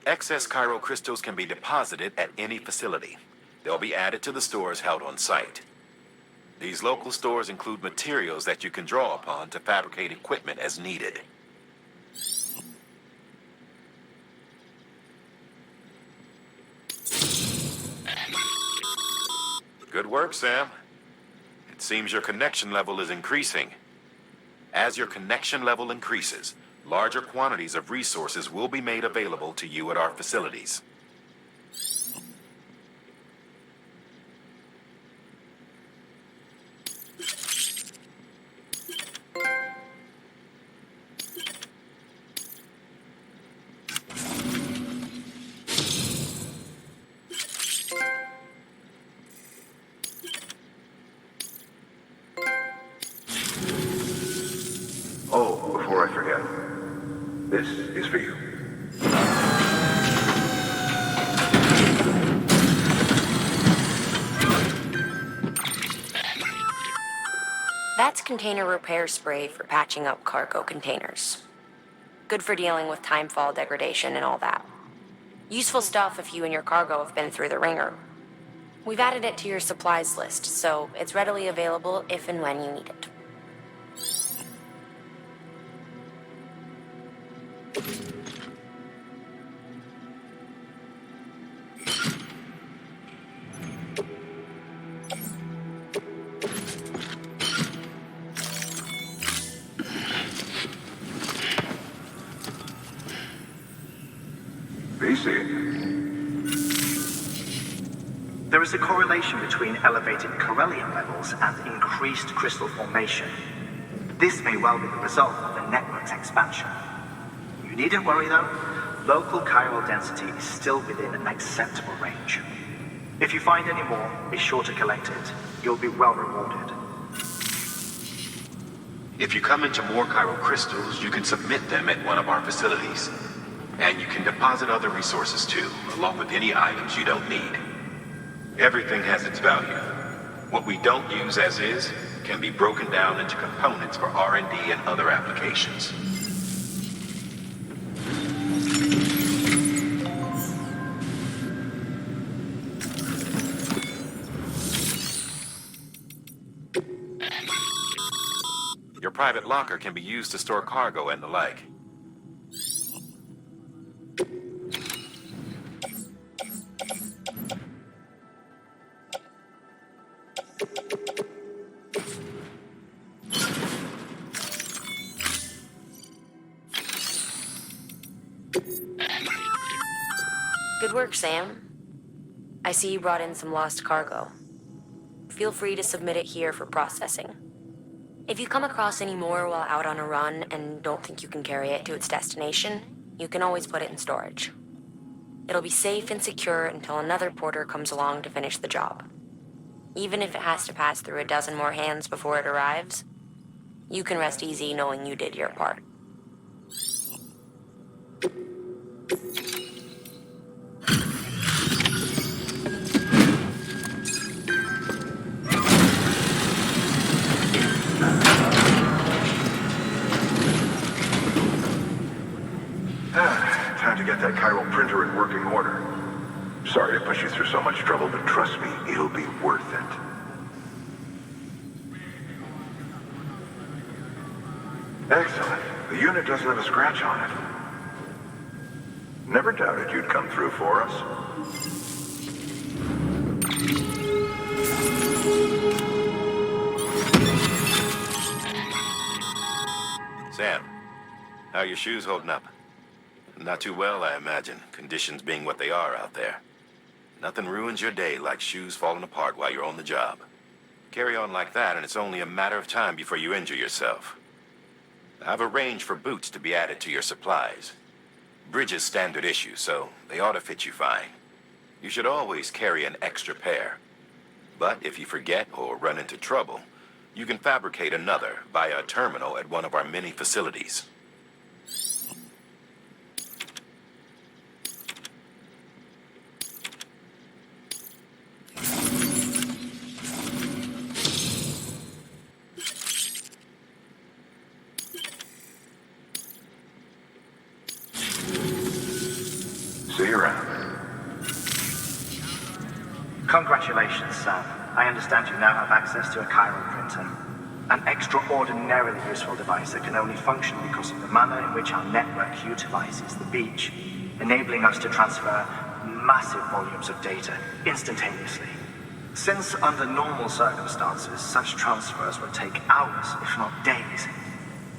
Excess chiral crystals can be deposited at any facility. They'll be added to the stores held on site. These local stores include materials that you can draw upon to fabricate equipment as needed. Good work, Sam. It seems your connection level is increasing. As your connection level increases, larger quantities of resources will be made available to you at our facilities.
Oh, before I forget, this is for you.
That's container repair spray for patching up cargo containers. Good for dealing with timefall degradation and all that. Useful stuff if you and your cargo have been through the ringer. We've added it to your supplies list, so it's readily available if and when you need it.
There is a correlation between elevated chiralium levels and increased crystal formation. This may well be the result of the network's expansion. You needn't worry though. Local chiral density is still within an acceptable range. If you find any more, be sure to collect it. You'll be well rewarded.
If you come into more chiral crystals, you can submit them at one of our facilities. And you can deposit other resources too, along with any items you don't need. Everything has its value. What we don't use as is can be broken down into components for R&D and other applications. Your private locker can be used to store cargo and the like.
Good work, Sam. I see you brought in some lost cargo. Feel free to submit it here for processing. If you come across any more while out on a run and don't think you can carry it to its destination, you can always put it in storage. It'll be safe and secure until another porter comes along to finish the job. Even if it has to pass through a dozen more hands before it arrives, you can rest easy knowing you did your part.
Time to get that chiral printer in working order. Sorry to push you through so much trouble, but trust me, it'll be worth it. Excellent. The unit doesn't have a scratch on it. Never doubted you'd come through for us.
Sam, how are your shoes holding up? Not too well, I imagine, conditions being what they are out there. Nothing ruins your day like shoes falling apart while you're on the job. Carry on like that, and it's only a matter of time before you injure yourself. I've arranged for boots to be added to your supplies. Bridges standard issue, so they ought to fit you fine. You should always carry an extra pair. But if you forget or run into trouble, you can fabricate another via a terminal at one of our many facilities.
See you around.
Congratulations, Sam. I understand you now have access to a chiral printer. An extraordinarily useful device that can only function because of the manner in which our network utilizes the beach, enabling us to transfer massive volumes of data instantaneously. Since under normal circumstances, such transfers would take hours, if not days,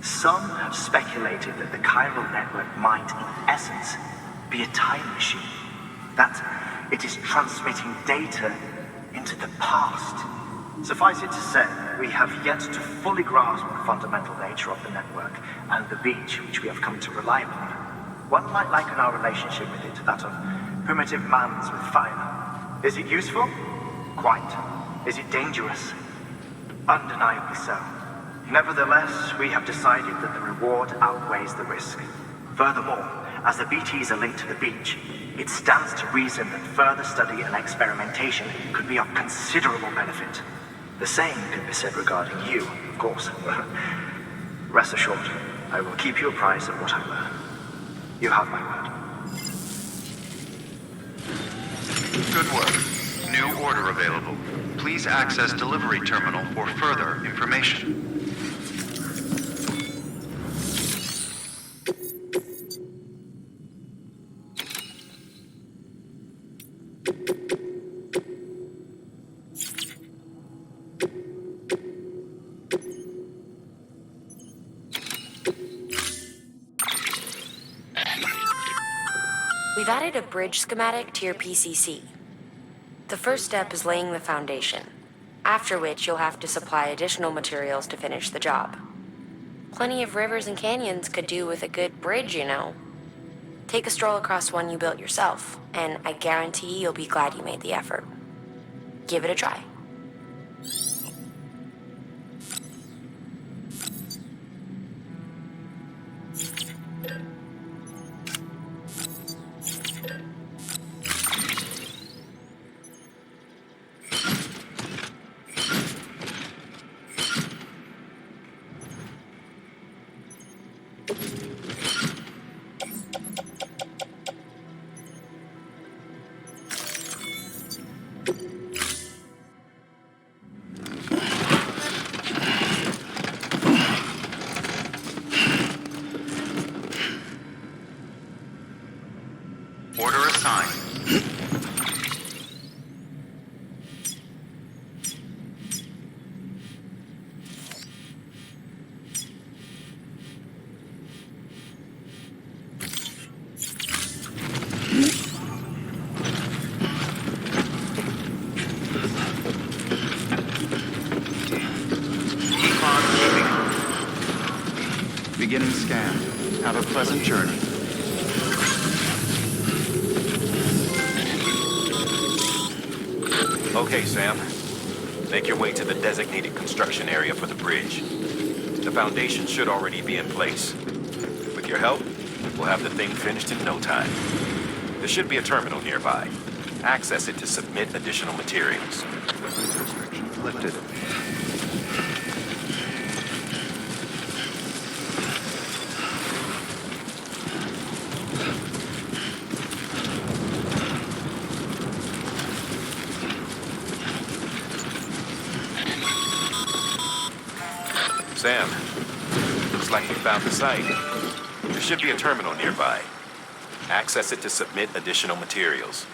some have speculated that the chiral network might, in essence, be a time machine. That it is transmitting data into the past. Suffice it to say, we have yet to fully grasp the fundamental nature of the network and the beach which we have come to rely upon. One might liken our relationship with it to that of primitive mans with fire. Is it useful? Quite. Is it dangerous? Undeniably so. Nevertheless, we have decided that the reward outweighs the risk. Furthermore, as the BTs are linked to the beach, it stands to reason that further study and experimentation could be of considerable benefit. The same can be said regarding you, of course. Rest assured, I will keep you apprised of what I learn. You have my word.
Good work. New order available. Please access delivery terminal for further information.
We've added a bridge schematic to your PCC. The first step is laying the foundation, after which you'll have to supply additional materials to finish the job. Plenty of rivers and canyons could do with a good bridge, you know. Take a stroll across one you built yourself, and I guarantee you'll be glad you made the effort. Give it a try.
Order assigned. Keep on keeping. Beginning scan. Have a pleasant journey.
Okay, Sam. Make your way to the designated construction area for the bridge. The foundation should already be in place. With your help, we'll have the thing finished in no time. There should be a terminal nearby. Access it to submit additional materials.
Restrictions lifted.
Sam, looks like you found the site. There should be a terminal nearby. Access it to submit additional materials.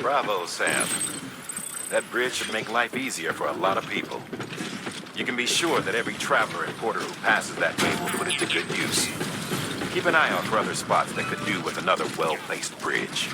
Bravo, Sam. That bridge should make life easier for a lot of people. You can be sure that every traveler and porter who passes that way will put it to good use. Keep an eye out for other spots that could do with another well-placed bridge.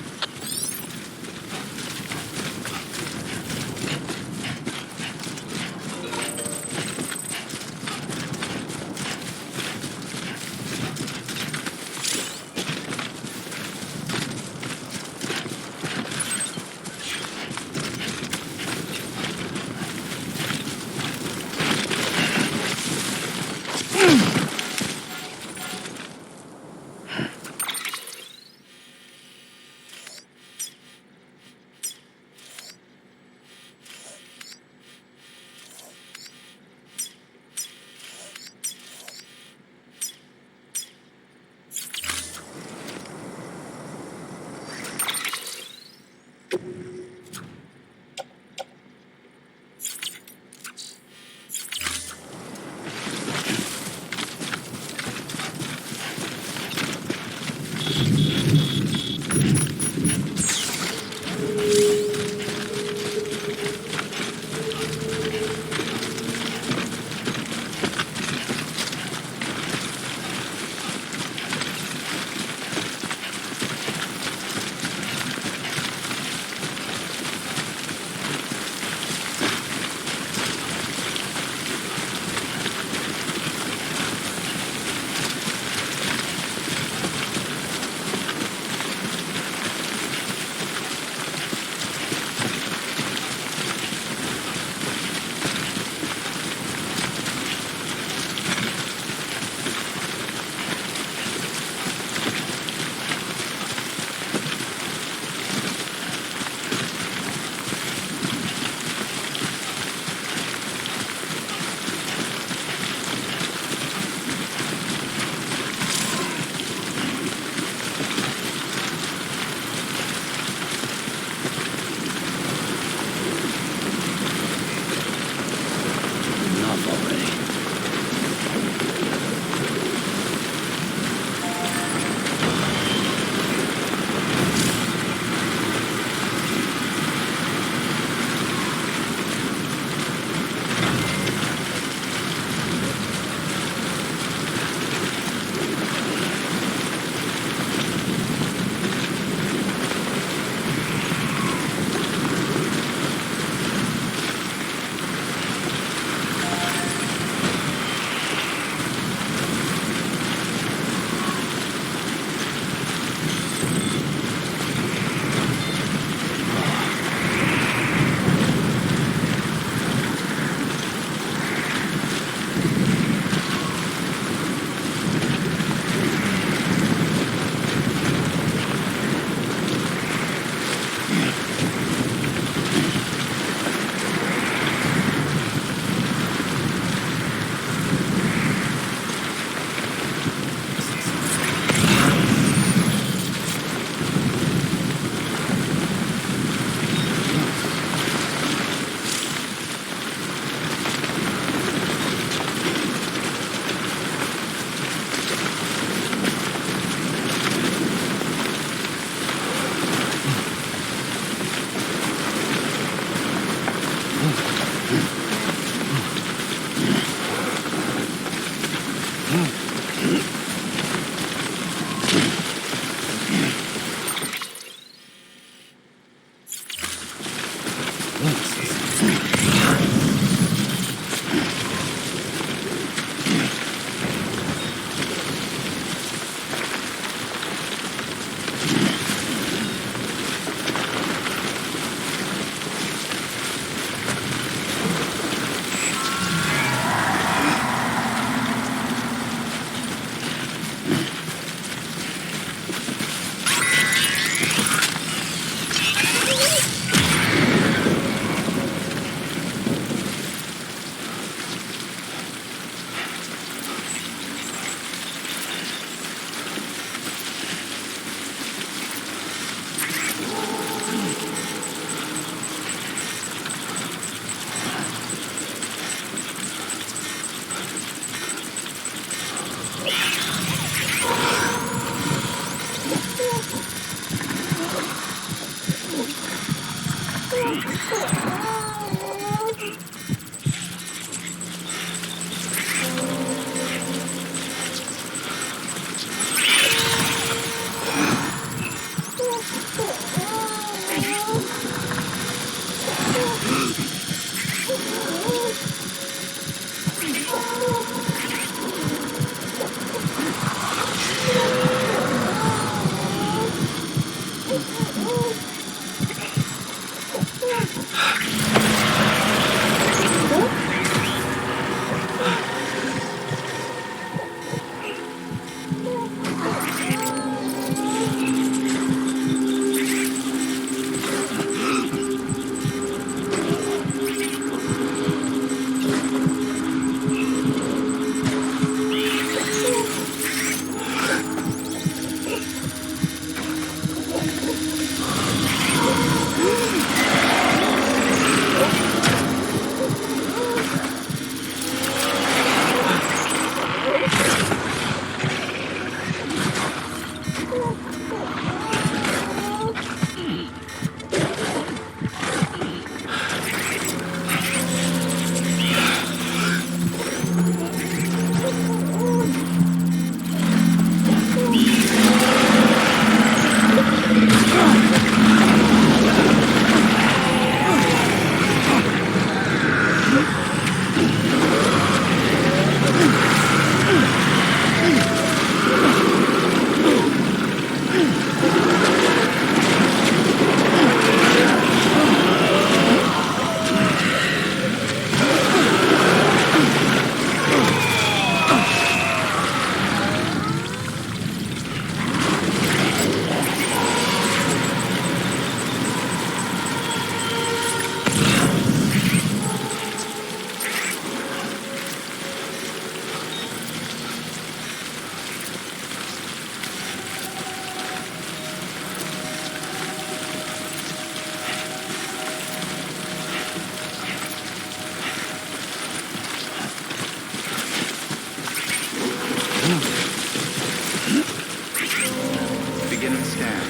Beginning scan.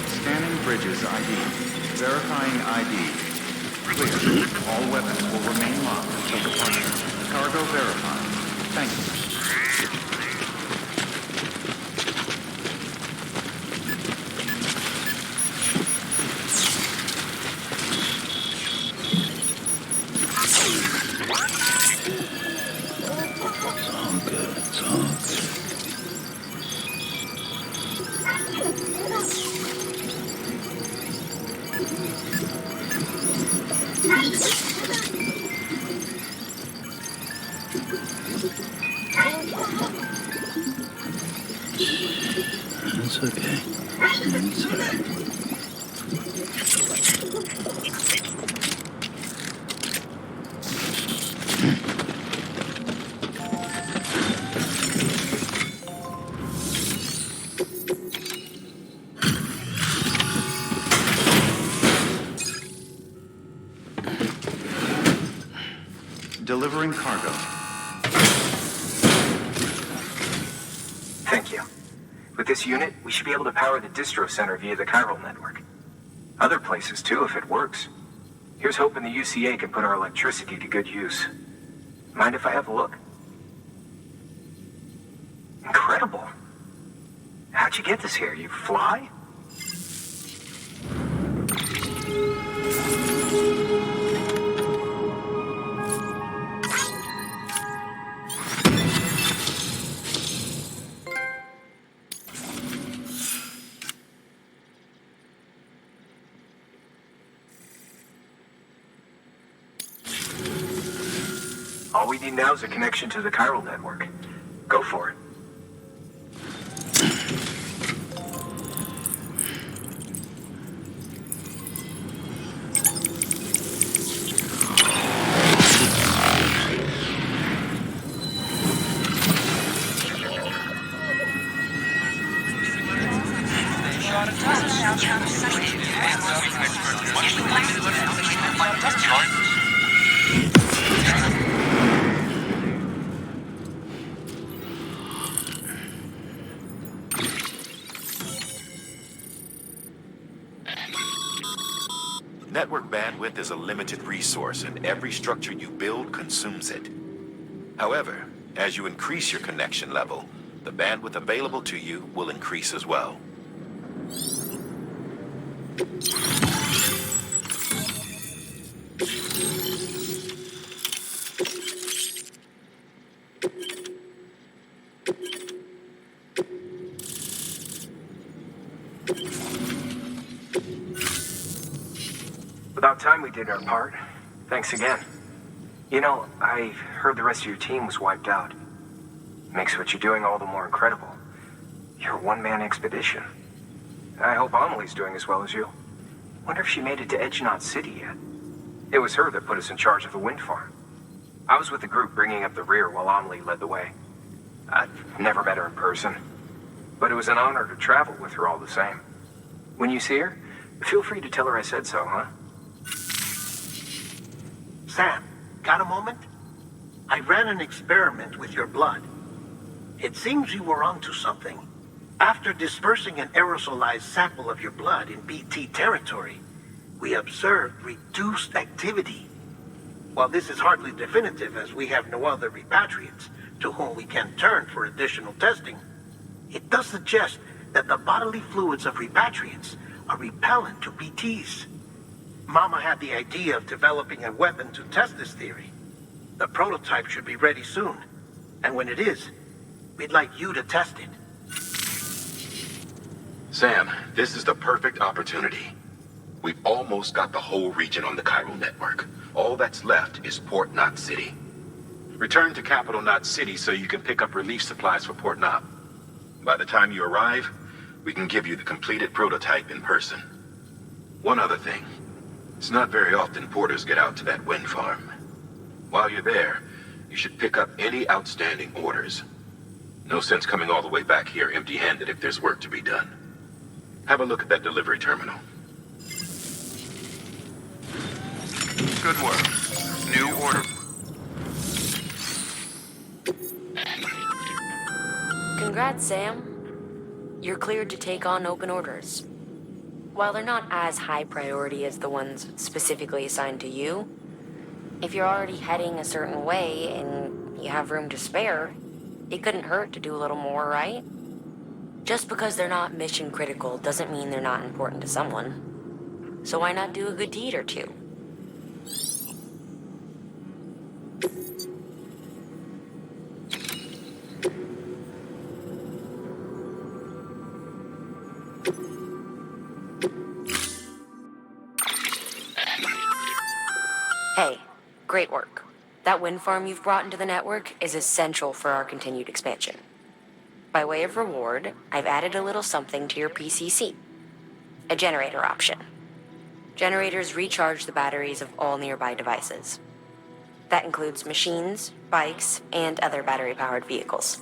Scanning bridges ID. Verifying ID. Clear. All weapons will remain locked until departure. Cargo verified. Thank you.
It's okay. It's okay.
Delivering cargo.
Thank you. With this unit, we should be able to power the distro center via the chiral network. Other places too, if it works. Here's hoping the UCA can put our electricity to good use. Mind if I have a look? Incredible. How'd you get this here? You fly? All we need now is a connection to the chiral network. Go for it.
Network bandwidth is a limited resource, and every structure you build consumes it. However, as you increase your connection level, the bandwidth available to you will increase as well.
About time we did our part. Thanks again. You know, I heard the rest of your team was wiped out. Makes what you're doing all the more incredible. You're a one-man expedition. I hope Amelie's doing as well as you. Wonder if she made it to Edgenot City yet. It was her that put us in charge of the wind farm. I was with the group bringing up the rear while Amelie led the way. I've never met her in person, but it was an honor to travel with her all the same. When you see her, feel free to tell her I said so, huh?
Sam, got a moment? I ran an experiment with your blood. It seems you were onto something. After dispersing an aerosolized sample of your blood in BT territory, we observed reduced activity. While this is hardly definitive as we have no other repatriates to whom we can turn for additional testing, it does suggest that the bodily fluids of repatriates are repellent to BTs. Mama had the idea of developing a weapon to test this theory. The prototype should be ready soon, and when it is, we'd like you to test it.
Sam, this is the perfect opportunity. We've almost got the whole region on the Cairo network. All that's left is Port Knot City. Return to Capital Knot City so you can pick up relief supplies for Port Knot. By the time you arrive, we can give you the completed prototype in person. One other thing. It's not very often porters get out to that wind farm. While you're there, you should pick up any outstanding orders. No sense coming all the way back here empty-handed if there's work to be done. Have a look at that delivery terminal.
Good work. New order.
Congrats, Sam. You're cleared to take on open orders. While they're not as high priority as the ones specifically assigned to you, if you're already heading a certain way and you have room to spare, it couldn't hurt to do a little more, right? Just because they're not mission critical doesn't mean they're not important to someone. So why not do a good deed or two? Hey, great work. That wind farm you've brought into the network is essential for our continued expansion. By way of reward, I've added a little something to your PCC. A generator option. Generators recharge the batteries of all nearby devices. That includes machines, bikes, and other battery-powered vehicles.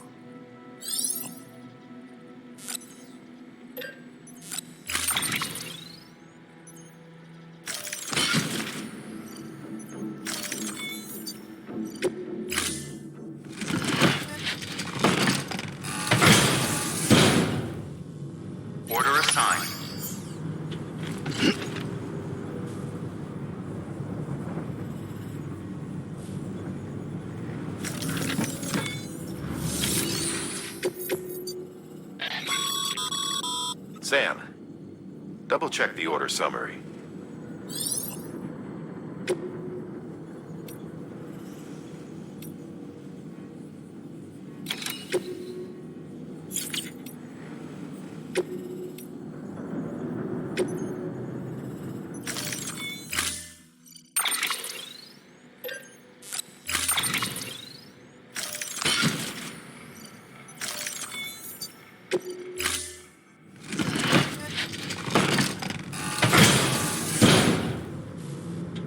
Order assigned.
Sam, double-check the order summary.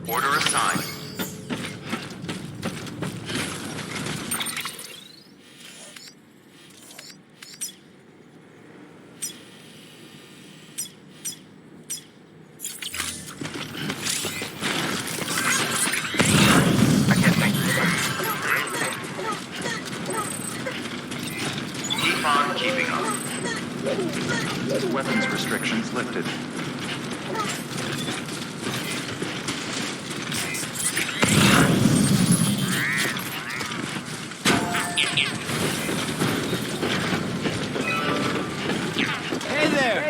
Order assigned. I can't thank you. Keep on keeping up. Weapons restrictions lifted.
Hey there!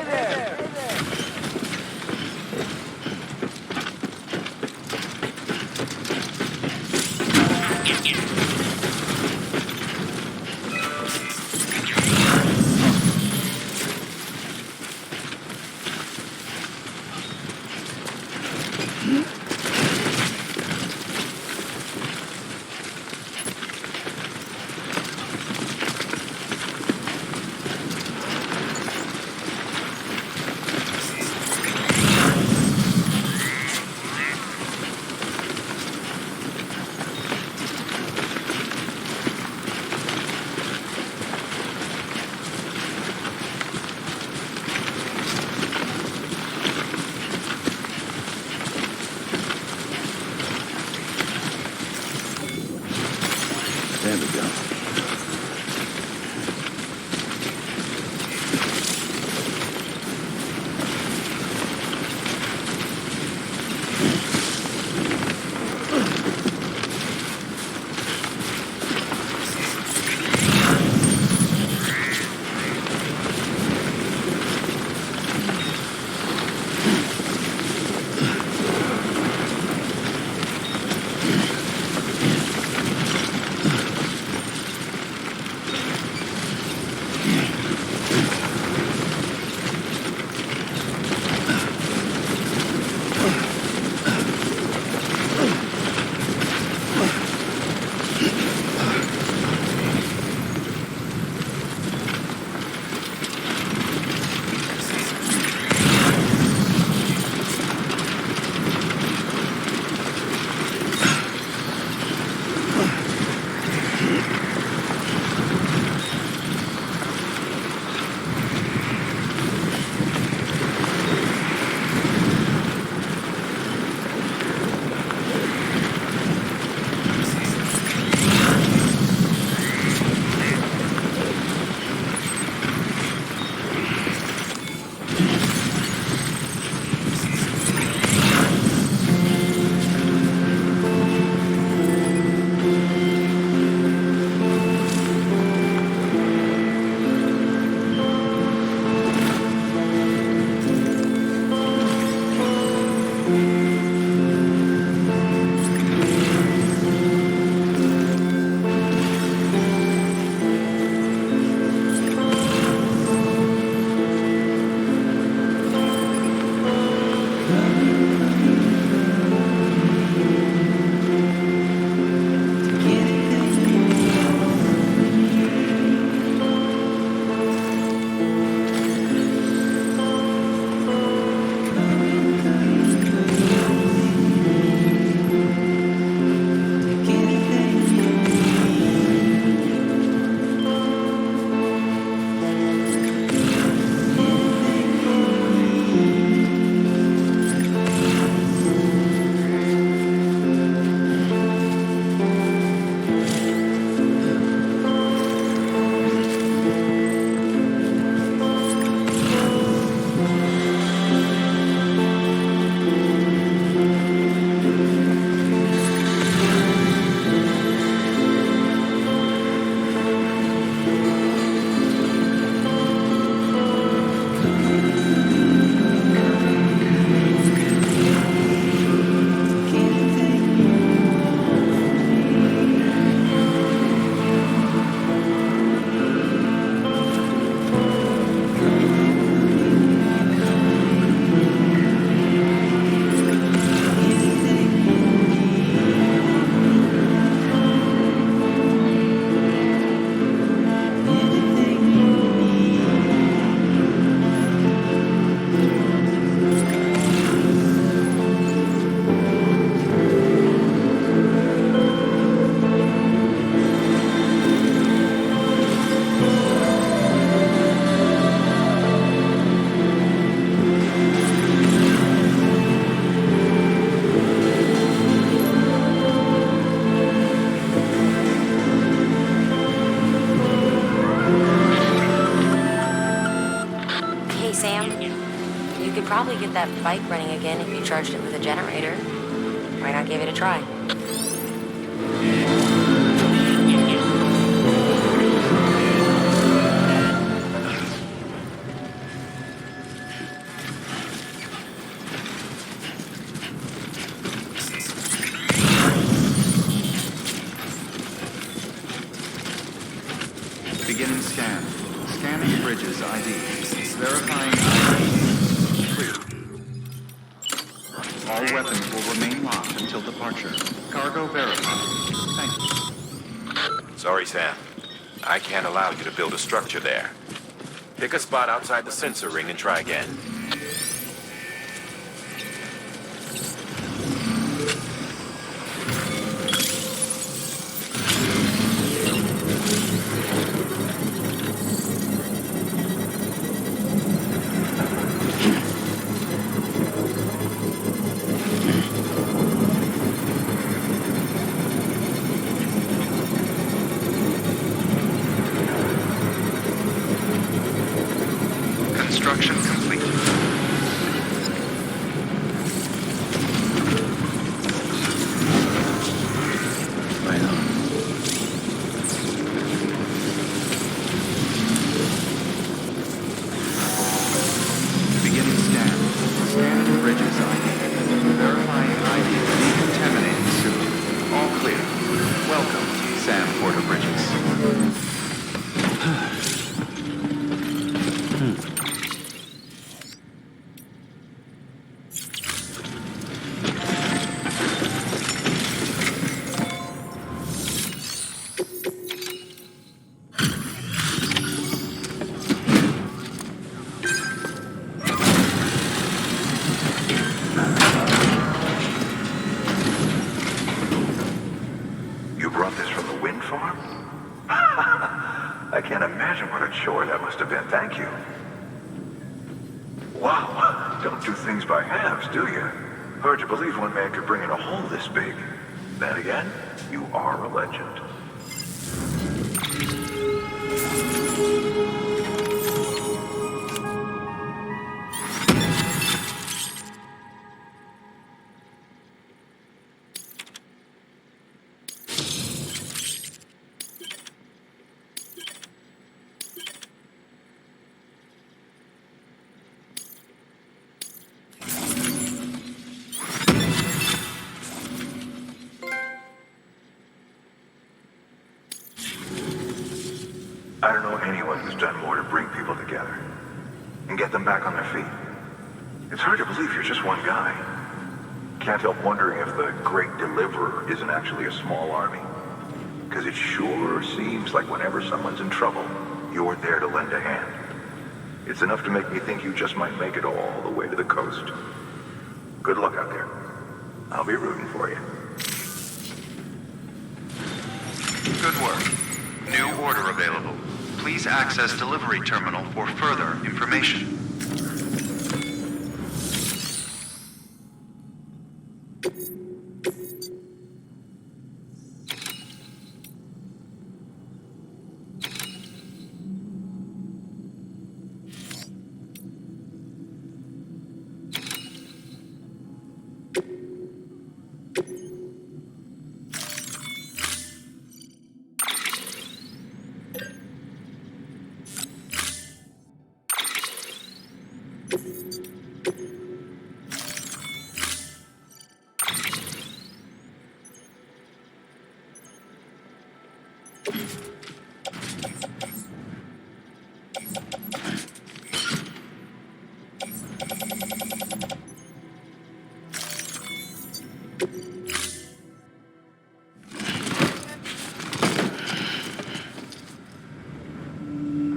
Sam. You could probably get that bike running again if you charged it with a generator. Why not give it a try?
Beginning scan. Scanning bridges ID. Verifying ID. Clear. All weapons will remain locked until departure. Cargo verified. Thank you.
Sorry, Sam. I can't allow you to build a structure there. Pick a spot outside the sensor ring and try again.
Construction complete.
Right on.
Beginning scan. Scanning bridges ID. Verifying ID. Decontaminating suit. All clear. Welcome, Sam Porter Bridges.
You brought this from the wind farm? I can't imagine what a chore that must have been. Thank you. Wow, don't do things by halves, do you? Hard to believe one man could bring in a hole this big. Then again, you are a legend. I don't know anyone who's done more to bring people together and get them back on their feet. It's hard to believe you're just one guy. Can't help wondering if the Great Deliverer isn't actually a small army. Because it sure seems like whenever someone's in trouble, you're there to lend a hand. It's enough to make me think you just might make it all the way to the coast. Good luck out there. I'll be rooting for you.
Good work. New order available. Please access delivery terminal for further information.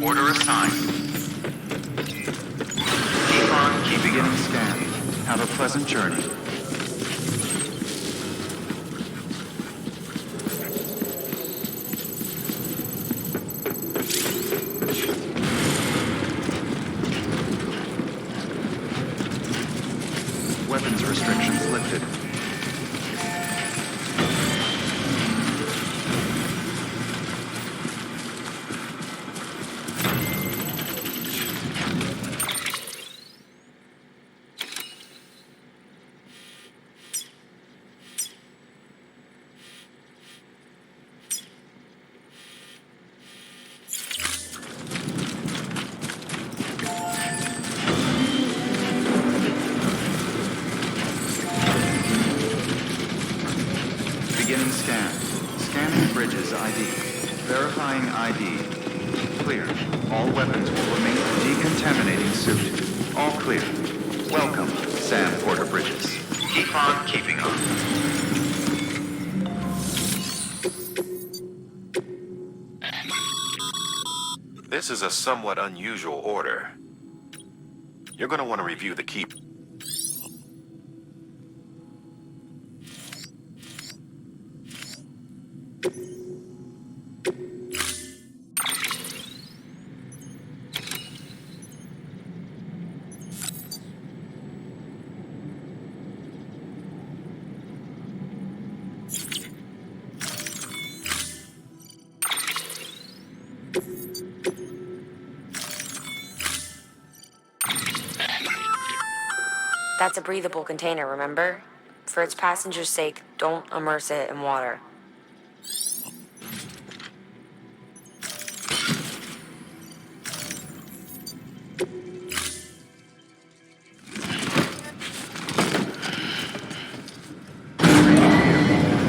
Order assigned. Keep on, keep beginning scan. Have a pleasant journey. Weapons restrictions lifted. Scan. Scanning bridges ID. Verifying ID. Clear. All weapons will remain decontaminating suit. All clear. Welcome, Sam Porter Bridges. Keep on keeping on.
This is a somewhat unusual order. You're going to want to review the key.
That's a breathable container, remember? For its passengers' sake, don't immerse it in water.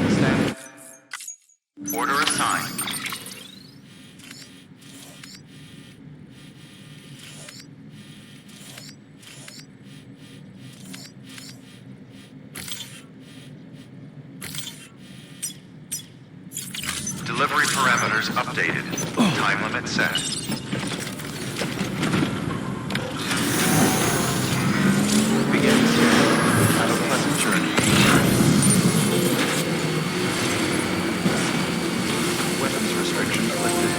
Stand. Order assigned. Delivery parameters updated. Time limit set. Begin scan. Have a pleasant journey. Weapons restrictions lifted.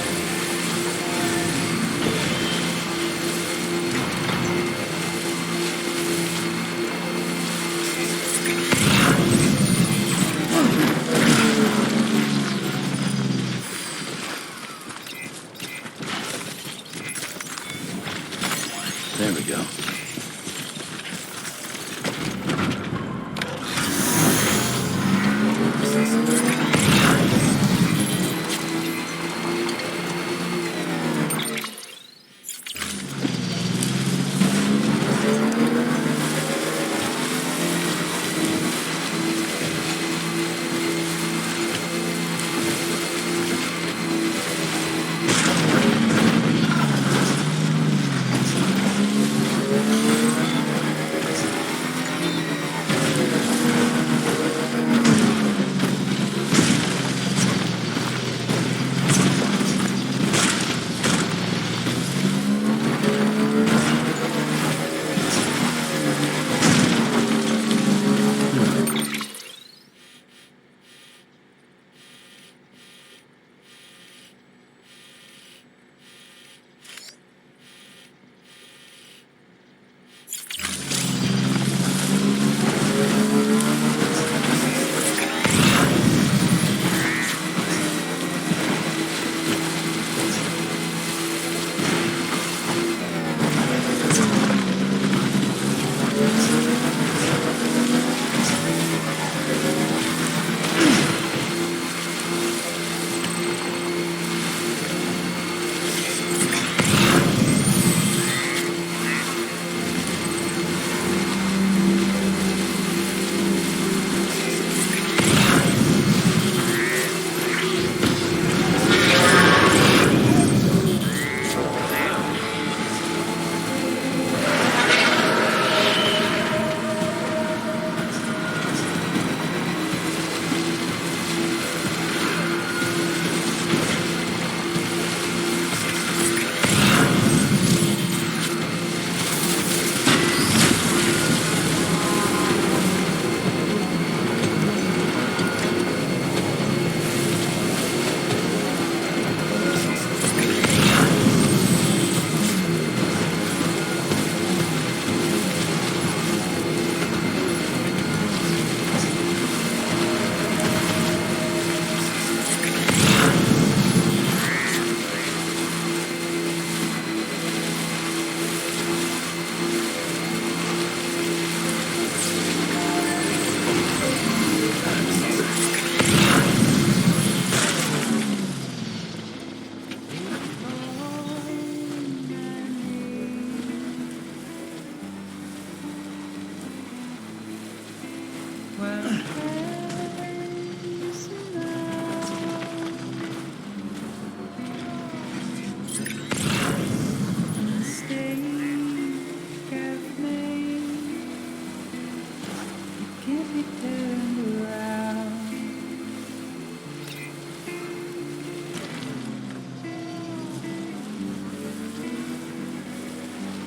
be turned around.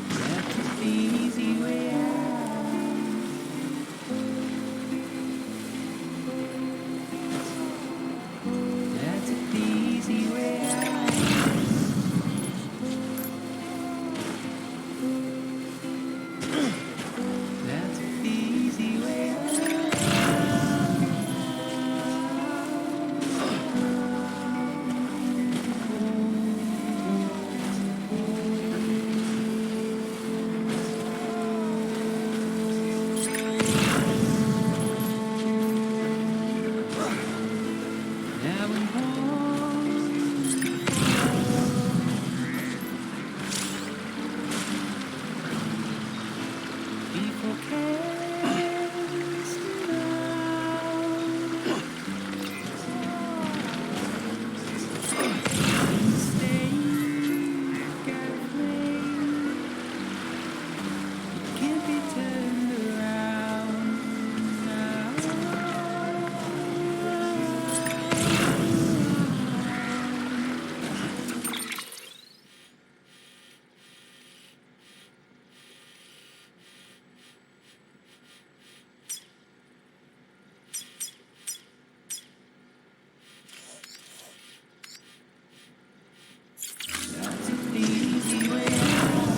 That's the easy way out. That's the easy way out. That's the easy way Now I'm home. People cast can't be turned around That's the easy way out.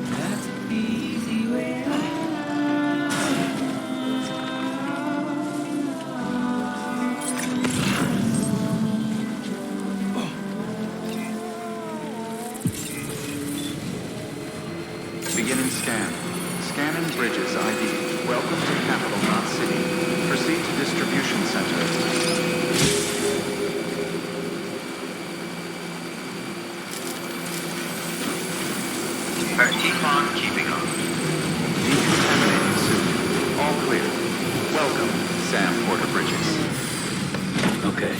That's the easy way
Beginning scan. Scanning Bridges ID. Welcome to Capital Knot City. Proceed to distribution center.
Keep on keeping on.
Decontaminating suit. All clear. Welcome, Sam Porter Bridges.
Okay.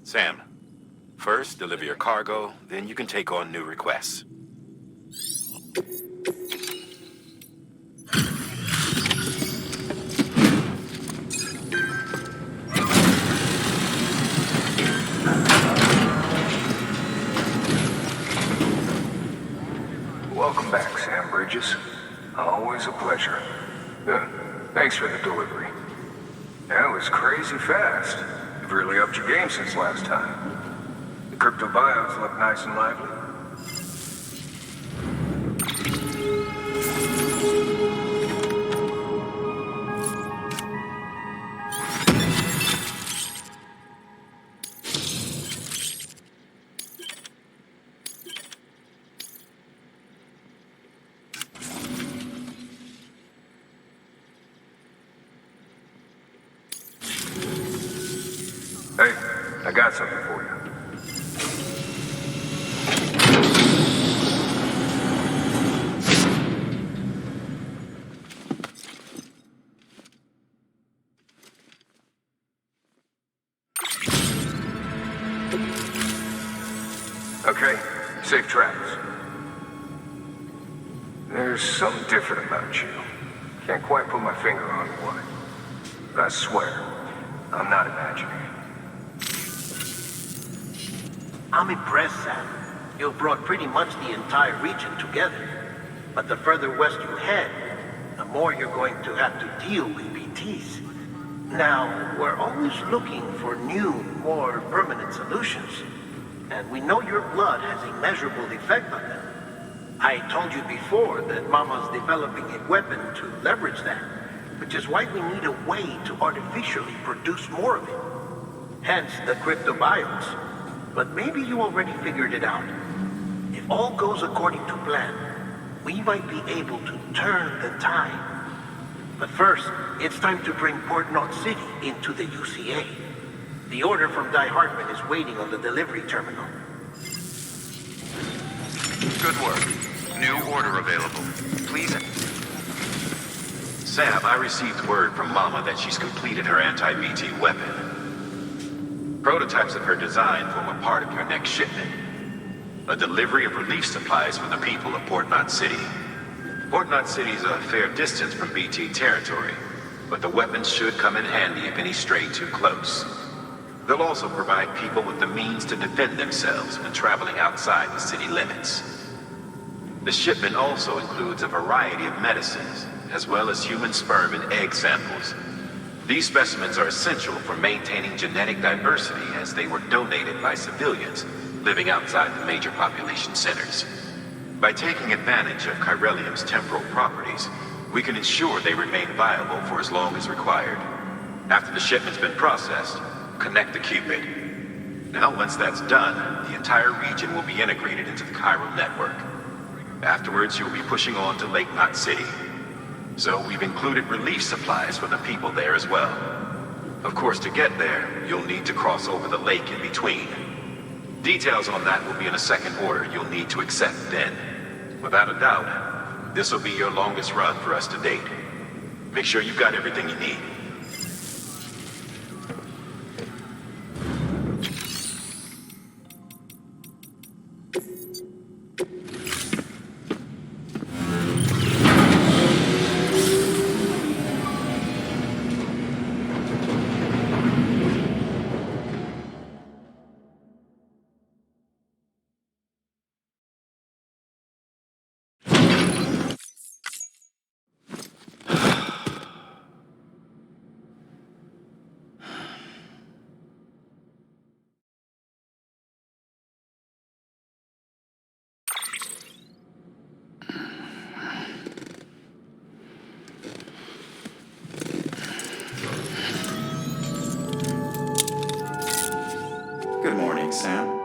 Sam, first deliver your cargo, then you can take on new requests.
Welcome back, Sam Bridges. Always a pleasure. Thanks for the delivery. That was crazy fast. You've really upped your game since last time. The crypto bios look nice and lively. Hey, I got something for you. Okay, safe travels. There's something different about you. Can't quite put my finger on what. But I swear, I'm not imagining it.
I'm impressed, Sam. You've brought pretty much the entire region together. But the further west you head, the more you're going to have to deal with BTs. Now, we're always looking for new, more permanent solutions. And we know your blood has a measurable effect on them. I told you before that Mama's developing a weapon to leverage that, which is why we need a way to artificially produce more of it. Hence the cryptobiotes. But maybe you already figured it out. If all goes according to plan, we might be able to turn the tide. But first, it's time to bring Port Knot City into the UCA. The order from Die Hartman is waiting on the delivery terminal.
Good work. New order available. Please...
Sam, I received word from Mama that she's completed her anti-BT weapon. Prototypes of her design form a part of your next shipment. A delivery of relief supplies for the people of Port Knot City. Port Knot City is a fair distance from BT territory, but the weapons should come in handy if any stray too close. They'll also provide people with the means to defend themselves when traveling outside the city limits. The shipment also includes a variety of medicines, as well as human sperm and egg samples. These specimens are essential for maintaining genetic diversity as they were donated by civilians living outside the major population centers. By taking advantage of chiralium's temporal properties, we can ensure they remain viable for as long as required. After the shipment's been processed, connect the Cupid. Now, once that's done, the entire region will be integrated into the chiral network. Afterwards, you'll be pushing on to Lake Knot City. So we've included relief supplies for the people there as well. Of course, to get there, you'll need to cross over the lake in between. Details on that will be in a second order you'll need to accept then. Without a doubt, this will be your longest run for us to date. Make sure you've got everything you need.
Good morning, Sam.